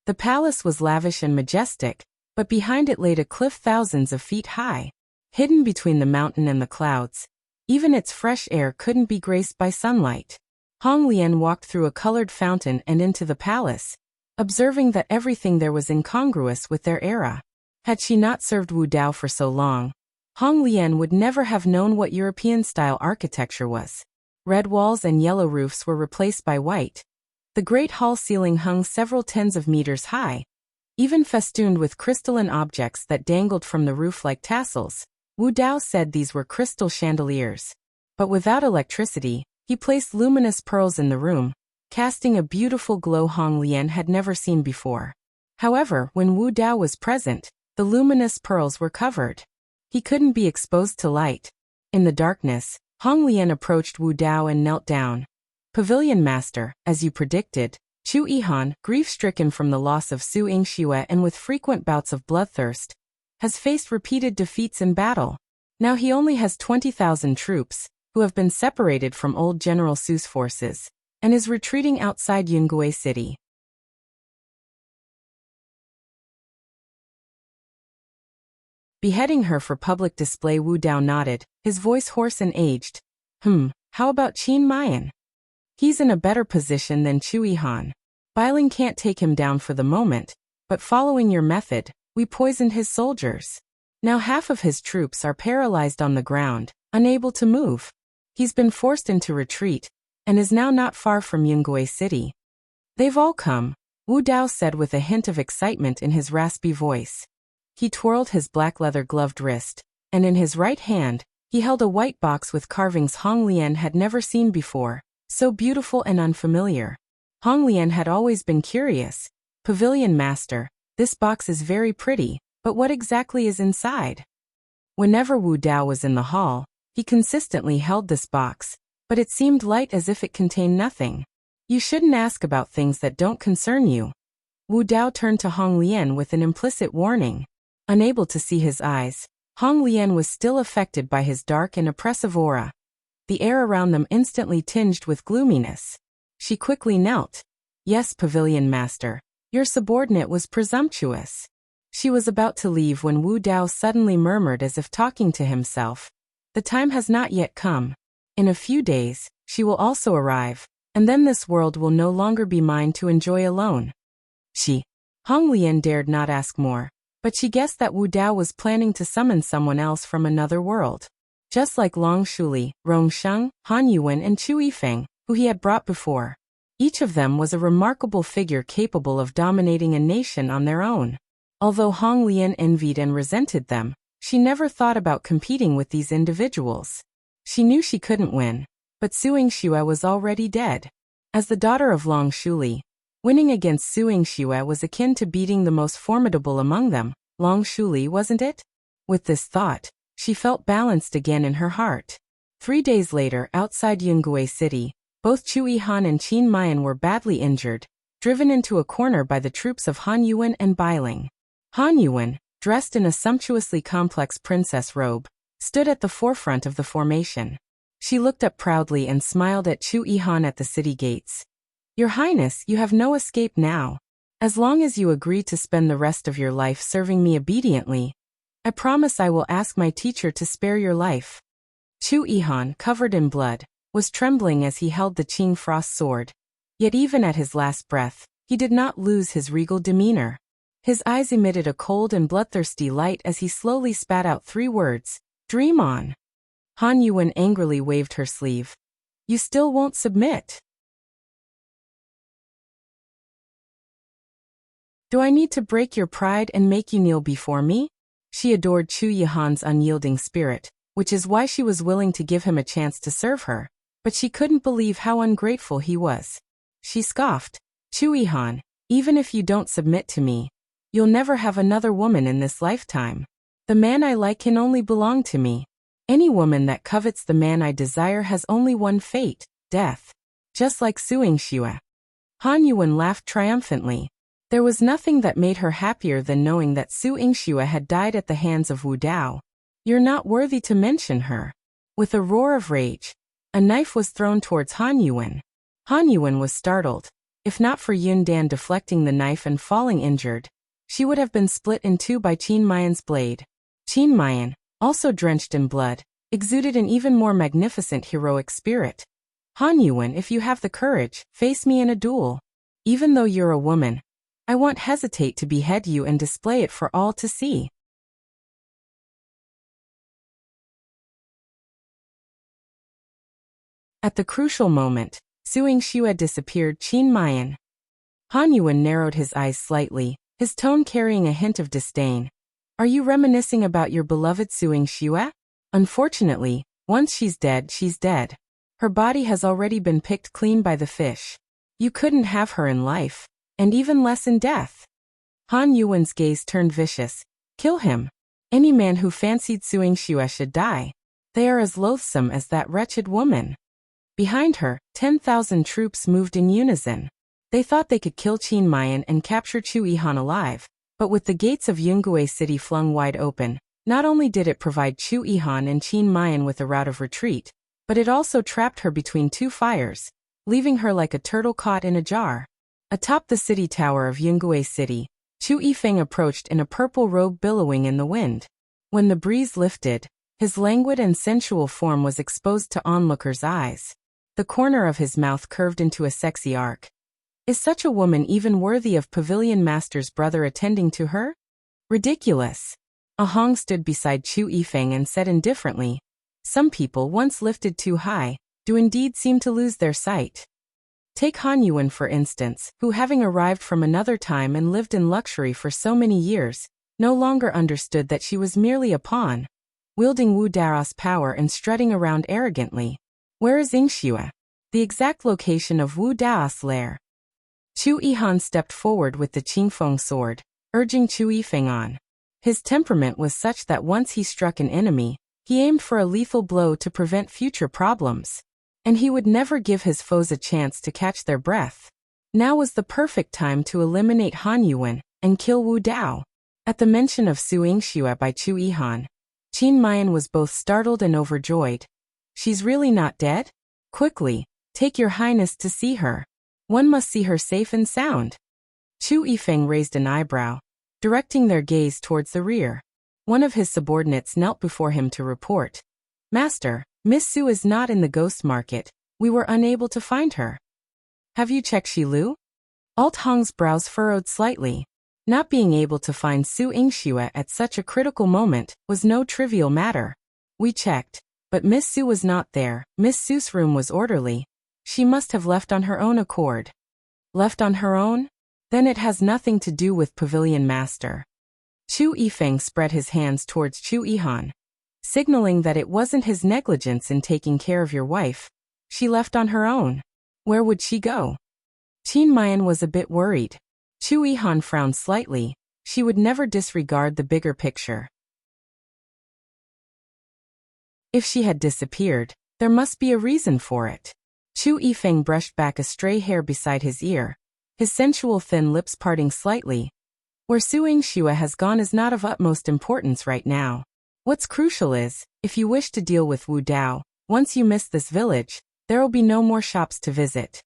The palace was lavish and majestic, but behind it laid a cliff thousands of feet high. Hidden between the mountain and the clouds, even its fresh air couldn't be graced by sunlight. Hong Lian walked through a colored fountain and into the palace, observing that everything there was incongruous with their era. Had she not served Wu Dao for so long, Hong Lian would never have known what European-style architecture was. Red walls and yellow roofs were replaced by white. The great hall ceiling hung several tens of meters high, even festooned with crystalline objects that dangled from the roof like tassels. Wu Dao said these were crystal chandeliers. But without electricity, he placed luminous pearls in the room, casting a beautiful glow Hong Lian had never seen before. However, when Wu Dao was present, the luminous pearls were covered. He couldn't be exposed to light. In the darkness, Hong Lian approached Wu Dao and knelt down. "Pavilion master, as you predicted, Chu Yihan, grief-stricken from the loss of Su Yingxue and with frequent bouts of bloodthirst, has faced repeated defeats in battle. Now he only has 20,000 troops, who have been separated from old General Su's forces, and is retreating outside Yingxue city. Beheading her for public display. Wu Dao nodded, his voice hoarse and aged. How about Qin Mayan? He's in a better position than Chu Yihan. Biling can't take him down for the moment, but following your method, we poisoned his soldiers. Now half of his troops are paralyzed on the ground, unable to move. He's been forced into retreat, and is now not far from Yingxue City. They've all come, Wu Dao said with a hint of excitement in his raspy voice. He twirled his black leather-gloved wrist, and in his right hand, he held a white box with carvings Hong Lian had never seen before, so beautiful and unfamiliar. Hong Lian had always been curious. Pavilion master, this box is very pretty, but what exactly is inside? Whenever Wu Dao was in the hall, he consistently held this box, but it seemed light as if it contained nothing. You shouldn't ask about things that don't concern you. Wu Dao turned to Hong Lian with an implicit warning. Unable to see his eyes, Hong Lian was still affected by his dark and oppressive aura. The air around them instantly tinged with gloominess. She quickly knelt. Yes, Pavilion master, your subordinate was presumptuous. She was about to leave when Wu Dao suddenly murmured as if talking to himself. The time has not yet come. In a few days, she will also arrive, and then this world will no longer be mine to enjoy alone. Hong Lian dared not ask more, but she guessed that Wu Dao was planning to summon someone else from another world. Just like Long Shuli, Rong Sheng, Han Yuan and Chu Yifeng, who he had brought before. Each of them was a remarkable figure capable of dominating a nation on their own. Although Hong Lian envied and resented them, she never thought about competing with these individuals. She knew she couldn't win, but Su Yingxue was already dead. As the daughter of Long Shuli, winning against Su Yingxue was akin to beating the most formidable among them, Long Shuli, wasn't it? With this thought, she felt balanced again in her heart. 3 days later, outside Yingxue City, both Chu Yihan and Qin Mayan were badly injured, driven into a corner by the troops of Han Yuan and Biling. Han Yuan, dressed in a sumptuously complex princess robe, stood at the forefront of the formation. She looked up proudly and smiled at Chu Yihan at the city gates. Your Highness, you have no escape now. As long as you agree to spend the rest of your life serving me obediently, I promise I will ask my teacher to spare your life. Chu Yihan, covered in blood, was trembling as he held the Qing Frost sword. Yet even at his last breath, he did not lose his regal demeanor. His eyes emitted a cold and bloodthirsty light as he slowly spat out 3 words, "Dream on." Han Yuan angrily waved her sleeve. You still won't submit? Do I need to break your pride and make you kneel before me? She adored Chu Yihan's unyielding spirit, which is why she was willing to give him a chance to serve her, but she couldn't believe how ungrateful he was. She scoffed, Chu Yihan, even if you don't submit to me, you'll never have another woman in this lifetime. The man I like can only belong to me. Any woman that covets the man I desire has only one fate, death. Just like Su Yingxue. Han Yuan laughed triumphantly. There was nothing that made her happier than knowing that Su Yingxue had died at the hands of Wu Dao. You're not worthy to mention her. With a roar of rage, a knife was thrown towards Han Yuan. Han Yuan was startled. If not for Yun Dan deflecting the knife and falling injured, she would have been split in 2 by Qin Mayan's blade. Qin Mayan, also drenched in blood, exuded an even more magnificent heroic spirit. Han Yuan, if you have the courage, face me in a duel. Even though you're a woman, I won't hesitate to behead you and display it for all to see. At the crucial moment, Su Yingxue disappeared. Qin Mayan. Han Yuan narrowed his eyes slightly, his tone carrying a hint of disdain. Are you reminiscing about your beloved Su Yingxue? Unfortunately, once she's dead, she's dead. Her body has already been picked clean by the fish. You couldn't have her in life, and even less in death. Han Yuan's gaze turned vicious. Kill him. Any man who fancied Su Yingxue should die. They are as loathsome as that wretched woman. Behind her, 10,000 troops moved in unison. They thought they could kill Qin Mayan and capture Chu Yihan alive, but with the gates of Yingxue City flung wide open, not only did it provide Chu Yihan and Qin Mayan with a route of retreat, but it also trapped her between 2 fires, leaving her like a turtle caught in a jar. Atop the city tower of Yingxue City, Chu Yifeng approached in a purple robe billowing in the wind. When the breeze lifted, his languid and sensual form was exposed to onlookers' eyes. The corner of his mouth curved into a sexy arc. Is such a woman even worthy of Pavilion Master's brother attending to her? Ridiculous. A Hong stood beside Chu Yifeng and said indifferently, some people once lifted too high, do indeed seem to lose their sight. Take Han Yuan for instance, who having arrived from another time and lived in luxury for so many years, no longer understood that she was merely a pawn, wielding Wu Dao's power and strutting around arrogantly. Where is Yingxue? The exact location of Wu Dao's lair. Chu Yihan stepped forward with the Qingfeng sword, urging Chu Yifeng on. His temperament was such that once he struck an enemy, he aimed for a lethal blow to prevent future problems. And he would never give his foes a chance to catch their breath. Now was the perfect time to eliminate Han Yuan and kill Wu Dao. At the mention of Su Yingxue by Chu Yihan, Qin Mayan was both startled and overjoyed. She's really not dead? Quickly, take your highness to see her. One must see her safe and sound. Chu Yifeng raised an eyebrow, directing their gaze towards the rear. One of his subordinates knelt before him to report. Master, Miss Su is not in the ghost market. We were unable to find her. Have you checked Shilu? Alt Hong's brows furrowed slightly. Not being able to find Su Yingxue at such a critical moment was no trivial matter. We checked, but Miss Su was not there. Miss Su's room was orderly. She must have left on her own accord. Left on her own? Then it has nothing to do with Pavilion Master. Chu Yifeng spread his hands towards Chu Yihan, signaling that it wasn't his negligence in taking care of your wife. She left on her own. Where would she go? Qin Mayan was a bit worried. Chu Yihan frowned slightly. She would never disregard the bigger picture. If she had disappeared, there must be a reason for it. Chu Yifeng brushed back a stray hair beside his ear, his sensual thin lips parting slightly. Where Su Yingxue has gone is not of utmost importance right now. What's crucial is, if you wish to deal with Wu Dao, once you miss this village, there will be no more shops to visit.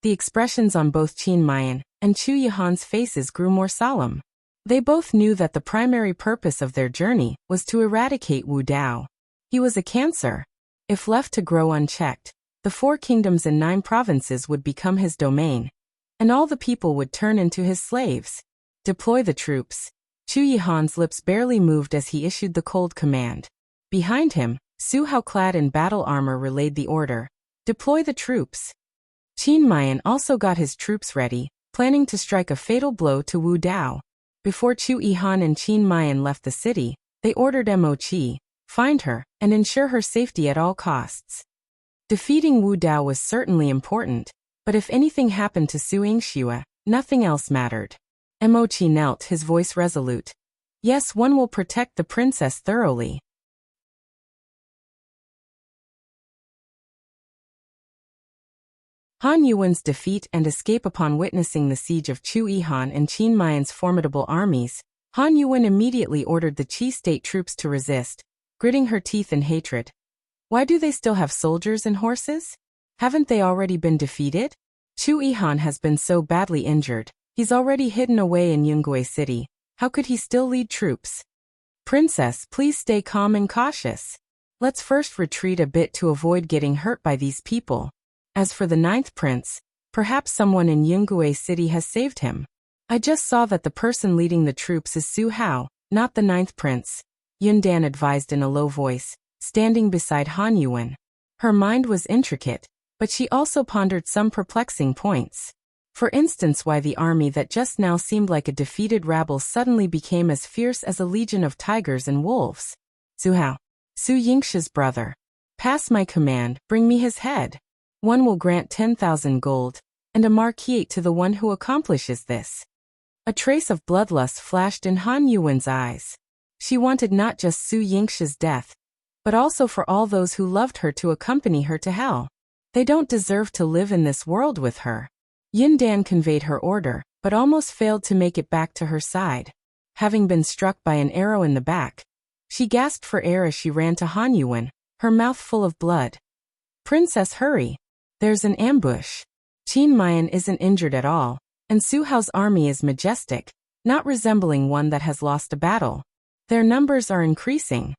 The expressions on both Qin Mayan and Chu Yihan's faces grew more solemn. They both knew that the primary purpose of their journey was to eradicate Wu Dao. He was a cancer. If left to grow unchecked, the 4 kingdoms and 9 provinces would become his domain, and all the people would turn into his slaves. Deploy the troops. Chu Yihan's lips barely moved as he issued the cold command. Behind him, Su Hao clad in battle armor relayed the order. Deploy the troops. Qin Mayan also got his troops ready, planning to strike a fatal blow to Wu Dao. Before Chu Yihan and Qin Mayan left the city, they ordered Mo Qi, find her, and ensure her safety at all costs. Defeating Wu Dao was certainly important, but if anything happened to Su Yingxue, nothing else mattered. Mo Qi knelt, his voice resolute. Yes, one will protect the princess thoroughly. Han Yuan's defeat and escape. Upon witnessing the siege of Chu Yihan and Qin Mayan's formidable armies, Han Yuan immediately ordered the Qi state troops to resist, gritting her teeth in hatred. Why do they still have soldiers and horses? Haven't they already been defeated? Chu Yihan has been so badly injured. He's already hidden away in Yingxue City. How could he still lead troops? Princess, please stay calm and cautious. Let's first retreat a bit to avoid getting hurt by these people. As for the 9th prince, perhaps someone in Yingxue City has saved him. I just saw that the person leading the troops is Su Hao, not the 9th prince, Yun Dan advised in a low voice, standing beside Han Yuan. Her mind was intricate, but she also pondered some perplexing points. For instance, why the army that just now seemed like a defeated rabble suddenly became as fierce as a legion of tigers and wolves. Su Hao, Su Yingxue's brother. Pass my command, bring me his head. One will grant 10,000 gold, and a marquise to the one who accomplishes this. A trace of bloodlust flashed in Han Yuan's eyes. She wanted not just Su Yingxue's death, but also for all those who loved her to accompany her to hell. They don't deserve to live in this world with her. Yun Dan conveyed her order, but almost failed to make it back to her side. Having been struck by an arrow in the back, she gasped for air as she ran to Han Yuan, her mouth full of blood. Princess, hurry! There's an ambush. Qin Mayan isn't injured at all, and Su Hao's army is majestic, not resembling one that has lost a battle. Their numbers are increasing.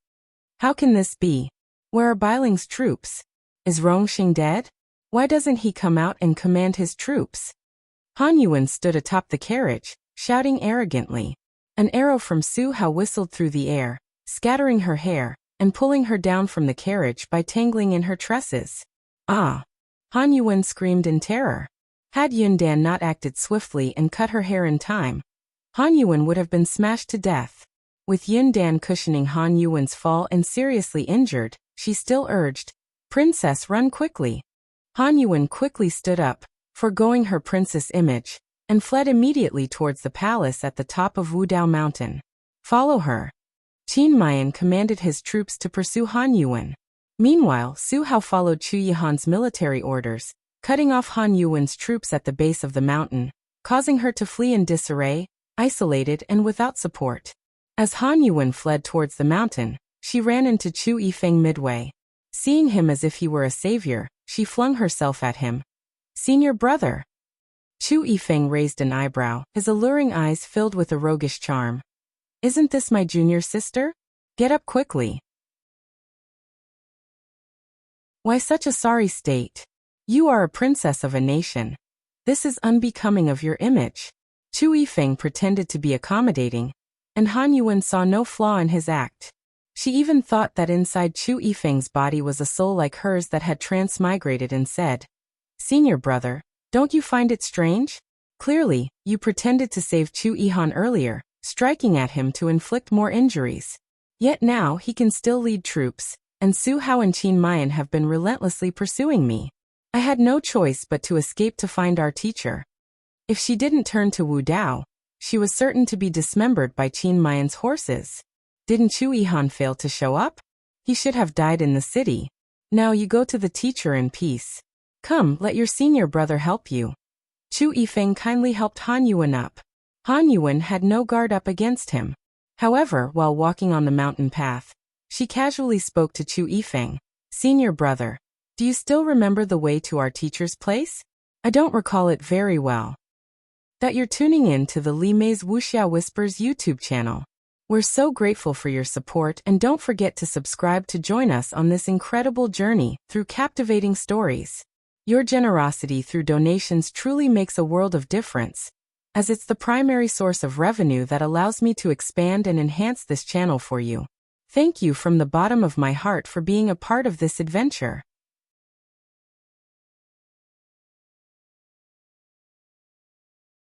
How can this be? Where are Bailing's troops? Is Rong dead? Why doesn't he come out and command his troops? Han Yuan stood atop the carriage, shouting arrogantly. An arrow from Su Hao whistled through the air, scattering her hair, and pulling her down from the carriage by tangling in her tresses. Ah! Han Yuan screamed in terror. Had Yundan not acted swiftly and cut her hair in time, Han Yuan would have been smashed to death. With Yundan cushioning Han Yuan's fall and seriously injured, she still urged, "Princess, run quickly." Han Yuan quickly stood up, forgoing her princess image, and fled immediately towards the palace at the top of Wudao Mountain. Follow her. Qin Mayan commanded his troops to pursue Han Yuan. Meanwhile, Su Hao followed Chu Yihan's military orders, cutting off Han Yuan's troops at the base of the mountain, causing her to flee in disarray, isolated and without support. As Han Yuan fled towards the mountain, she ran into Chu Yifeng midway. Seeing him as if he were a savior, she flung herself at him. "Senior brother." Chu Yifeng raised an eyebrow, his alluring eyes filled with a roguish charm. "Isn't this my junior sister? Get up quickly." "Why such a sorry state? You are a princess of a nation. This is unbecoming of your image." Chu Yifeng pretended to be accommodating, and Han Yuan saw no flaw in his act. She even thought that inside Chu Yifeng's body was a soul like hers that had transmigrated and said, "Senior brother, don't you find it strange? Clearly, you pretended to save Chu Yihan earlier, striking at him to inflict more injuries. Yet now he can still lead troops, and Su Hao and Qin Mayan have been relentlessly pursuing me. I had no choice but to escape to find our teacher." If she didn't turn to Wu Dao, she was certain to be dismembered by Qin Mayan's horses. Didn't Chu Yihan fail to show up? He should have died in the city. Now you go to the teacher in peace. Come, let your senior brother help you. Chu Yifeng kindly helped Han Yuan up. Han Yuan had no guard up against him. However, while walking on the mountain path, she casually spoke to Chu Yifeng. "Senior brother, do you still remember the way to our teacher's place? I don't recall it very well." That you're tuning in to the Li Mei's Wuxia Whispers YouTube channel. We're so grateful for your support, and don't forget to subscribe to join us on this incredible journey through captivating stories. Your generosity through donations truly makes a world of difference, as it's the primary source of revenue that allows me to expand and enhance this channel for you. Thank you from the bottom of my heart for being a part of this adventure.